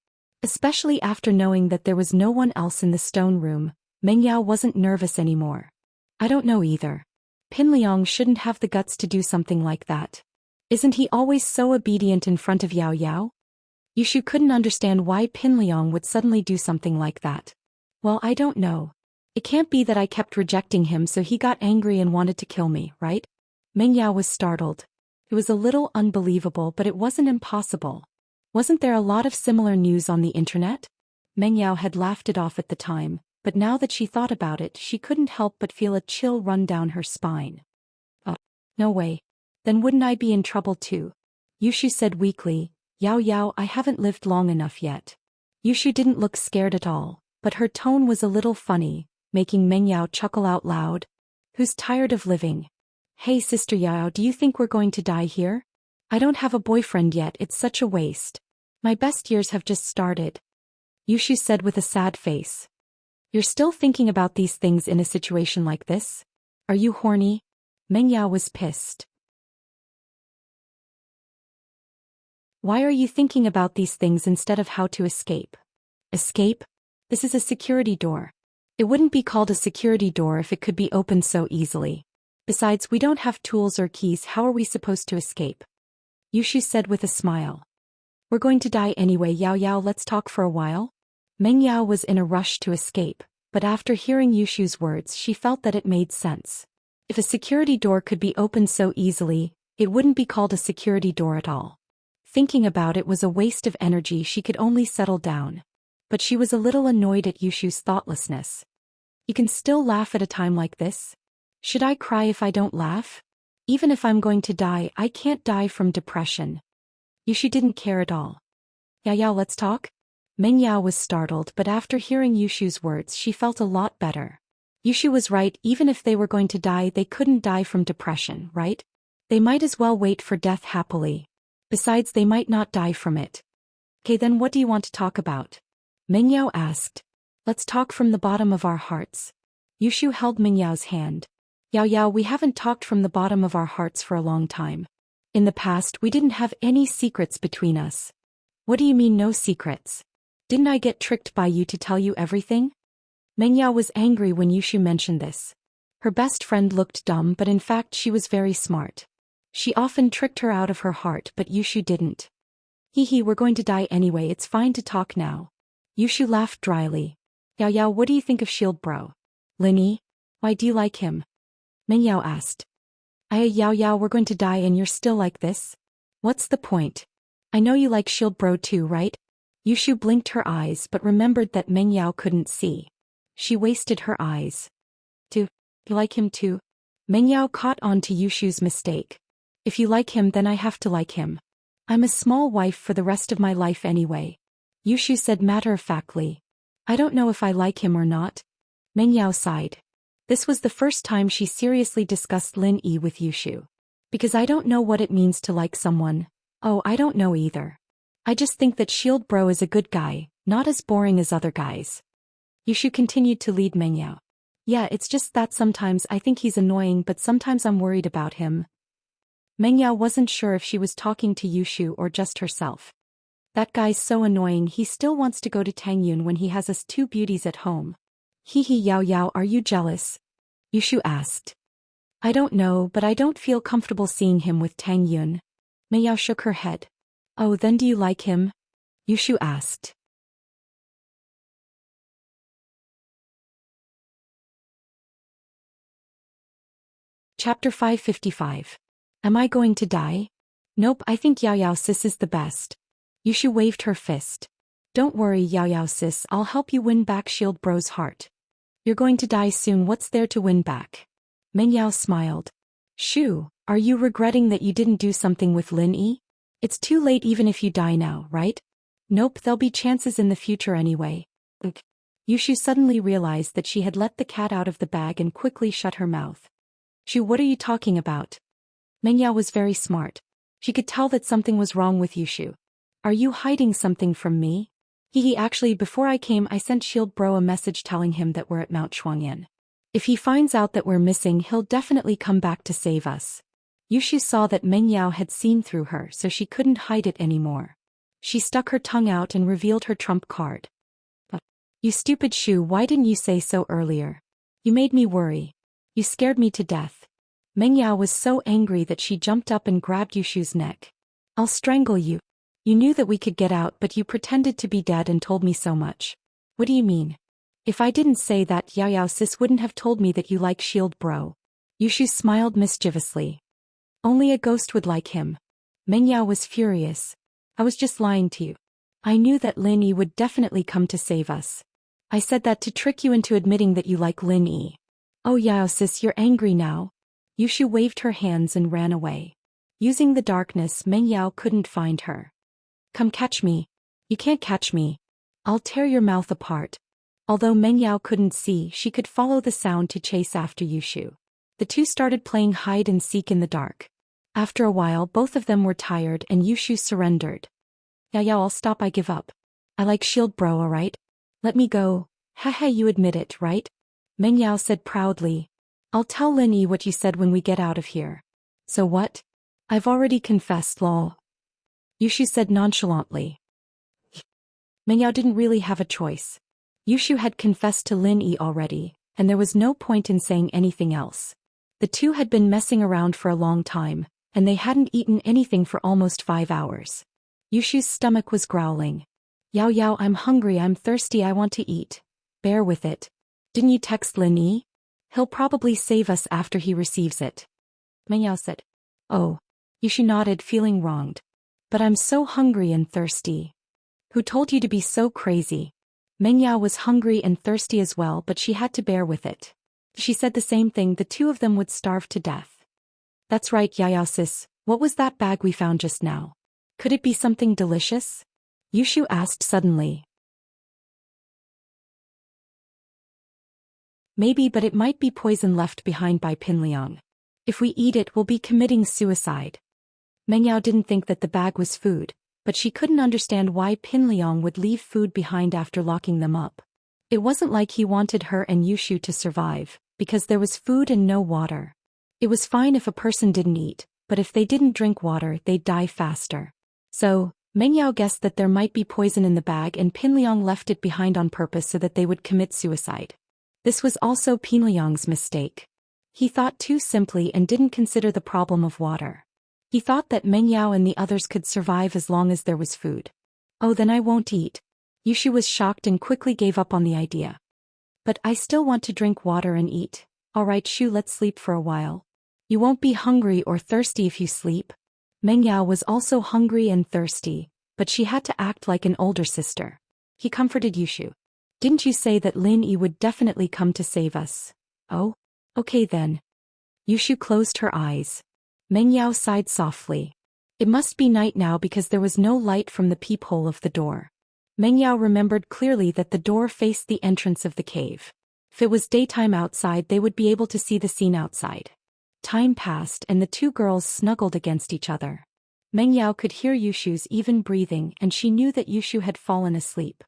Especially after knowing that there was no one else in the stone room, Meng Yao wasn't nervous anymore. I don't know either. Pinliang shouldn't have the guts to do something like that. Isn't he always so obedient in front of Yao Yao? Yushu couldn't understand why Pinliang would suddenly do something like that. Well, I don't know. It can't be that I kept rejecting him so he got angry and wanted to kill me, right? Meng Yao was startled. It was a little unbelievable, but it wasn't impossible. Wasn't there a lot of similar news on the internet? Meng Yao had laughed it off at the time, but now that she thought about it, she couldn't help but feel a chill run down her spine. Oh, no way. Then wouldn't I be in trouble too? Yushu said weakly, Yao Yao, I haven't lived long enough yet. Yushu didn't look scared at all, but her tone was a little funny, making Meng Yao chuckle out loud. Who's tired of living? Hey Sister Yao, do you think we're going to die here? I don't have a boyfriend yet, it's such a waste. My best years have just started. Yushu said with a sad face. You're still thinking about these things in a situation like this? Are you horny? Meng Yao was pissed. Why are you thinking about these things instead of how to escape? Escape? This is a security door. It wouldn't be called a security door if it could be opened so easily. Besides, we don't have tools or keys, how are we supposed to escape? Yushu said with a smile. We're going to die anyway, Yao Yao, let's talk for a while. Meng Yao was in a rush to escape, but after hearing Yushu's words she felt that it made sense. If a security door could be opened so easily, it wouldn't be called a security door at all. Thinking about it was a waste of energy, she could only settle down. But she was a little annoyed at Yushu's thoughtlessness. You can still laugh at a time like this? Should I cry if I don't laugh? Even if I'm going to die, I can't die from depression. Yushu didn't care at all. Yao Yao, let's talk? Meng Yao was startled, but after hearing Yushu's words she felt a lot better. Yushu was right, even if they were going to die they couldn't die from depression, right? They might as well wait for death happily. Besides, they might not die from it. Okay, then what do you want to talk about? Meng Yao asked. Let's talk from the bottom of our hearts. Yushu held Meng Yao's hand. Yao Yao, we haven't talked from the bottom of our hearts for a long time. In the past we didn't have any secrets between us. What do you mean no secrets? Didn't I get tricked by you to tell you everything? Meng Yao was angry when Yushu mentioned this. Her best friend looked dumb, but in fact she was very smart. She often tricked her out of her heart, but Yushu didn't. Hee, we're going to die anyway, it's fine to talk now. Yushu laughed dryly. Yao Yao, what do you think of Shield Bro? Linny? Why do you like him? Meng Yao asked. Yao Yao, we're going to die and you're still like this? What's the point? I know you like Shield Bro too, right? Yushu blinked her eyes but remembered that Meng Yao couldn't see. She wasted her eyes. Do you like him too? Meng Yao caught on to Yushu's mistake. If you like him then I have to like him. I'm a small wife for the rest of my life anyway. Yushu said matter-of-factly. I don't know if I like him or not. Meng Yao sighed. This was the first time she seriously discussed Lin Yi with Yushu. Because I don't know what it means to like someone. Oh, I don't know either. I just think that Shield Bro is a good guy, not as boring as other guys. Yushu continued to lead Meng Yao. Yeah, it's just that sometimes I think he's annoying, but sometimes I'm worried about him. Meng Yao wasn't sure if she was talking to Yushu or just herself. That guy's so annoying, he still wants to go to Tangyun when he has us two beauties at home. Hee Yao Yao, are you jealous? Yushu asked. I don't know, but I don't feel comfortable seeing him with Tangyun. Meng Yao shook her head. Oh, then do you like him? Yushu asked. Chapter 555. Am I going to die? Nope, I think Yao Yao sis is the best. Yushu waved her fist. Don't worry, Yao Yao sis, I'll help you win back Shield Bro's heart. You're going to die soon, what's there to win back? Meng Yao smiled. Shu, are you regretting that you didn't do something with Lin Yi? It's too late even if you die now, right? Nope, there'll be chances in the future anyway. Ugh. Yushu suddenly realized that she had let the cat out of the bag and quickly shut her mouth. Shu, what are you talking about? Mengyao was very smart. She could tell that something was wrong with Yushu. Are you hiding something from me? Actually, before I came I sent Shield Bro a message telling him that we're at Mount Shuangyan. If he finds out that we're missing, he'll definitely come back to save us. Yushu saw that Mengyao had seen through her, so she couldn't hide it anymore. She stuck her tongue out and revealed her trump card. You stupid Shu, why didn't you say so earlier? You made me worry. You scared me to death. Mengyao was so angry that she jumped up and grabbed Yushu's neck. I'll strangle you. You knew that we could get out, but you pretended to be dead and told me so much. What do you mean? If I didn't say that, Yao sis wouldn't have told me that you like Shield Bro. Yushu smiled mischievously. Only a ghost would like him. Mengyao was furious. I was just lying to you. I knew that Lin Yi would definitely come to save us. I said that to trick you into admitting that you like Lin Yi. Oh Yao sis, you're angry now? Yushu waved her hands and ran away. Using the darkness, Mengyao couldn't find her. Come catch me. You can't catch me. I'll tear your mouth apart. Although Mengyao couldn't see, she could follow the sound to chase after Yushu. The two started playing hide and seek in the dark. After a while, both of them were tired and Yushu surrendered. Yao, I'll stop, I give up. I like Shield Bro, alright? Let me go. Haha, you admit it, right? Mengyao said proudly. I'll tell Lin Yi what you said when we get out of here. So what? I've already confessed, lol. Yushu said nonchalantly. Mengyao didn't really have a choice. Yushu had confessed to Lin Yi already, and there was no point in saying anything else. The two had been messing around for a long time, and they hadn't eaten anything for almost 5 hours. Yushu's stomach was growling. Yao, I'm hungry, I'm thirsty, I want to eat. Bear with it. Didn't you text Lin Yi? He'll probably save us after he receives it. Mengyao said. Oh. Yushu nodded, feeling wronged. But I'm so hungry and thirsty. Who told you to be so crazy? Mengyao was hungry and thirsty as well, but she had to bear with it. She said the same thing, the two of them would starve to death. That's right, Yao sis, what was that bag we found just now? Could it be something delicious? Yushu asked suddenly. Maybe, but it might be poison left behind by Pinliang. If we eat it, we'll be committing suicide. Mengyao didn't think that the bag was food, but she couldn't understand why Pinliang would leave food behind after locking them up. It wasn't like he wanted her and Yushu to survive, because there was food and no water. It was fine if a person didn't eat, but if they didn't drink water, they'd die faster. So, Mengyao guessed that there might be poison in the bag and Pinliang left it behind on purpose so that they would commit suicide. This was also Pinliang's mistake. He thought too simply and didn't consider the problem of water. He thought that Mengyao and the others could survive as long as there was food. Oh, then I won't eat. Yushu was shocked and quickly gave up on the idea. But I still want to drink water and eat. Alright Shu, let's sleep for a while. You won't be hungry or thirsty if you sleep. Mengyao was also hungry and thirsty, but she had to act like an older sister. He comforted Yushu. Didn't you say that Lin Yi would definitely come to save us? Oh? Okay then. Yushu closed her eyes. Mengyao sighed softly. It must be night now because there was no light from the peephole of the door. Mengyao remembered clearly that the door faced the entrance of the cave. If it was daytime outside, they would be able to see the scene outside. Time passed and the two girls snuggled against each other. Mengyao could hear Yushu's even breathing and she knew that Yushu had fallen asleep.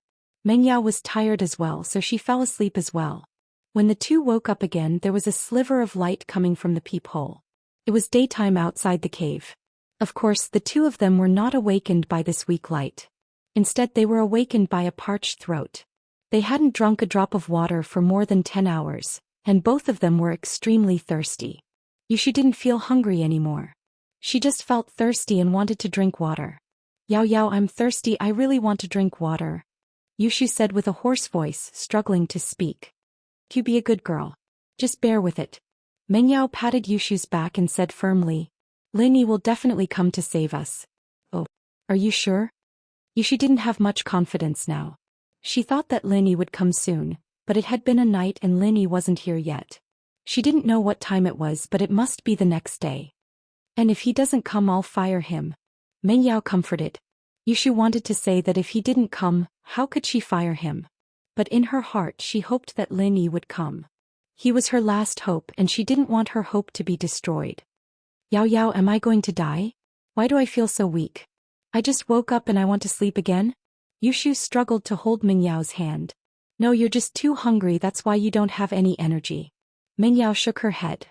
Mengyao was tired as well, so she fell asleep as well. When the two woke up again, there was a sliver of light coming from the peephole. It was daytime outside the cave. Of course, the two of them were not awakened by this weak light. Instead, they were awakened by a parched throat. They hadn't drunk a drop of water for more than 10 hours, and both of them were extremely thirsty. Yushu didn't feel hungry anymore. She just felt thirsty and wanted to drink water. Yao, I'm thirsty, I really want to drink water. Yushu said with a hoarse voice, struggling to speak. You be a good girl. Just bear with it. Mengyao patted Yushu's back and said firmly. Lin Yi will definitely come to save us. Oh, are you sure? Yushu didn't have much confidence now. She thought that Lin Yi would come soon, but it had been a night and Lin Yi wasn't here yet. She didn't know what time it was, but it must be the next day. And if he doesn't come, I'll fire him. Ming Yao comforted. Yushu wanted to say that if he didn't come, how could she fire him? But in her heart she hoped that Lin Yi would come. He was her last hope and she didn't want her hope to be destroyed. Yao Yao, am I going to die? Why do I feel so weak? I just woke up and I want to sleep again? Yushu struggled to hold Ming Yao's hand. No, you're just too hungry, that's why you don't have any energy. Ming Yao shook her head.